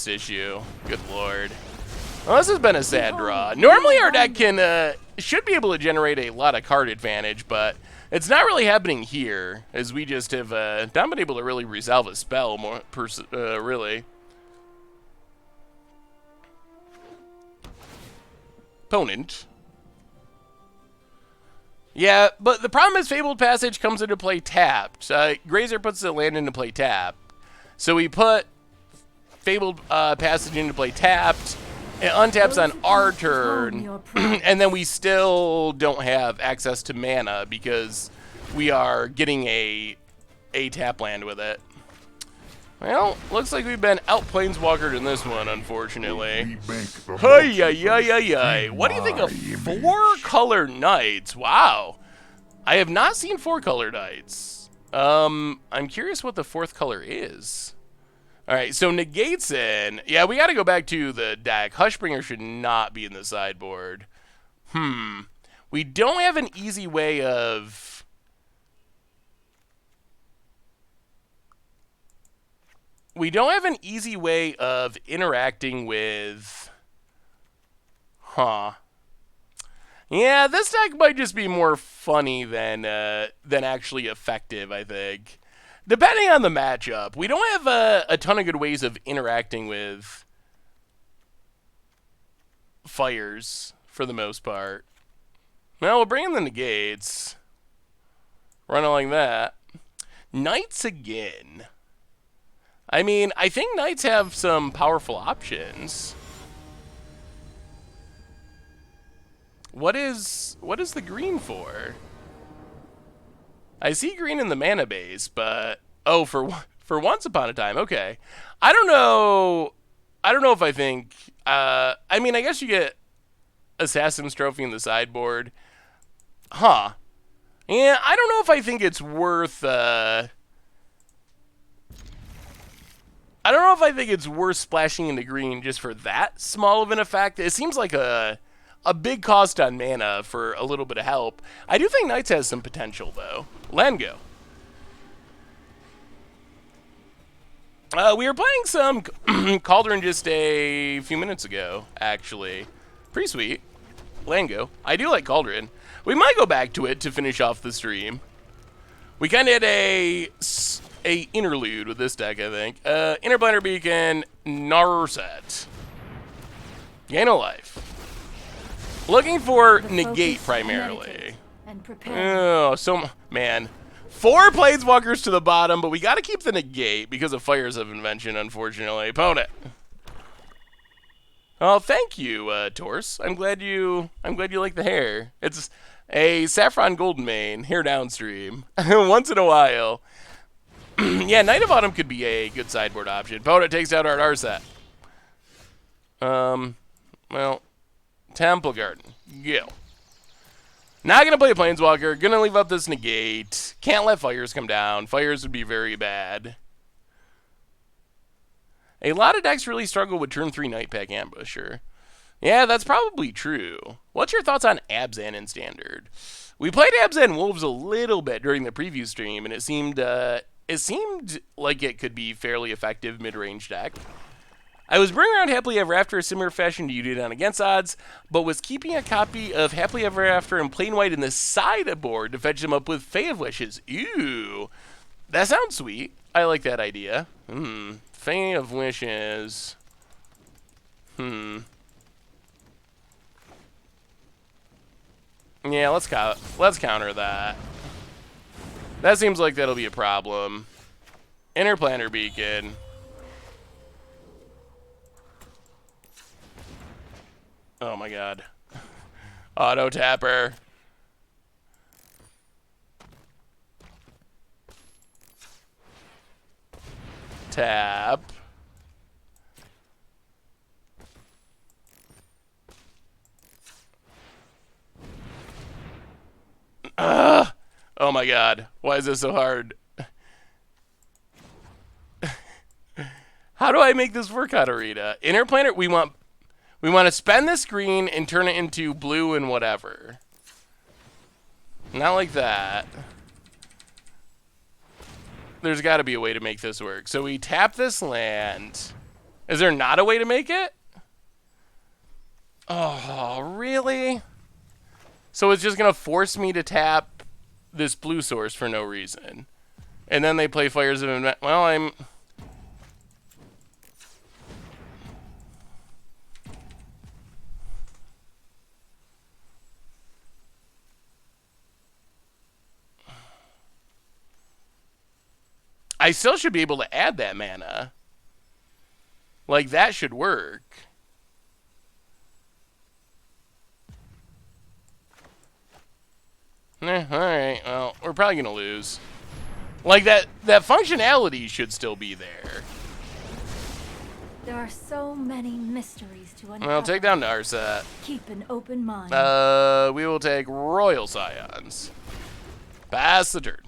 issue. Good lord. Well, this has been a sad draw. Normally our deck should be able to generate a lot of card advantage, but it's not really happening here, as we just have not been able to really resolve a spell more, really. Opponent. Yeah, but the problem is Fabled Passage comes into play tapped. Grazer puts the land into play tapped. So we put Fabled Passage into play tapped. It untaps on our turn. And then we still don't have access to mana because we are getting a tap land with it. Well, looks like we've been out Planeswalkered in this one, unfortunately. Hey, what do you think of 4-color Knights? Wow. I have not seen 4-color Knights. I'm curious what the 4th color is. Alright, so Negates in. Yeah, we gotta go back to the deck. Hushbringer should not be in the sideboard. We don't have an easy way of we don't have an easy way of interacting with... Huh. Yeah, this deck might just be more funny than actually effective, I think. Depending on the matchup. We don't have a ton of good ways of interacting with fires, for the most part. Well, we'll bring in the negates. Run it like that. Knights again. I mean, I think knights have some powerful options. What is the green for? I see green in the mana base, but oh, for once upon a time. Okay, I don't know. I don't know if I think. I mean, I guess you get Assassin's Trophy in the sideboard, huh? Yeah, I don't know if I think it's worth. I don't know if I think it's worth splashing into green just for that small of an effect. It seems like a big cost on mana for a little bit of help. I do think Knights has some potential, though. Land go. We were playing some Cauldron just a few minutes ago, actually. Pretty sweet. Land go. I do like Cauldron. We might go back to it to finish off the stream. We kind of had a interlude with this deck, I think. Interplanar Beacon, Narset. Gain a life. Looking for negate primarily. And prepare. Oh, so man, 4 Planeswalkers to the bottom, but we got to keep the negate because of Fires of Invention, unfortunately. Opponent. Oh, thank you, Torse. I'm glad you like the hair. It's a saffron golden mane hair downstream once in a while. Yeah, Knight of Autumn could be a good sideboard option. Opponent takes out our Narset. Well, Temple Garden. Go. Not going to play a Planeswalker. Going to leave up this negate. Can't let Fires come down. Fires would be very bad. A lot of decks really struggle with turn 3 Night Pack Ambusher. Yeah, that's probably true. What's your thoughts on Abzan in Standard? We played Abzan Wolves a little bit during the preview stream, and it seemed like it could be fairly effective mid-range deck. I was bringing around Happily Ever After a similar fashion to you did on Against Odds, but was keeping a copy of Happily Ever After in plain white in the sideboard to fetch them up with Fae of Wishes. Ew. That sounds sweet. I like that idea. Fae of Wishes. Yeah, let's counter that. That seems like that'll be a problem. Interplanar Beacon. Oh my god. Auto tapper. Tap. Oh my god. Why is this so hard? How do I make this work, Hatarita? Interplanar, we want to spend this green and turn it into blue and whatever. Not like that. There's got to be a way to make this work. So we tap this land. Is there not a way to make it? Oh, really? So it's just going to force me to tap this blue source for no reason. And then they play Fires of Invention. Well, I still should be able to add that mana. Like, that should work. Alright, well, we're probably going to lose. Like, that functionality should still be there. There are so many mysteries to uncover. Well, take down Narset. Keep an open mind. We will take Royal Scions. Pass the turn.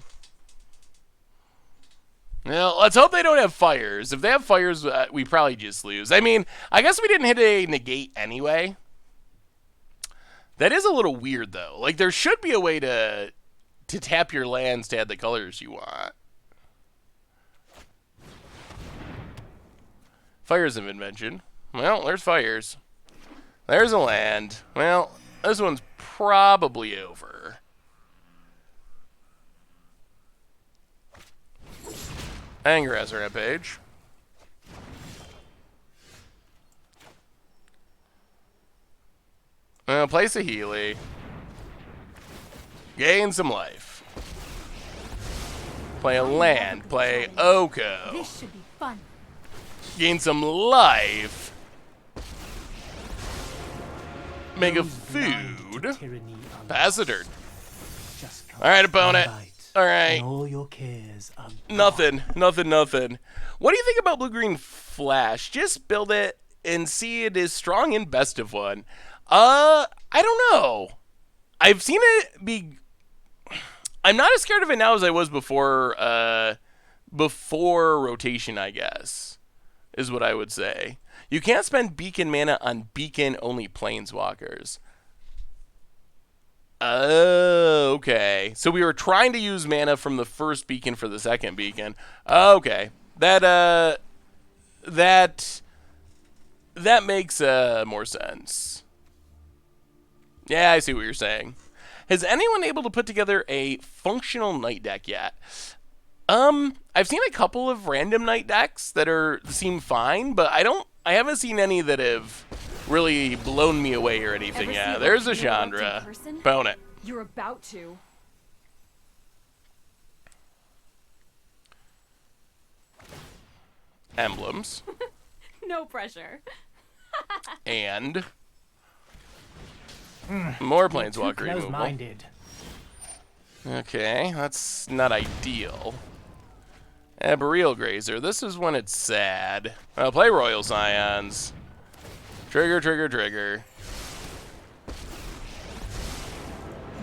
Now, let's hope they don't have Fires. If they have Fires, we probably just lose. I mean, I guess we didn't hit a negate anyway. That is a little weird, though. Like, there should be a way to tap your lands to add the colors you want. Fires of Invention. Well, there's fires. There's a land. Well, this one's probably over. Anger has Rampage. Place a Healy. Gain some life. Play a land. Play Oko. This should be fun. Gain some life. Make a food. Pass the dirt. Alright, opponent. Alright. All your cares are Nothing. What do you think about Blue-Green Flash? Just build it and see it is strong in best of one. I don't know. I've seen it be... I'm not as scared of it now as I was before rotation, I guess, is what I would say. You can't spend beacon mana on beacon-only planeswalkers. Oh, okay. So we were trying to use mana from the first beacon for the second beacon. Okay. That makes more sense. Yeah, I see what you're saying. Has anyone able to put together a functional Knight deck yet? I've seen a couple of random Knight decks that seem fine, but I haven't seen any that have really blown me away or anything yet. There's a Chandra. Opponent. You're about to. Emblems. No pressure. And more Planeswalker removal. close-minded. Okay, that's not ideal. Boreal Grazer. This is when it's sad. I'll play Royal Scions. Trigger.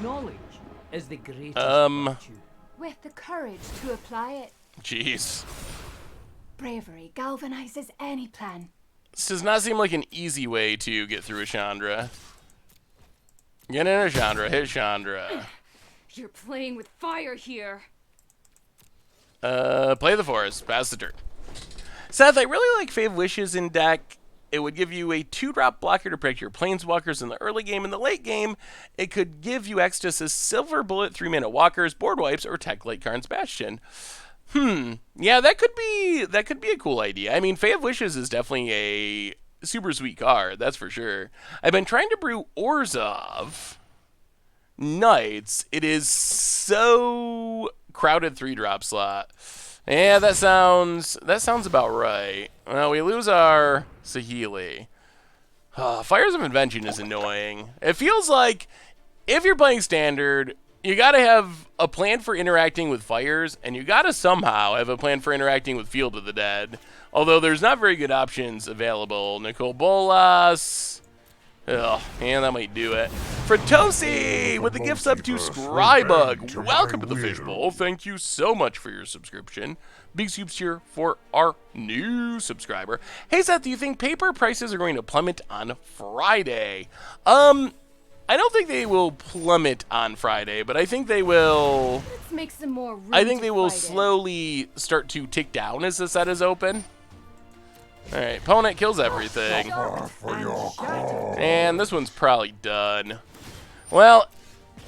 Knowledge is the greatest virtue. With the courage to apply it, Jeez. bravery galvanizes any plan. This does not seem like an easy way to get through a Chandra. Get in a Chandra. Hit Chandra. You're playing with fire here. Play the forest. Pass the turn. Seth, I really like Fave Wishes in deck. It would give you a 2-drop blocker to protect your Planeswalkers in the early game. In the late game, it could give you access to Silver Bullet, 3-mana Walkers, Board Wipes, or Tech Light Karn's Bastion. Yeah, that could be a cool idea. I mean, Fave Wishes is definitely a super sweet card, that's for sure. I've been trying to brew Orzhov Knights. It is so crowded 3-drop slot. Yeah, that sounds about right. Well, we lose our Saheeli. Fires of Invention is annoying. It feels like if you're playing Standard, you gotta have a plan for interacting with fires, and you gotta somehow have a plan for interacting with Field of the Dead. Although there's not very good options available. Nicole Bolas. Oh, and that might do it. Fratosi with the gift sub to Scrybug. Welcome to the Fishbowl. Thank you so much for your subscription. Big soups here for our new subscriber. Hey Seth, do you think paper prices are going to plummet on Friday? I don't think they will plummet on Friday, but I think they will. Let's make some more room. I think they will fight in. slowly start to tick down as the set is open. Alright, opponent kills everything. For your call. And this one's probably done. Well,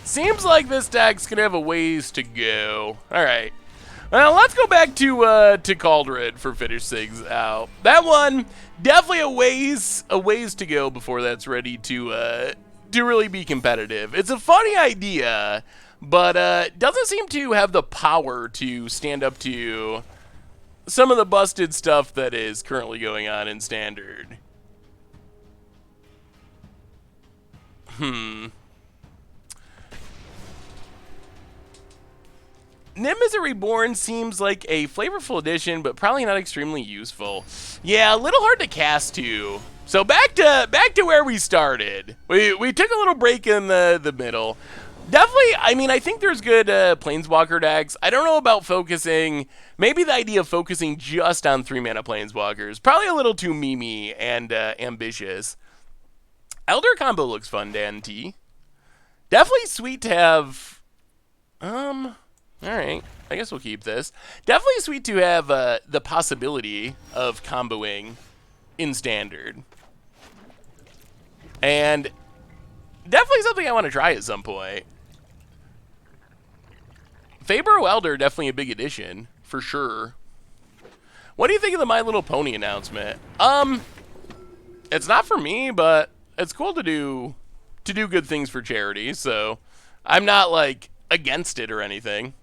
seems like this deck's gonna have a ways to go. Alright. Well, let's go back to Cauldron for finish things out. That one, definitely a ways to go before that's ready to really be competitive. It's a funny idea, but doesn't seem to have the power to stand up to some of the busted stuff that is currently going on in Standard. Nim as a Reborn seems like a flavorful addition, but probably not extremely useful. Yeah, a little hard to cast too. So back to where we started. We took a little break in the middle. Definitely, I mean, I think there's good Planeswalker decks. I don't know about focusing. Maybe the idea of focusing just on 3-mana Planeswalkers. Probably a little too memey and ambitious. Elder combo looks fun, Dan T. Definitely sweet to have. Alright, I guess we'll keep this. Definitely sweet to have the possibility of comboing in Standard. And definitely something I want to try at some point. Fabro Elder, definitely a big addition, for sure. What do you think of the My Little Pony announcement? It's not for me, but it's cool to do good things for charity, so I'm not, like, against it or anything.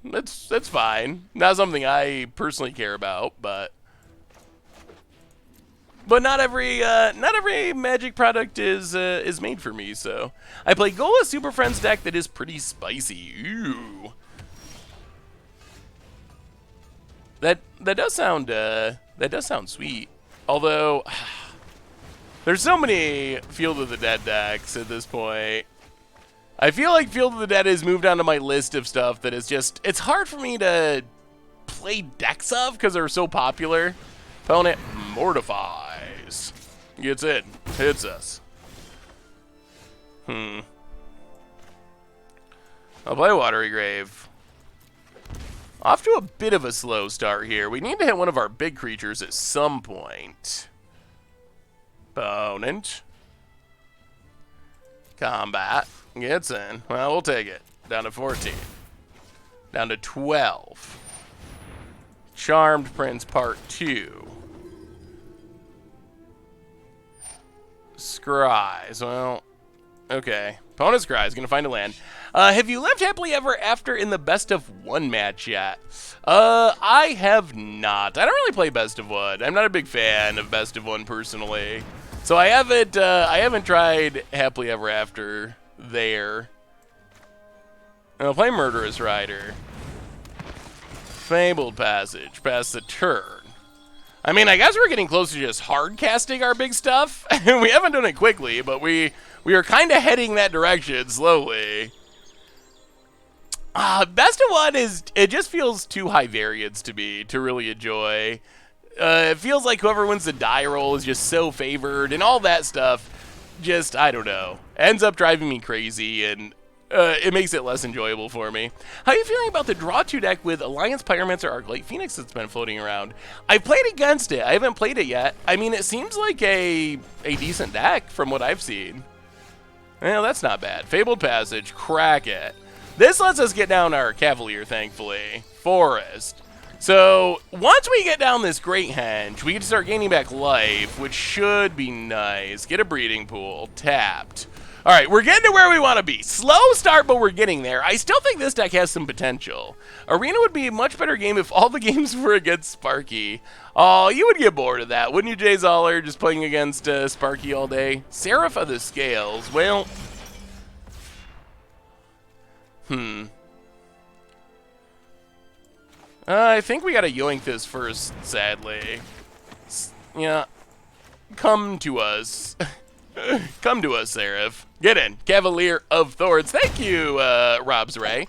That's fine. Not something I personally care about, but not every Magic product is made for me. So I play Gola Super Friends deck that is pretty spicy. Ooh, that does sound sweet. Although there's so many Field of the Dead decks at this point. I feel like Field of the Dead has moved onto my list of stuff that is just, it's hard for me to play decks of because they're so popular. Opponent mortifies. Gets in. Hits us. I'll play Watery Grave. Off to a bit of a slow start here. We need to hit one of our big creatures at some point. Opponent. Combat. Gets in. Well, we'll take it. Down to 14. Down to 12. Charmed Prince Part 2. Scries. Well, okay. Opponent Scries. Gonna find a land. Have you lived happily ever after in the best of one match yet? I have not. I don't really play best of one. I'm not a big fan of best of one personally. So I haven't tried happily ever after there. I'll play Murderous Rider. Fabled Passage. Pass the turn. I mean, I guess we're getting close to just hard casting our big stuff. We haven't done it quickly, but we are kind of heading that direction slowly. Best of one it just feels too high variance to me to really enjoy. It feels like whoever wins the die roll is just so favored, and all that stuff just, I don't know, ends up driving me crazy, and it makes it less enjoyable for me. How are you feeling about the Draw 2 deck with Alliance Pyromancer Arclight Phoenix that's been floating around? I played against it. I haven't played it yet. I mean, it seems like a decent deck from what I've seen. Well, that's not bad. Fabled Passage, crack it. This lets us get down our Cavalier, thankfully. Forest. So, once we get down this Great Henge, we can start gaining back life, which should be nice. Get a Breeding Pool. Tapped. Alright, we're getting to where we want to be. Slow start, but we're getting there. I still think this deck has some potential. Arena would be a much better game if all the games were against Sparky. Oh, you would get bored of that, wouldn't you, Jay Zoller, just playing against Sparky all day? Seraph of the Scales. Well, I think we gotta yoink this first, sadly. Yeah. Come to us. Come to us, Seraph. Get in. Cavalier of Thorns. Thank you, Rob's Ray.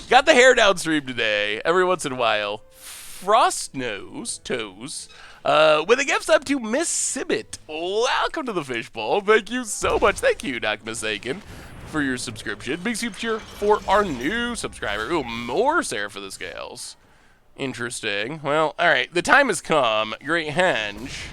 Got the hair downstream today, every once in a while. Frost Nose, Toes, with a gift sub to Miss Sibbit. Welcome to the Fishbowl. Thank you so much. Thank you, Doc Mistaken, for your subscription. Big super cheer for our new subscriber. Ooh, more Seraph of the Scales. Interesting. Well, alright. The time has come. Great Henge.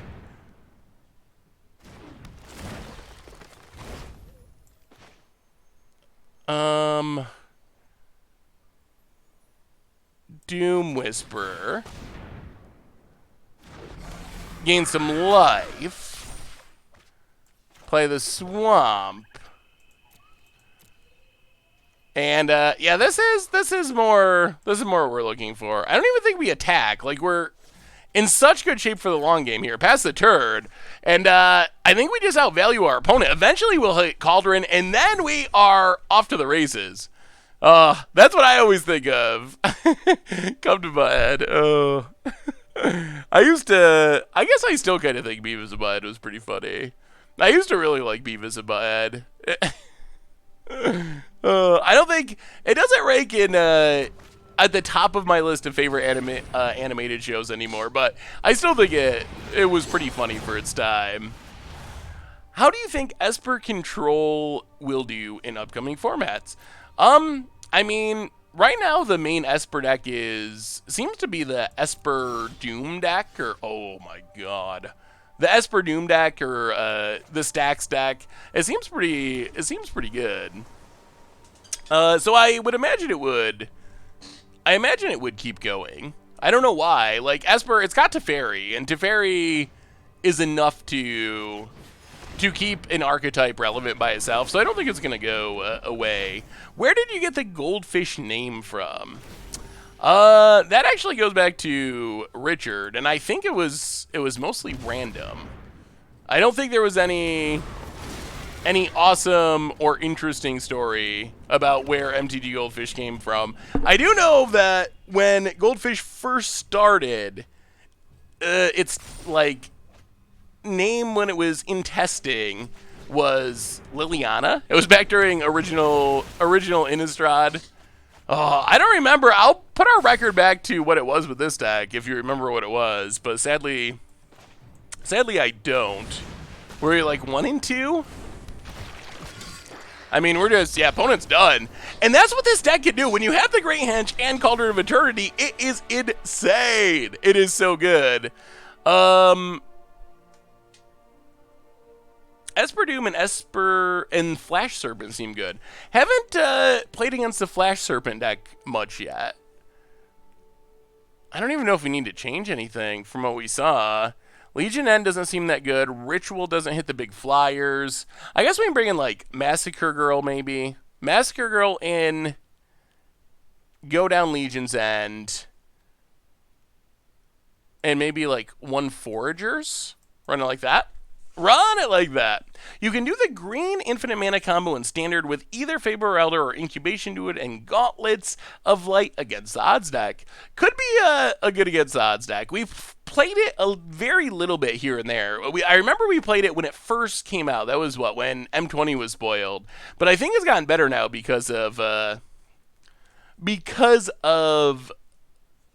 Doom Whisperer. Gain some life. Play the Swamp. And yeah, this is more what we're looking for. I don't even think we attack. Like, we're in such good shape for the long game here. Pass the turn. And I think we just outvalue our opponent. Eventually we'll hit Cauldron, and then we are off to the races. That's what I always think of. Come to my head. I guess I still kind of think Beavis and Butthead was pretty funny. I used to really like Beavis and Butthead. I don't think it doesn't rank in at the top of my list of favorite animated shows anymore, but I still think it was pretty funny for its time. How do you think Esper Control will do in upcoming formats? I mean, right now the main Esper deck seems to be the Esper Doom deck, or oh my god, the Esper Doom deck or the Stacks deck. It seems pretty good. So I would imagine it would. I imagine it would keep going. I don't know why. Like Esper, it's got Teferi, and Teferi is enough to keep an archetype relevant by itself. So I don't think it's gonna go away. Where did you get the Goldfish name from? That actually goes back to Richard, and I think it was mostly random. I don't think there was any awesome or interesting story about where MTGGoldfish came from. I do know that when Goldfish first started, its like name when it was in testing was Liliana. It was back during original Innistrad. Oh, I don't remember. I'll put our record back to what it was with this deck if you remember what it was, but sadly I don't. Were you like 1 and 2? I mean, we're just, yeah, opponent's done. And that's what this deck can do. When you have the Great Hench and Cauldron of Eternity, it is insane. It is so good. Esper Doom and Flash Serpent seem good. Haven't played against the Flash Serpent deck much yet. I don't even know if we need to change anything from what we saw. Legion End doesn't seem that good. Ritual doesn't hit the big flyers. I guess we can bring in, like, Massacre Girl, maybe. Massacre Girl in, go down Legion's End, and maybe, like, 1 Foragers? Run it like that. Run it like that. You can do the green infinite mana combo in Standard with either Faber Elder or Incubation Druid and Gauntlets of Light against the odds deck. Could be a good against the odds deck. We've played it a very little bit here and there. I remember we played it when it first came out. That was when M20 was spoiled. But I think it's gotten better now because of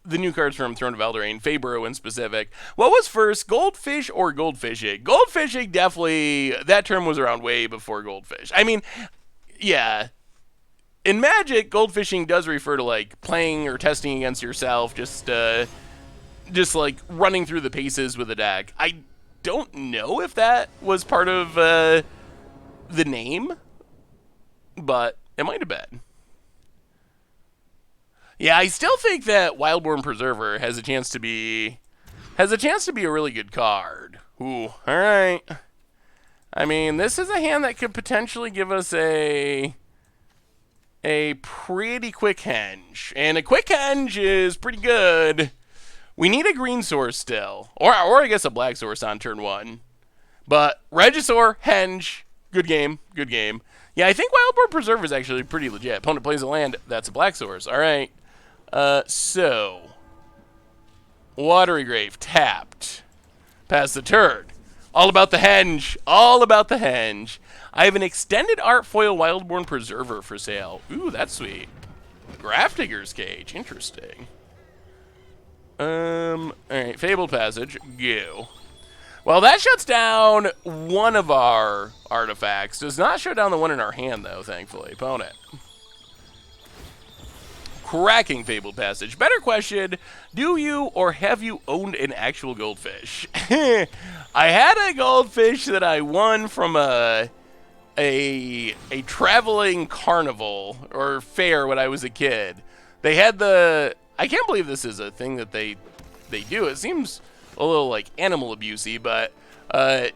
the new cards from Throne of Eldraine, Fabro in specific. What was first, Goldfish or Goldfishing? Goldfishing, definitely, that term was around way before Goldfish. I mean, yeah. In Magic, Goldfishing does refer to, like, playing or testing against yourself, just like, running through the paces with a deck. I don't know if that was part of the name, but it might have been. Yeah, I still think that Wildborn Preserver has a chance to be a really good card. Ooh, all right. I mean, this is a hand that could potentially give us a pretty quick henge, and a quick henge is pretty good. We need a green source still, or I guess a black source on turn 1. But Regisaur, henge, good game, good game. Yeah, I think Wildborn Preserver is actually pretty legit. Opponent plays a land, that's a black source. All right. So, Watery Grave, tapped. Pass the turn. All about the henge. All about the henge. I have an extended art foil Wildborn Preserver for sale. Ooh, that's sweet. Grafdigger's Cage. Interesting. Alright, Fabled Passage. Go. Well, that shuts down one of our artifacts. Does not shut down the one in our hand, though, thankfully. Opponent. Cracking Fabled Passage. Better question, do you or have you owned an actual goldfish? I had a goldfish that I won from a traveling carnival or fair when I was a kid. They had I can't believe this is a thing that they do. It seems a little like animal abusey, but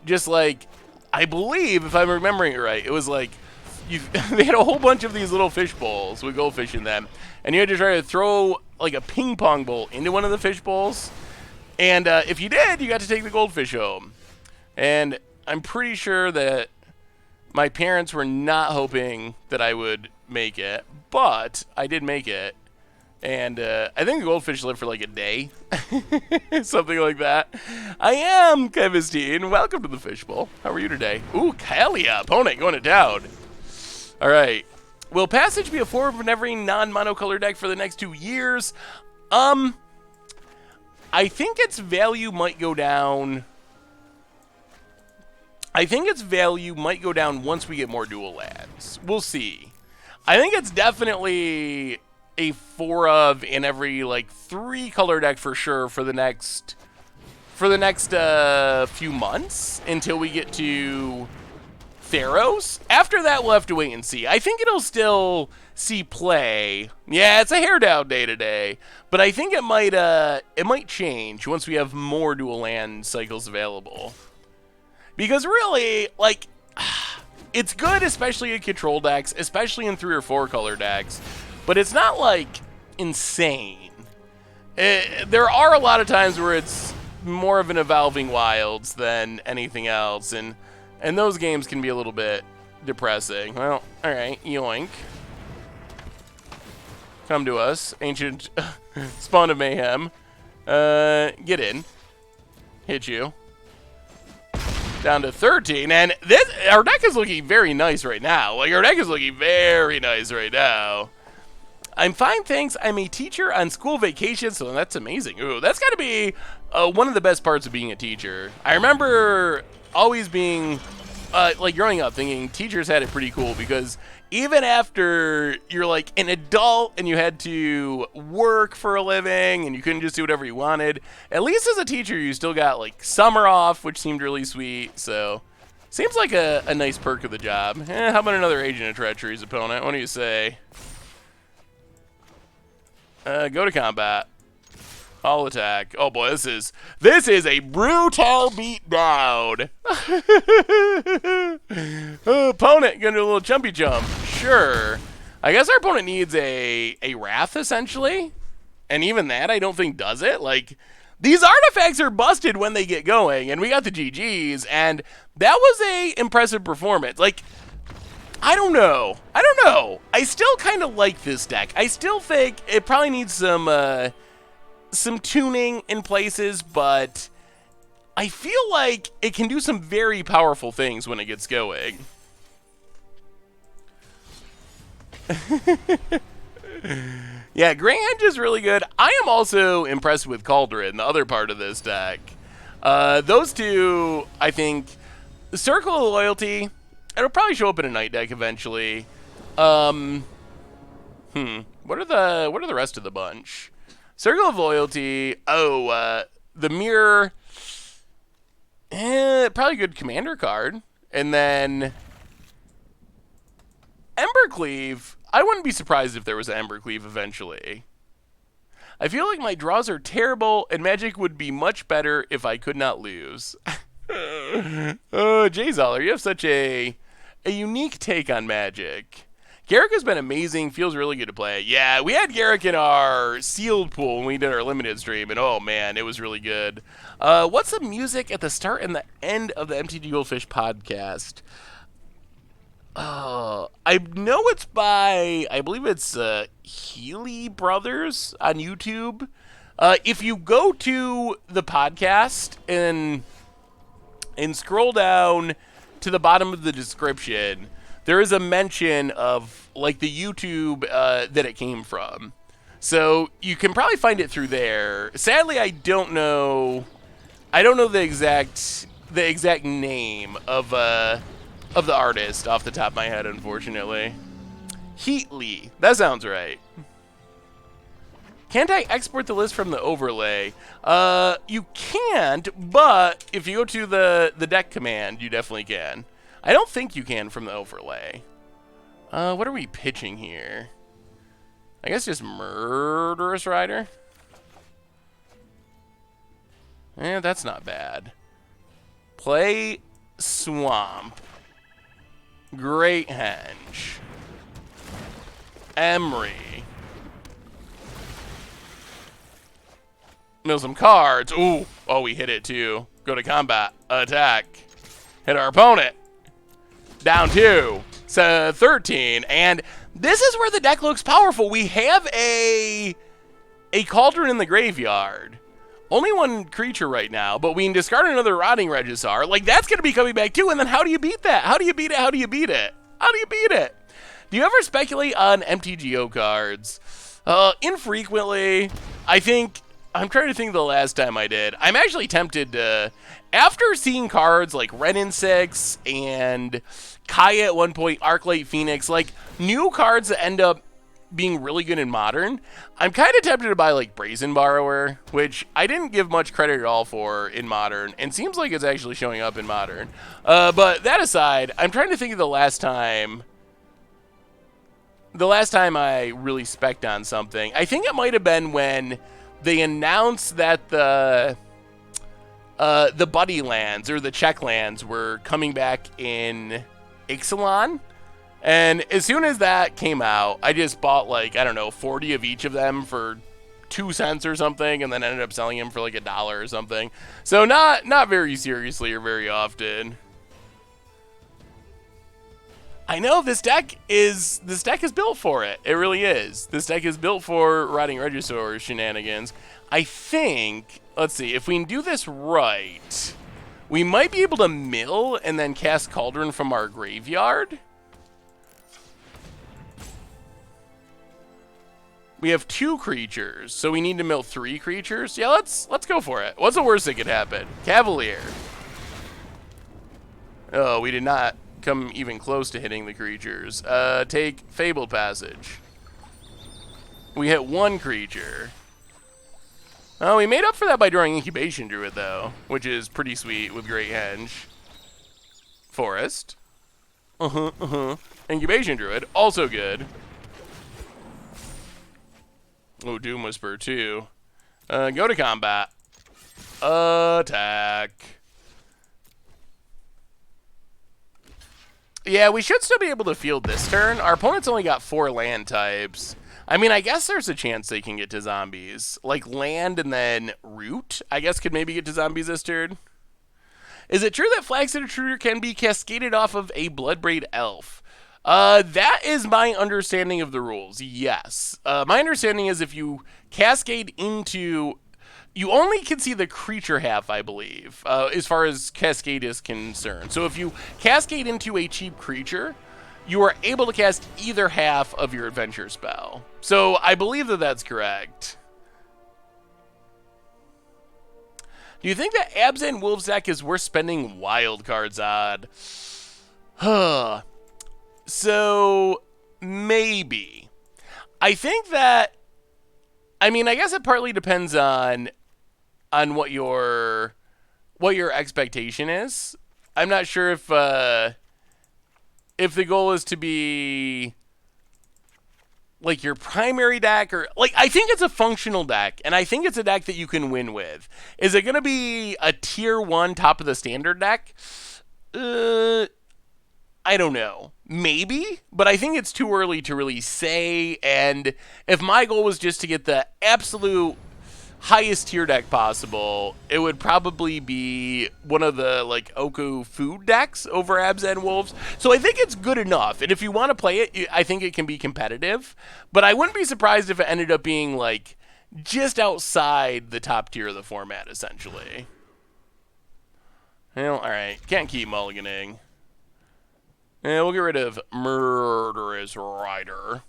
just like, I believe, if I'm remembering it right, it was like, they had a whole bunch of these little fish bowls with goldfish in them, and you had to try to throw like a ping pong ball into one of the fish bowls, and if you did, you got to take the goldfish home. And I'm pretty sure that my parents were not hoping that I would make it, but I did make it, and I think the goldfish lived for like a day, something like that. I am Kevistine. Welcome to the fishbowl. How are you today? Ooh, Kalia, opponent going to town. All right. Will Passage be a form in every non-monocolor deck for the next 2 years? I think its value might go down. I think its value might go down once we get more dual lands. We'll see. I think it's definitely a 4 of in every like 3 color deck for sure for the next for the next few months until we get to Theros. After that, we'll have to wait and see. I think it'll still see play. Yeah, it's a hair down day today, but I think it might change once we have more dual land cycles available. Because really, like, it's good, especially in control decks, especially in 3 or 4 color decks, but it's not like insane. There are a lot of times where it's more of an evolving wilds than anything else, and those games can be a little bit depressing. Well, alright, yoink. Come to us, ancient spawn of mayhem. Get in. Hit you. Down to 13, and our deck is looking very nice right now. Like, our deck is looking very nice right now. I'm fine, thanks. I'm a teacher on school vacation, so that's amazing. Ooh, that's got to be one of the best parts of being a teacher. I remember always being, like, growing up thinking teachers had it pretty cool, because even after you're, like, an adult and you had to work for a living and you couldn't just do whatever you wanted, at least as a teacher you still got, like, summer off, which seemed really sweet, so seems like a nice perk of the job. How about another Agent of Treachery's opponent? What do you say? Go to combat. All attack. Oh boy, this is a brutal beatdown. Opponent gonna do a little jumpy jump. Sure. I guess our opponent needs a Wrath essentially, and even that I don't think does it. Like, these artifacts are busted when they get going, and we got the GGs, and that was a impressive performance. Like, I don't know. I still kind of like this deck. I still think it probably needs some tuning in places, but I feel like it can do some very powerful things when it gets going. Yeah, Greyhenge is really good. I am also impressed with Cauldron, the other part of this deck. Those two, I think, Circle of Loyalty, it'll probably show up in a night deck eventually. What are the rest of the bunch? Circle of Loyalty. Oh, the Mirror. Probably a good commander card. And then Embercleave. I wouldn't be surprised if there was an Embercleave eventually. I feel like my draws are terrible, and Magic would be much better if I could not lose. Jay Zoller, you have such a unique take on Magic. Garrick has been amazing, feels really good to play. Yeah, we had Garrick in our sealed pool when we did our limited stream, and oh man, it was really good. What's the music at the start and the end of the MTGGoldfish podcast? I know it's by, I believe it's Healy Brothers on YouTube. If you go to the podcast and scroll down to the bottom of the description, there is a mention of, like, the YouTube that it came from. So you can probably find it through there. Sadly, I don't know the exact name of the artist off the top of my head, unfortunately. Heatley. That sounds right. Can't I export the list from the overlay? You can't, but if you go to the deck command, you definitely can. I don't think you can from the overlay. What are we pitching here? I guess just Murderous Rider. That's not bad. Play Swamp. Great Henge. Emery. Mill some cards. Ooh. Oh, we hit it too. Go to combat. Attack. Hit our opponent. Down 2. So 13. And this is where the deck looks powerful. We have a Cauldron in the graveyard. Only one creature right now, but we can discard another Rotting Regisaur. Like, that's going to be coming back too, and then how do you beat that? How do you beat it? How do you beat it? How do you beat it? Do you ever speculate on MTGO cards? Infrequently. I'm trying to think of the last time I did. I'm actually tempted to, after seeing cards like Renin 6 and Kaya at one point, Arclight Phoenix, like, new cards that end up being really good in Modern, I'm kind of tempted to buy like Brazen Borrower, which I didn't give much credit at all for in Modern, and seems like it's actually showing up in Modern. But that aside, I'm trying to think of the last time I really spec'd on something. I think it might have been when they announced that the Buddy lands or the Czech lands were coming back in Ixalan. And as soon as that came out, I just bought like, I don't know, 40 of each of them for 2 cents or something, and then ended up selling them for like $1 or something. So not very seriously or very often. I know this deck is built for it. It really is. This deck is built for Rotting Regisaur shenanigans. I think, let's see, if we can do this right, we might be able to mill and then cast Cauldron from our graveyard. We have 2 creatures, so we need to mill 3 creatures. Yeah, let's go for it. What's the worst that could happen? Cavalier. Oh, we did not come even close to hitting the creatures. Take Fabled Passage. We hit 1 creature. Oh, we made up for that by drawing Incubation Druid, though, which is pretty sweet with Great Henge. Forest. Incubation Druid, also good. Oh, Doom Whisper, too. Go to combat. Attack. Yeah, we should still be able to field this turn. Our opponent's only got 4 land types. I mean, I guess there's a chance they can get to zombies. Like, land and then root, I guess, could maybe get to zombies this turn. Is it true that Flaxen Intruder can be cascaded off of a Bloodbraid Elf? That is my understanding of the rules, yes. My understanding is if you cascade into... You only can see the creature half, I believe, as far as cascade is concerned. So if you cascade into a cheap creature, you are able to cast either half of your adventure spell. So I believe that that's correct. Do you think that Abzan Wolves deck is worth spending wild cards on? Huh. So, maybe. I think that... I mean, I guess it partly depends on what your expectation is. I'm not sure if the goal is to be like your primary deck, or like, I think it's a functional deck, and I think it's a deck that you can win with. Is it going to be a tier 1 top of the standard deck? I don't know. Maybe, but I think it's too early to really say, and if my goal was just to get the absolute highest tier deck possible, it would probably be one of the like Oko food decks over Abzan Wolves. So I think it's good enough, and if you want to play it, I think it can be competitive, but I wouldn't be surprised if it ended up being like just outside the top tier of the format, essentially. Well, alright, can't keep mulliganing. And we'll get rid of Murderous Rider.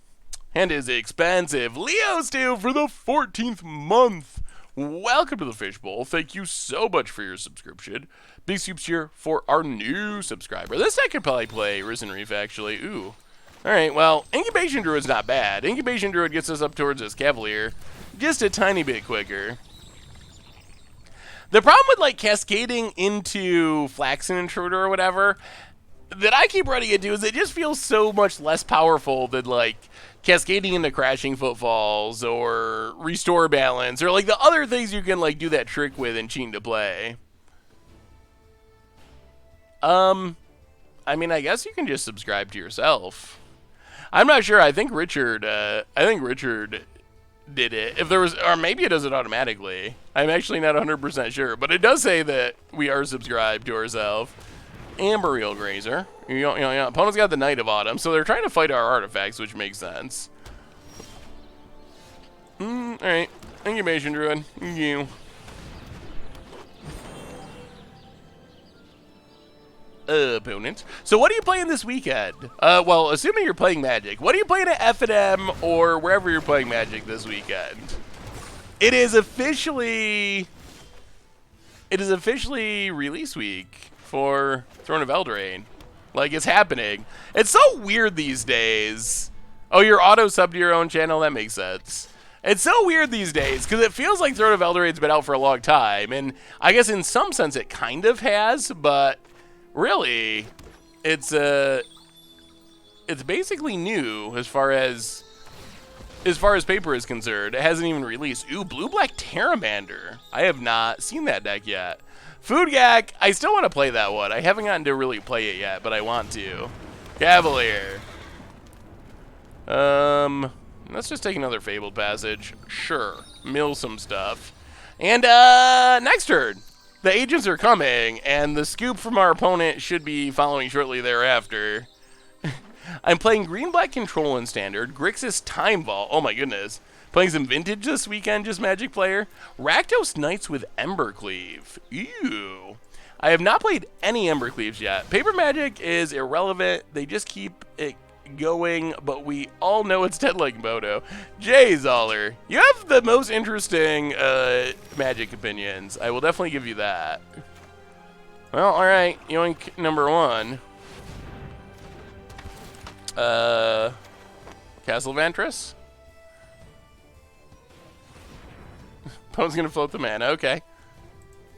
And is expensive. Leo Steel for the 14th month. Welcome to the Fishbowl. Thank you so much for your subscription. Big soups here for our new subscriber. This I could probably play Risen Reef, actually. Ooh. Alright, well, Incubation Druid's not bad. Incubation Druid gets us up towards this Cavalier just a tiny bit quicker. The problem with, like, cascading into Flaxen Intruder or whatever that I keep running into is it just feels so much less powerful than, like, cascading into Crashing Footfalls or Restore Balance or, like, the other things you can, like, do that trick with in Cheating to Play. I mean, I guess you can just subscribe to yourself. I'm not sure. I think Richard did it. If there was, or maybe it does it automatically. I'm actually not 100% sure, but it does say that we are subscribed to ourselves. And Burial Grazer. Opponent's got the Knight of Autumn, so they're trying to fight our artifacts, which makes sense. Alright. Incubation Druid. You. Opponent. So what are you playing this weekend? Well, assuming you're playing Magic, what are you playing at F&M or wherever you're playing Magic this weekend? It is officially release week for Throne of Eldraine. Like, it's happening. It's so weird these days. Oh, you're auto-sub to your own channel? That makes sense. It's so weird these days, because it feels like Throne of Eldorad's been out for a long time, and I guess in some sense it kind of has, but really, it's basically new as far as paper is concerned. It hasn't even released. Ooh, Blue-Black Terramander. I have not seen that deck yet. Food Gak, I still want to play that one. I haven't gotten to really play it yet, but I want to. Cavalier. Let's just take another Fabled Passage. Sure. Mill some stuff. And, next turn. The agents are coming, and the scoop from our opponent should be following shortly thereafter. I'm playing Green-Black Control in Standard. Grixis Time Vault. Oh my goodness. Playing some Vintage this weekend, just Magic player. Rakdos Knights with Embercleave. Ew. I have not played any Embercleaves yet. Paper Magic is irrelevant. They just keep it going, but we all know it's dead like Moto. Jay Zoller, you have the most interesting Magic opinions. I will definitely give you that. Well, alright. Yoink number 1. Castle Vantress? Opponent's gonna float the mana, okay.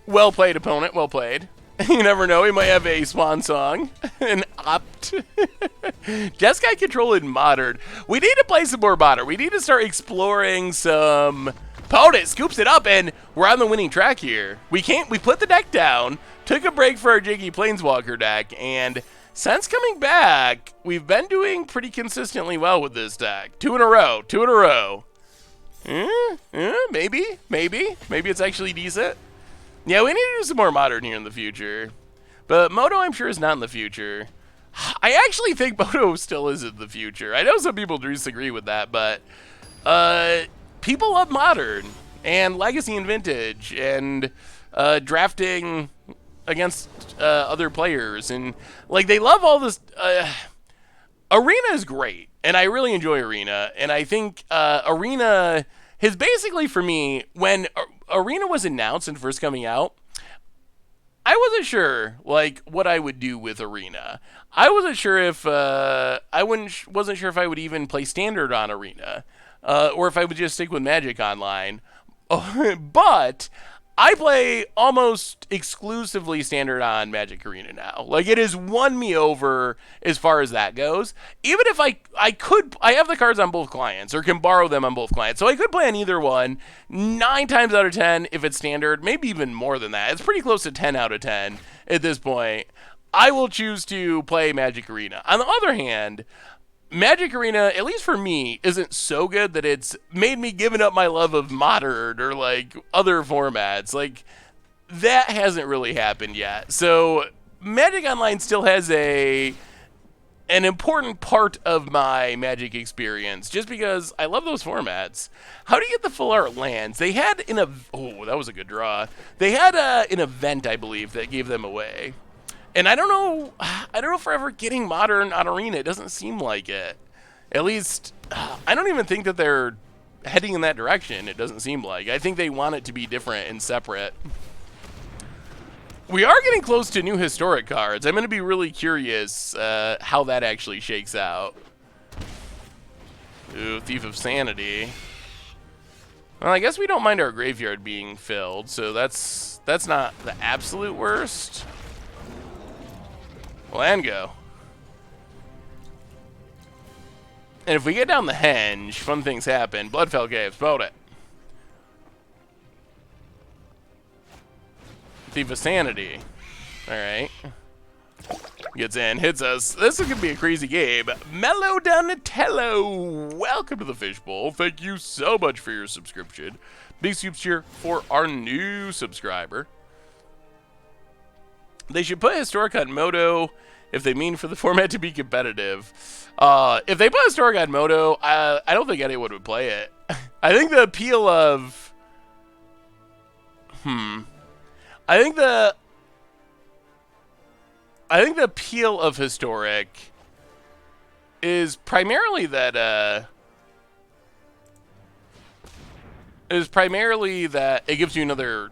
Well played, opponent, well played. You never know, he might have a Swan Song. An Opt. Jeskai Control in Modern. We need to play some more Modern. We need to start exploring some... Opponent scoops it up, and we're on the winning track here. We put the deck down, took a break for our Jiggy Planeswalker deck, and since coming back, we've been doing pretty consistently well with this deck. 2 in a row, 2 in a row. Maybe it's actually decent. Yeah, we need to do some more Modern here in the future. But Moto, I'm sure, is not in the future. I actually think Moto still is in the future. I know some people disagree with that, but people love Modern and Legacy and Vintage and drafting against other players, and like they love all this. Arena is great, and I really enjoy Arena, and I think Arena has basically, for me, when Arena was announced and first coming out, I wasn't sure like what I would do with Arena. I wasn't sure if wasn't sure if I would even play Standard on Arena, or if I would just stick with Magic Online. But I play almost exclusively Standard on Magic Arena now. Like, it has won me over as far as that goes. Even if I have the cards on both clients, or can borrow them on both clients, so I could play on either one 9 times out of 10 if it's Standard, maybe even more than that. It's pretty close to 10 out of 10 at this point. I will choose to play Magic Arena. On the other hand, Magic Arena, at least for me, isn't so good that it's made me giving up my love of Modern or, like, other formats. Like, that hasn't really happened yet. So, Magic Online still has an important part of my Magic experience, just because I love those formats. How do you get the full art lands? They had oh, that was a good draw. They had an event, I believe, that gave them away. And I don't know if we're ever getting Modern on Arena. It doesn't seem like it. At least, I don't even think that they're heading in that direction. It doesn't seem like. I think they want it to be different and separate. We are getting close to new historic cards. I'm going to be really curious how that actually shakes out. Ooh, Thief of Sanity. Well, I guess we don't mind our graveyard being filled, so that's not the absolute worst. Land go. And if we get down the henge, fun things happen. Bloodfell Caves, vote it. Thief of Sanity. Alright. Gets in, hits us. This is going to be a crazy game. Mellow Donatello, welcome to the Fishbowl. Thank you so much for your subscription. Big scoops here for our new subscriber. They should put Historic on Moto if they mean for the format to be competitive. If they put Historic on Moto, I don't think anyone would play it. I think the appeal of... I think the appeal of Historic is primarily that it gives you another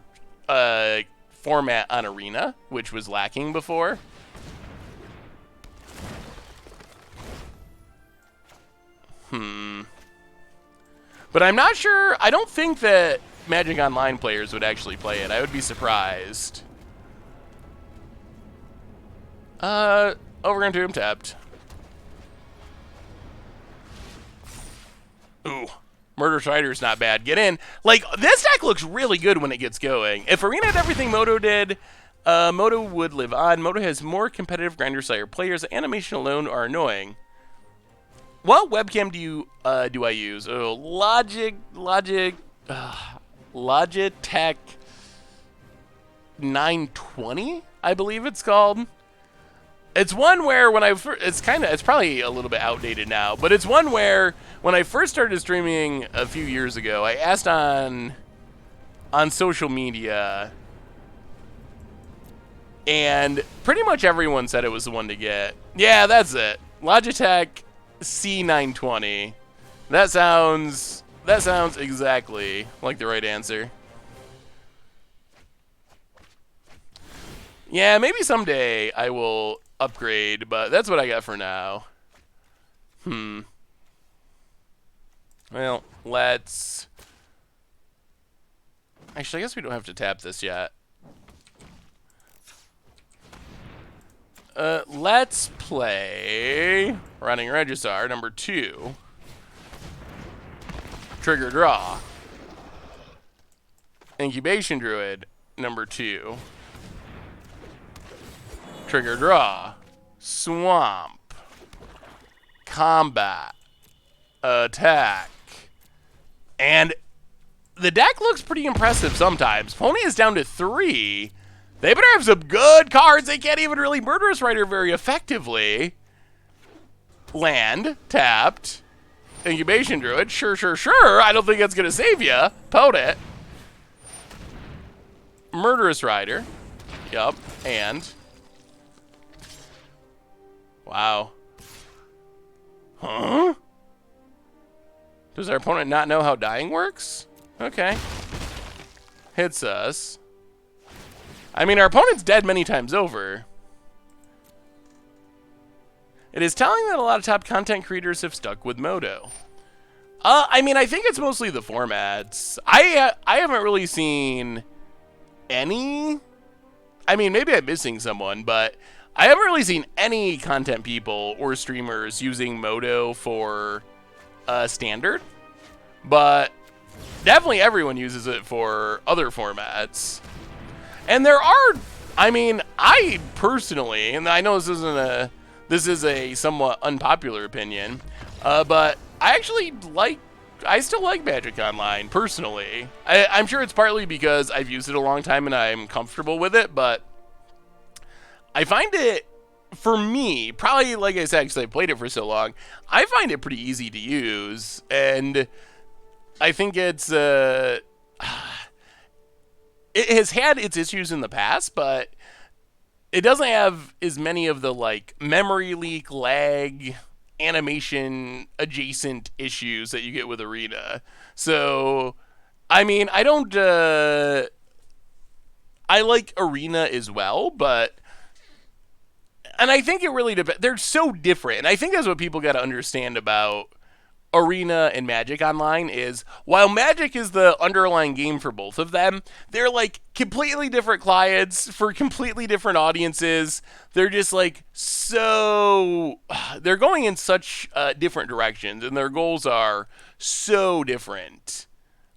format on Arena, which was lacking before. But I'm not sure. I don't think that Magic Online players would actually play it. I would be surprised. Overground Tomb tapped. Ooh. Murderous Rider's not bad. Get in. Like, this deck looks really good when it gets going. If Arena had everything Moto did, Moto would live on. Moto has more competitive Grinder Slayer players. Animation alone are annoying. What webcam do I use? Oh, Logitech 920, I believe it's called. It's one where when it's probably a little bit outdated now, but it's one where when I first started streaming a few years ago, I asked on social media, and pretty much everyone said it was the one to get. Yeah, that's it. Logitech C920. That sounds exactly like the right answer. Yeah, maybe someday I will upgrade, but that's what I got for now. Well, let's... Actually, I guess we don't have to tap this yet. Let's play Running Registrar, number 2. Trigger Draw. Incubation Druid, number 2. Trigger Draw. Swamp. Combat. Attack. And the deck looks pretty impressive sometimes. Pony is down to 3. They better have some good cards. They can't even really Murderous Rider very effectively. Land. Tapped. Incubation Druid. Sure. I don't think that's going to save you. Pote it. Murderous Rider. Yup. And... Wow. Huh? Does our opponent not know how dying works? Okay. Hits us. I mean, our opponent's dead many times over. It is telling that a lot of top content creators have stuck with Moto. I mean, I think it's mostly the formats. I haven't really seen any... I mean, maybe I'm missing someone, but I haven't really seen any content people or streamers using Moto for Standard. But definitely everyone uses it for other formats. And there are, I mean, I personally, and I know this is a somewhat unpopular opinion, but I still like Magic Online, personally. I'm sure it's partly because I've used it a long time and I'm comfortable with it, but I find it, for me, probably, like I said, because I played it for so long, I find it pretty easy to use, and I think it's, it has had its issues in the past, but it doesn't have as many of the, like, memory leak, lag, animation adjacent issues that you get with Arena. So, I mean, I like Arena as well, but, and I think it really depends. They're so different, and I think that's what people got to understand about Arena and Magic Online is, while Magic is the underlying game for both of them, they're like completely different clients for completely different audiences. They're just like they're going in such different directions, and their goals are so different.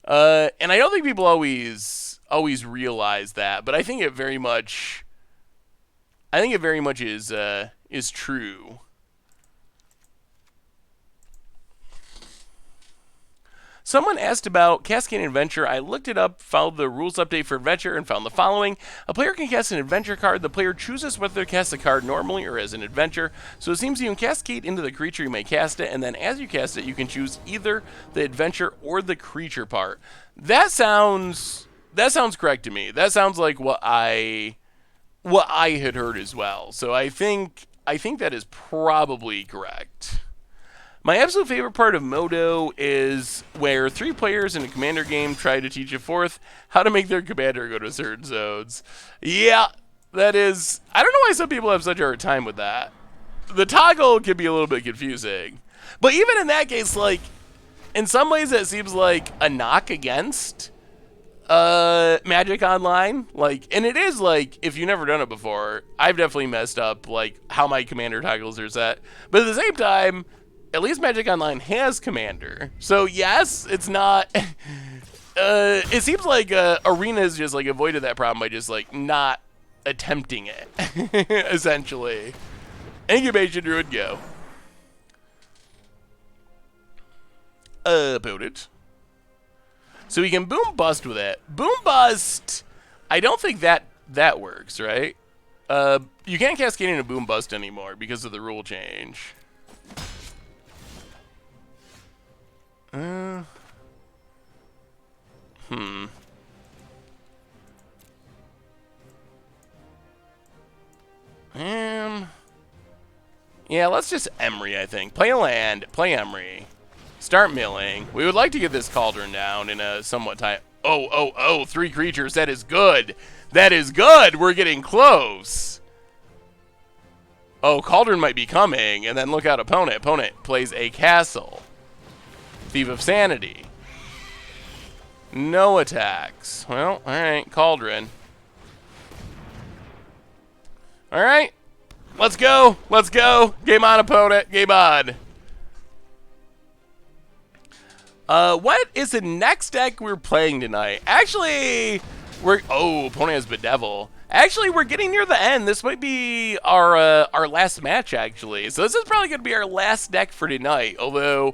And I don't think people always realize that, but I think it very much is true. Someone asked about Cascading Adventure. I looked it up, followed the rules update for Adventure, and found the following. A player can cast an Adventure card. The player chooses whether to cast the card normally or as an Adventure. So it seems you can cascade into the creature, you may cast it, and then as you cast it, you can choose either the Adventure or the creature part. That sounds correct to me. That sounds like what I had heard as well. So I think that is probably correct. My absolute favorite part of Moto is where 3 players in a commander game try to teach a 4th how to make their commander go to certain zones. Yeah, that is... I don't know why some people have such a hard time with that. The toggle can be a little bit confusing. But even in that case, like, in some ways it seems like a knock against Magic Online. Like, and it is like, if you've never done it before, I've definitely messed up like how my commander toggles are set. But at the same time, at least Magic Online has commander. So yes, it's not it seems like Arena's just like avoided that problem by just like not attempting it. Essentially. Incubation Druid, go. Build it. So we can boom bust with it. Boom bust, I don't think that works, right? You can't cascade into boom bust anymore because of the rule change. Yeah, let's just Emery, I think. Play a land, play Emery. Start milling. We would like to get this Cauldron down in a somewhat time. Oh, 3 creatures. That is good. That is good. We're getting close. Oh, Cauldron might be coming. And then look out, opponent. Opponent plays a castle. Thief of Sanity. No attacks. Well, alright. Cauldron. Alright. Let's go. Let's go. Game on, opponent. Game on. What is the next deck we're playing tonight? Actually, opponent has Bedevil. Actually, we're getting near the end. This might be our last match, actually. So this is probably going to be our last deck for tonight, although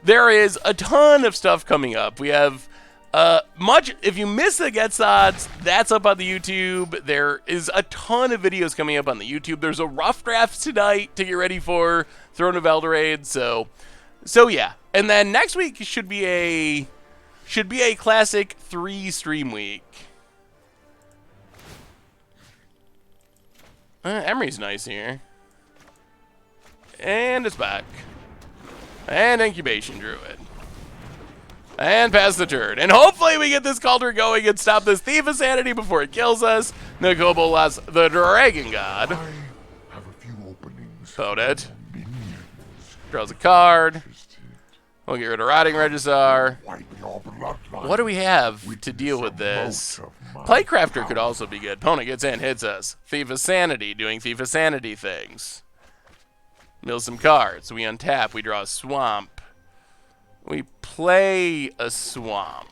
there is a ton of stuff coming up. We have if you miss the Gets Odds, that's up on the YouTube. There is a ton of videos coming up on the YouTube. There's a rough draft tonight to get ready for Throne of Eldraine, so yeah. And then next week should be a classic 3-stream week. Emery's nice here. And it's back. And Incubation Druid. And pass the turn. And hopefully we get this Cauldron going and stop this Thief of Sanity before it kills us. Nakobolas, the Dragon God. I have a few openings. Vote it. Minions. Draws a card. We'll get rid of Rotting Regisaur. Wipe your bloodline. What do we have With to deal the with this? most of my Playcrafter could also be good. Opponent gets in, hits us. Thief of Sanity, doing Thief of Sanity things. Mill some cards. We untap. We draw a swamp. We play a swamp.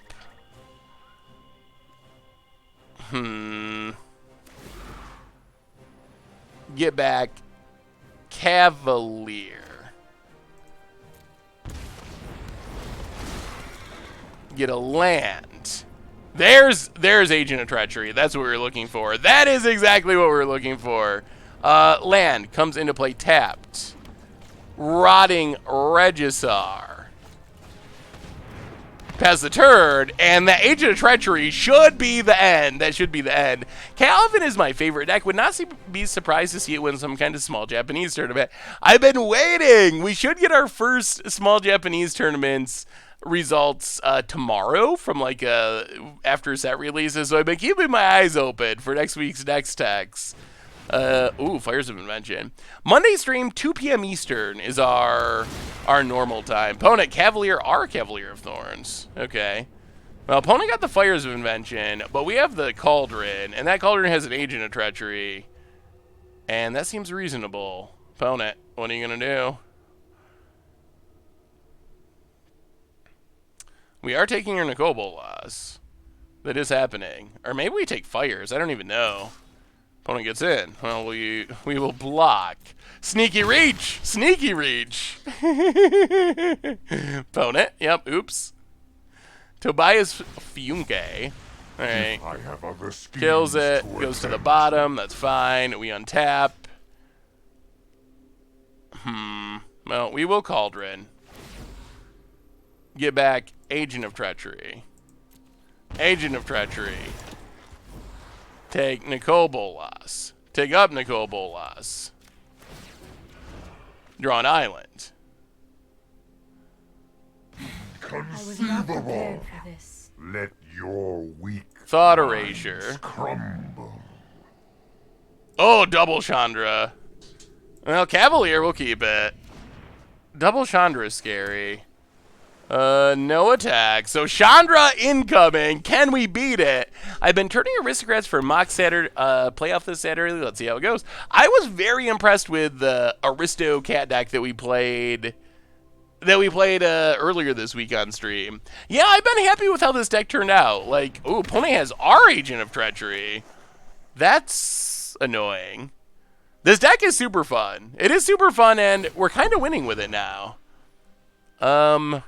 Get back. Cavalier. Get a land. There's Agent of Treachery. That's what we were looking for. That is exactly what we were looking for. Land comes into play tapped. Rotting Regisaur. Pass the turn, and the Agent of Treachery should be the end. That should be the end. Calvin is my favorite deck. Would not be surprised to see it win some kind of small Japanese tournament. I've been waiting. We should get our first small Japanese tournaments results tomorrow from like after set releases. So I've been keeping my eyes open for next week's next text. Fires of Invention. Monday stream 2 p.m. Eastern is our normal time. Opponent Cavalier, our Cavalier of Thorns. Okay. Well, opponent got the Fires of Invention, but we have the Cauldron, and that Cauldron has an Agent of Treachery, and that seems reasonable. Opponent, what are you gonna do? We are taking your Nakobo loss. That is happening. Or maybe we take Fires. I don't even know. Opponent gets in. Well, we will block. Sneaky Reach! Sneaky Reach! Opponent. Yep, oops. Tobias Funke. Alright. I have other schemes Kills it. to Goes to the attend bottom. That's fine. We untap. Well, we will Cauldron. Get back Agent of Treachery. Agent of Treachery. Take Nakobolas. Take up Nakobolas. Draw an island. I was not prepared Conceivable. for this. Let your weak Thought minds Erasure. crumble. Oh, double Chandra. Well, Cavalier will keep it. Double Chandra is scary. No attack. So Chandra incoming. Can we beat it? I've been turning aristocrats for mock Saturday playoff this Saturday. Let's see how it goes. I was very impressed with the Aristo cat deck that we played. Earlier this week on stream. Yeah, I've been happy with how this deck turned out. Like, ooh, opponent has our Agent of Treachery. That's annoying. This deck is super fun. It is super fun, and we're kind of winning with it now. Yeah,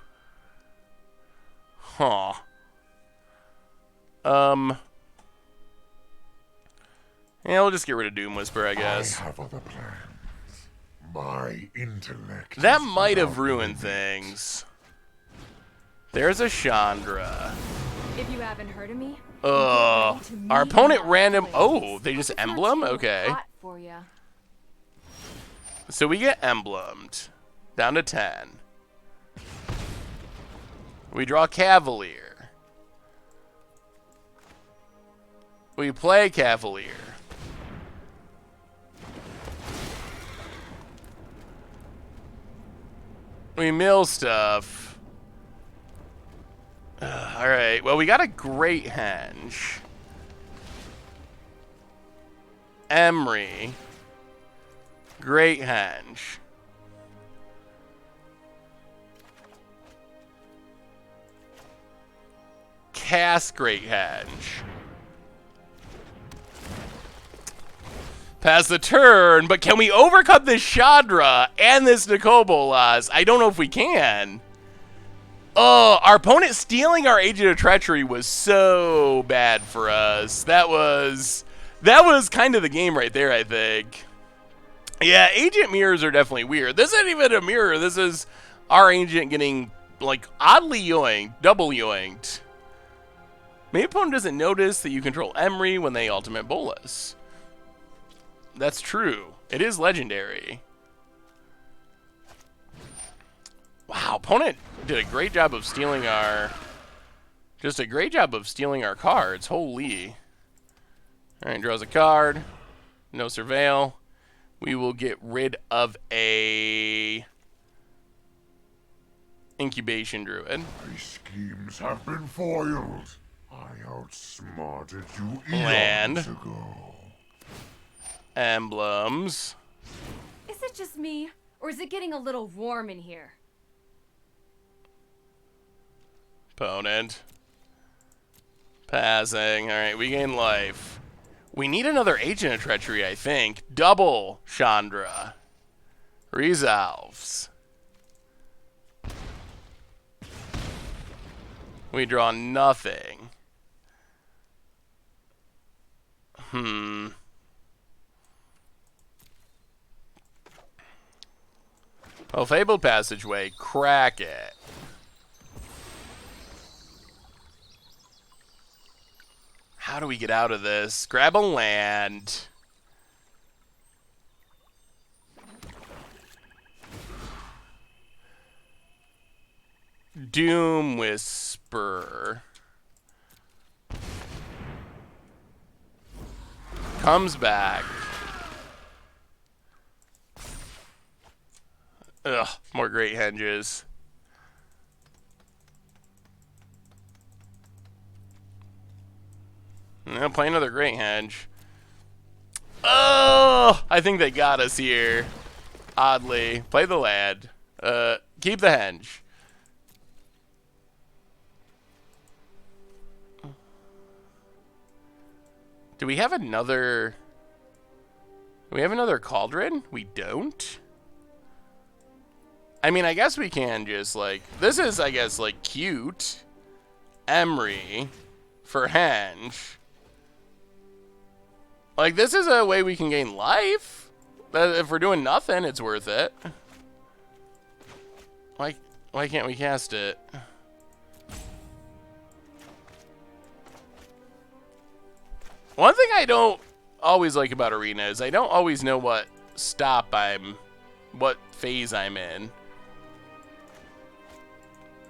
we'll just get rid of Doom Whisper, I guess. I have other plans. My intellect. That is might have without ruined limit. things. There's a Chandra. If you haven't heard of me, Our opponent random. Oh, they just It's not emblem? too Okay. hot for ya. So we get emblemed. Down to 10. We draw Cavalier. We play Cavalier. We mill stuff. Alright, well, we got a Great Henge. Emery. Great Henge. Cast Great Henge. Pass the turn, but can we overcome this Chandra and this Nicobolas? I don't know if we can. Oh, our opponent stealing our Agent of Treachery was so bad for us. That was kind of the game right there, I think. Yeah, agent mirrors are definitely weird. This isn't even a mirror. This is our agent getting, like, oddly yoinked, double yoinked. Maybe opponent doesn't notice that you control Emery when they ultimate bolus. That's true. It is legendary. Wow, opponent did a great job of stealing our... Just a great job of stealing our cards. Holy. Alright, draws a card. No surveil. We will get rid of a... Incubation Druid. My schemes have been foiled. I outsmarted you Land. eons ago. Emblems. Is it just me, or is it getting a little warm in here? Opponent. Passing. Alright, we gain life. We need another Agent of Treachery, I think. Double Chandra. Resolves. We draw nothing. Oh, Fabled Passageway. Crack it. How do we get out of this? Grab a land. Doom Whisper. Comes back. Ugh, more Great Henges. No, play another Great Henge. Oh, I think they got us here. Oddly. Play the lad. Keep the Henge. Do we have another... Do we have another Cauldron? We don't? I mean, I guess we can just, like... This is, I guess, like, cute. Emery. For Henge. Like, this is a way we can gain life. If we're doing nothing, it's worth it. Why can't we cast it? One thing I don't always like about Arena is I don't always know what phase I'm in.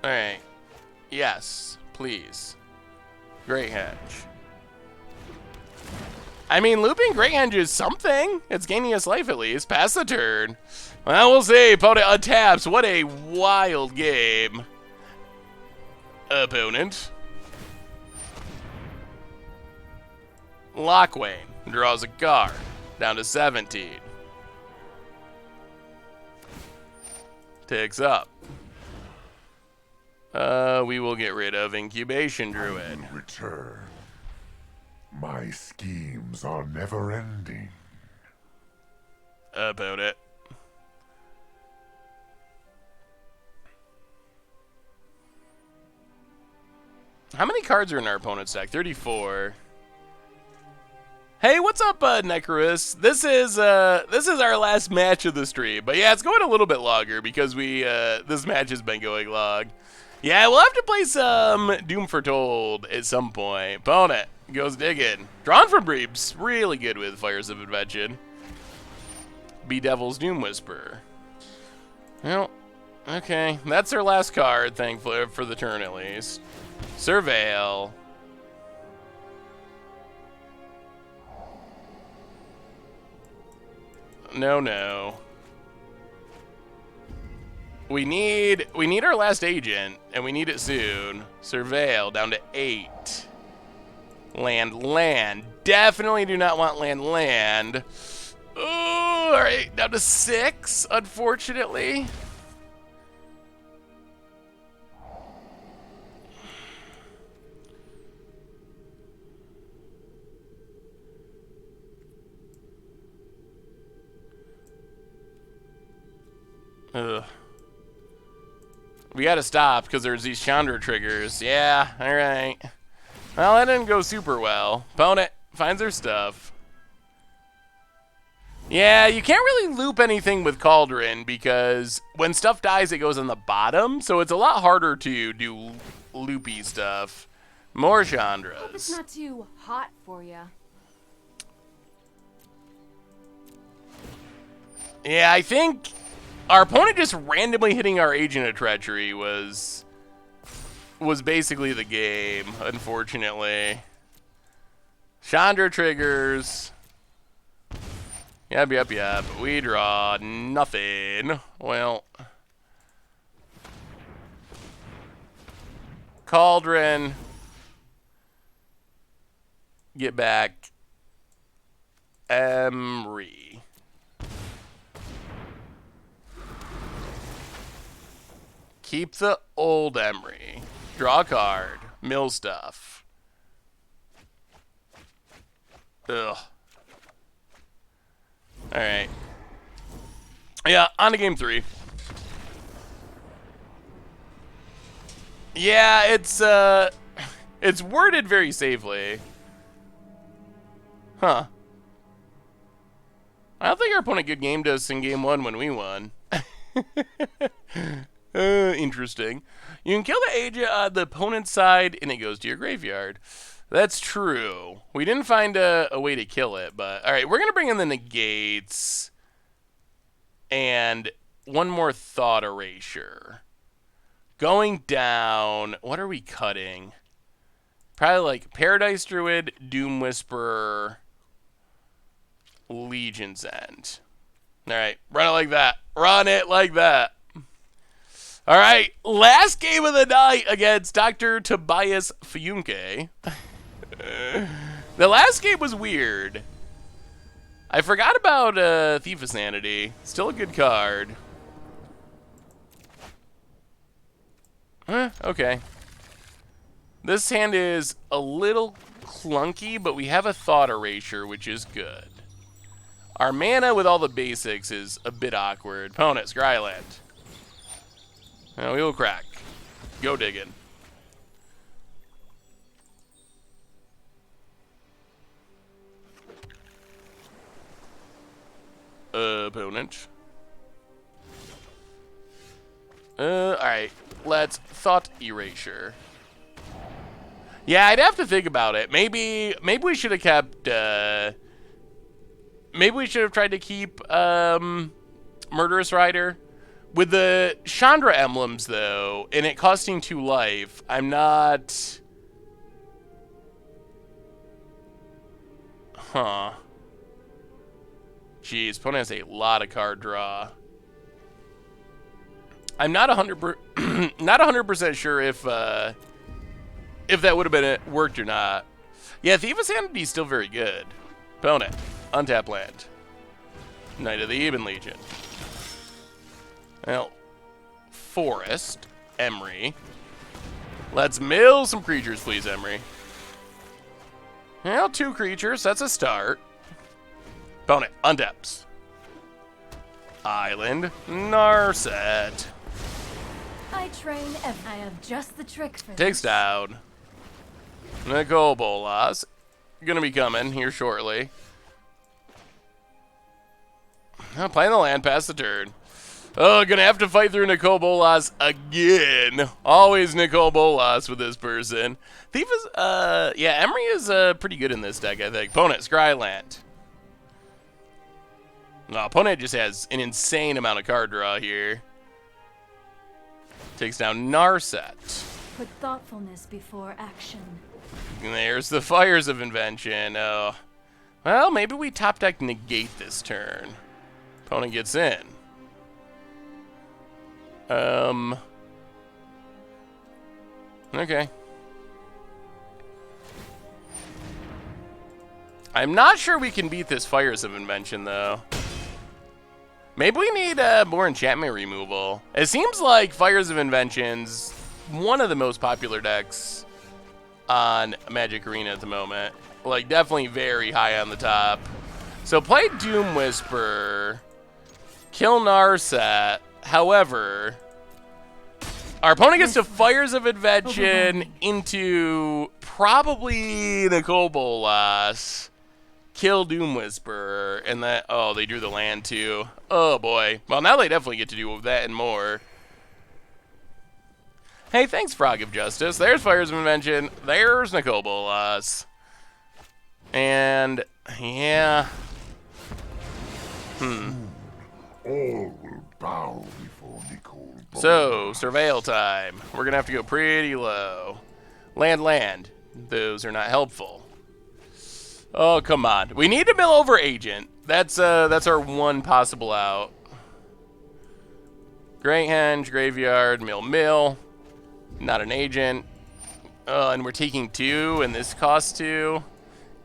Alright. Yes, please. Great Henge. I mean, looping Great Henge is something. It's gaining us life at least. Pass the turn. Well, we'll see. Opponent untaps. What a wild game. Opponent. Lockwayne draws a card. Down to 17. Takes up. We will get rid of Incubation Druid. Return. My schemes are never ending. Opponent. How many cards are in our opponent's deck? 34. Hey, what's up, Necrus? This is our last match of the stream, but yeah, it's going a little bit longer because this match has been going long. Yeah, we'll have to play some Doom Foretold at some point. Opponent goes digging. Drawn from Breebs, really good with Fires of Invention. Bedevil's Doom Whisperer. Well, okay, that's our last card, thankfully for the turn at least. Surveil. No. We need our last agent, and we need it soon. Surveil down to 8. Land. Definitely do not want land. Oh, all right, down to 6, unfortunately. Ugh. We gotta stop because there's these Chandra triggers. Yeah, alright. Well, that didn't go super well. Opponent finds their stuff. Yeah, you can't really loop anything with Cauldron because when stuff dies, it goes on the bottom, so it's a lot harder to do loopy stuff. More Chandras. Hope it's not too hot for you. Yeah, I think our opponent just randomly hitting our Agent of Treachery was basically the game, unfortunately. Chandra triggers. Yep. We draw nothing. Well. Cauldron. Get back. Emery. Keep the old Emery. Draw a card. Mill stuff. Ugh. Alright. Yeah, on to game 3. Yeah, it's worded very safely. Huh. I don't think our opponent good gamed us in game 1 when we won. Interesting. You can kill the agent on the opponent's side and it goes to your graveyard. That's true. We didn't find a way to kill it, but alright, we're gonna bring in the negates and one more thought erasure. Going down, what are we cutting? Probably like Paradise Druid, Doom Whisperer, Legion's End. Alright, run it like that. Run it like that. Alright, last game of the night against Dr. Tobias Fuyunke. The last game was weird. I forgot about Thief of Sanity. Still a good card. Okay. This hand is a little clunky, but we have a Thought Erasure, which is good. Our mana with all the basics is a bit awkward. Opponent, Scryland. We will crack. Go digging. Opponent. Alright. Let's Thought Erasure. Yeah, I'd have to think about it. Maybe we should have kept, maybe we should have tried to keep, Murderous Rider. With the Chandra emblems, though, and it costing 2 life, I'm not... Huh. Jeez, opponent has a lot of card draw. I'm not 100% sure if if that would have been it, worked or not. Yeah, Thief of Sanity is still very good. Opponent, untap land. Knight of the Eben Legion. Well, Forest, Emery. Let's mill some creatures, please, Emery. Well, 2 creatures, that's a start. Opponent, untaps. Island, Narset. I train I have just the trick for Takes this. down. Nicole Bolas. Gonna be coming here shortly. Playing the land past the turn. Oh, gonna have to fight through Nicole Bolas again. Always Nicole Bolas with this person. Thief is, yeah, Emery is pretty good in this deck, I think. Opponent, Scryland. No, opponent just has an insane amount of card draw here. Takes down Narset. Put thoughtfulness before action. And there's the Fires of Invention. Oh. Well, maybe we top deck negate this turn. Opponent gets in. Okay. I'm not sure we can beat this Fires of Invention, though. Maybe we need more enchantment removal. It seems like Fires of Invention's one of the most popular decks on Magic Arena at the moment. Like, definitely very high on the top. So play Doom Whisper, kill Narset. However, our opponent gets to Fires of Invention into probably Nicole Bolas. Kill Doom Whisperer, and that, oh, they drew the land too. Oh boy. Well, now they definitely get to do that and more. Hey, thanks, Frog of Justice. There's Fires of Invention. There's Nicole Bolas. And, yeah. All will bow before Nicole. So, Surveil time. We're going to have to go pretty low. Land. Those are not helpful. Oh, come on. We need to mill over Agent. That's our one possible out. Great Henge, Graveyard, mill. Not an Agent. And we're taking 2, and this costs 2.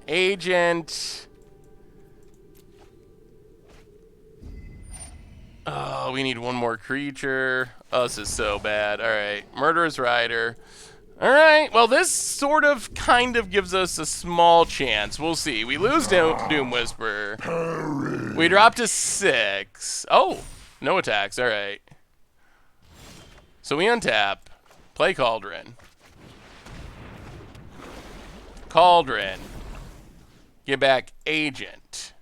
Agent. Oh, we need one more creature. Oh, this is so bad. All right. Murderous Rider. All right, well, this sort of kind of gives us a small chance. We'll see. We lose Doom Whisperer. We drop to 6. Oh, no attacks. All right. So we untap. Play Cauldron. Cauldron. Get back Agent.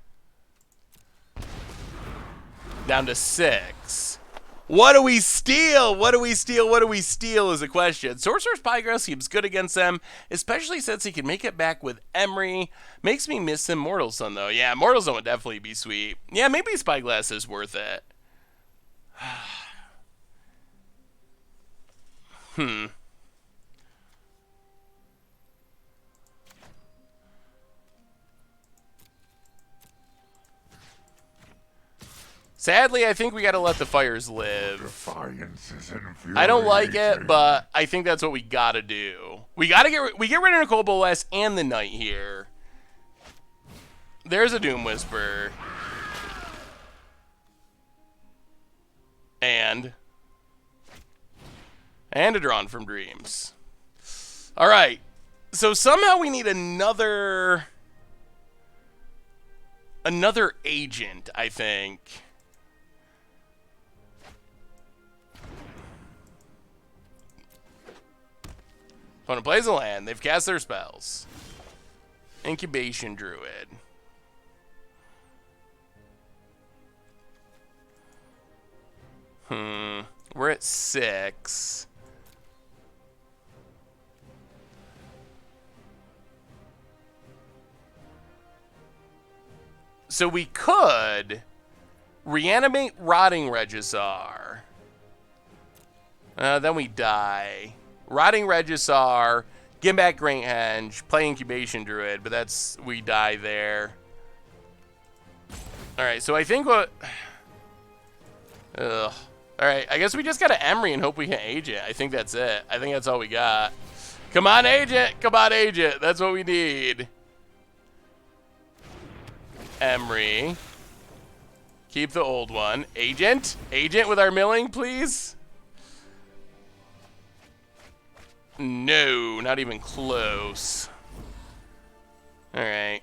Down to 6. What do we steal? What do we steal is the question. Sorcerer's Pygress seems good against them, especially since he can make it back with Emery. Makes me miss him Mortal Sun, though. Yeah, Mortal Sun would definitely be sweet. Yeah, maybe Spyglass is worth it. Sadly, I think we gotta let the Fires live. Defiance is infuriating. I don't like it, but I think that's what we gotta do. We get rid of Nicole Bolas and the Knight here. There's a Doom Whisper. And a Drawn from Dreams. All right. So somehow we need another Agent, I think. Opponent plays a land. They've cast their spells. Incubation Druid. We're at 6. So we could reanimate Rotting Regisar. Then we die. Rotting Regisar, get back Great Henge, play Incubation Druid, but we die there. Alright, so I think what... Alright, I guess we just gotta Emery and hope we can age it. I think that's it. I think that's all we got. Come on, agent. Come on, agent. That's what we need. Emery. Keep the old one. Agent. Agent with our milling, please. No, not even close. All right.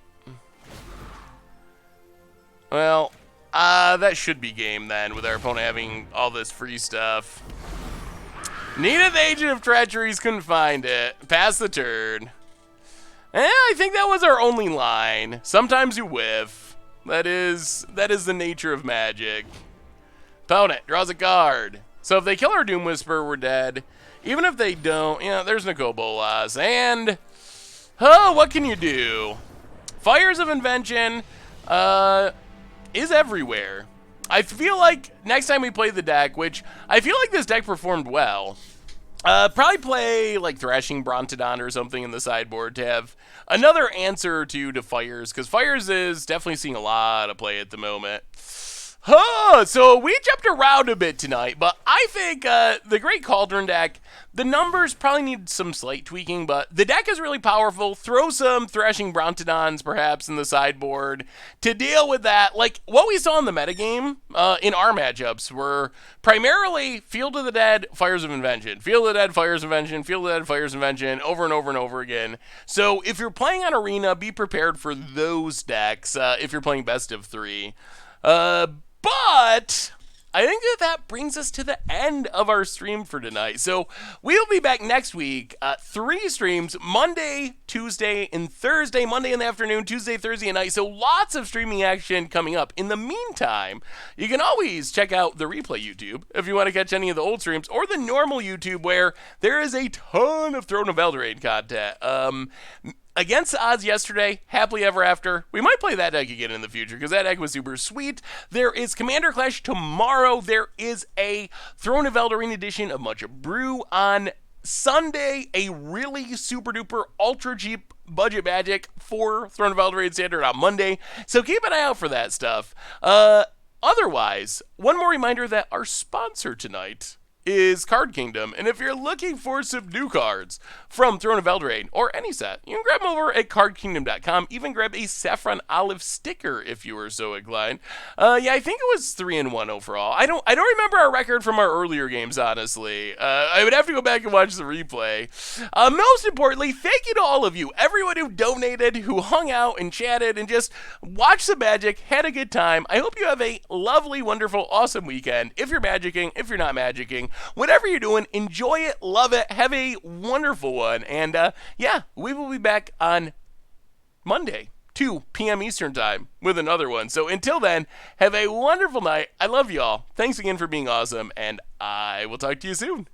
Well, that should be game then, with our opponent having all this free stuff. Needed the Agent of Treacheries, couldn't find it. Pass the turn. I think that was our only line. Sometimes you whiff. That is the nature of Magic. Opponent draws a card. So if they kill our Doom Whisperer, we're dead. Even if they don't, there's Nicobolas. And, what can you do? Fires of Invention is everywhere. I feel like next time we play the deck, which I feel like this deck performed well, probably play like Thrashing Brontodon or something in the sideboard to have another answer or two to Fires, because Fires is definitely seeing a lot of play at the moment. So we jumped around a bit tonight, but I think the Great Cauldron deck, the numbers probably need some slight tweaking, but the deck is really powerful. Throw some Thrashing Brontodons perhaps in the sideboard to deal with that. Like what we saw in the metagame in our matchups were primarily Field of the Dead, Fires of Invention, Field of the Dead, Fires of Invention, Field of the Dead, Fires of Invention, over and over and over again. So if you're playing on Arena, be prepared for those decks if you're playing best of 3. But I think that brings us to the end of our stream for tonight. So we'll be back next week. 3 streams, Monday, Tuesday, and Thursday. Monday in the afternoon, Tuesday, Thursday at night. So lots of streaming action coming up. In the meantime, you can always check out the replay YouTube if you want to catch any of the old streams, or the normal YouTube where there is a ton of Throne of Eldraine content. Against the odds yesterday, Happily Ever After. We might play that deck again in the future because that deck was super sweet. There is Commander Clash tomorrow. There is a Throne of Eldraine edition of Much Brew on Sunday. A really super duper ultra cheap budget Magic for Throne of Eldraine Standard on Monday. So keep an eye out for that stuff. Otherwise, one more reminder that our sponsor tonight is Card Kingdom, and if you're looking for some new cards from Throne of Eldraine or any set, you can grab them over at cardkingdom.com. Even grab a Saffron Olive sticker if you were so inclined. I think it was 3-1 overall. I don't remember our record from our earlier games, honestly. I would have to go back and watch the replay. Most importantly, thank you to all of you, everyone who donated, who hung out and chatted and just watched some Magic, had a good time. I hope you have a lovely, wonderful, awesome weekend. If you're magicking, if you're not magicking, whatever you're doing, enjoy it, love it, have a wonderful one. And we will be back on Monday, 2 p.m. Eastern time with another one. So until then, have a wonderful night. I love you all. Thanks again for being awesome, and I will talk to you soon.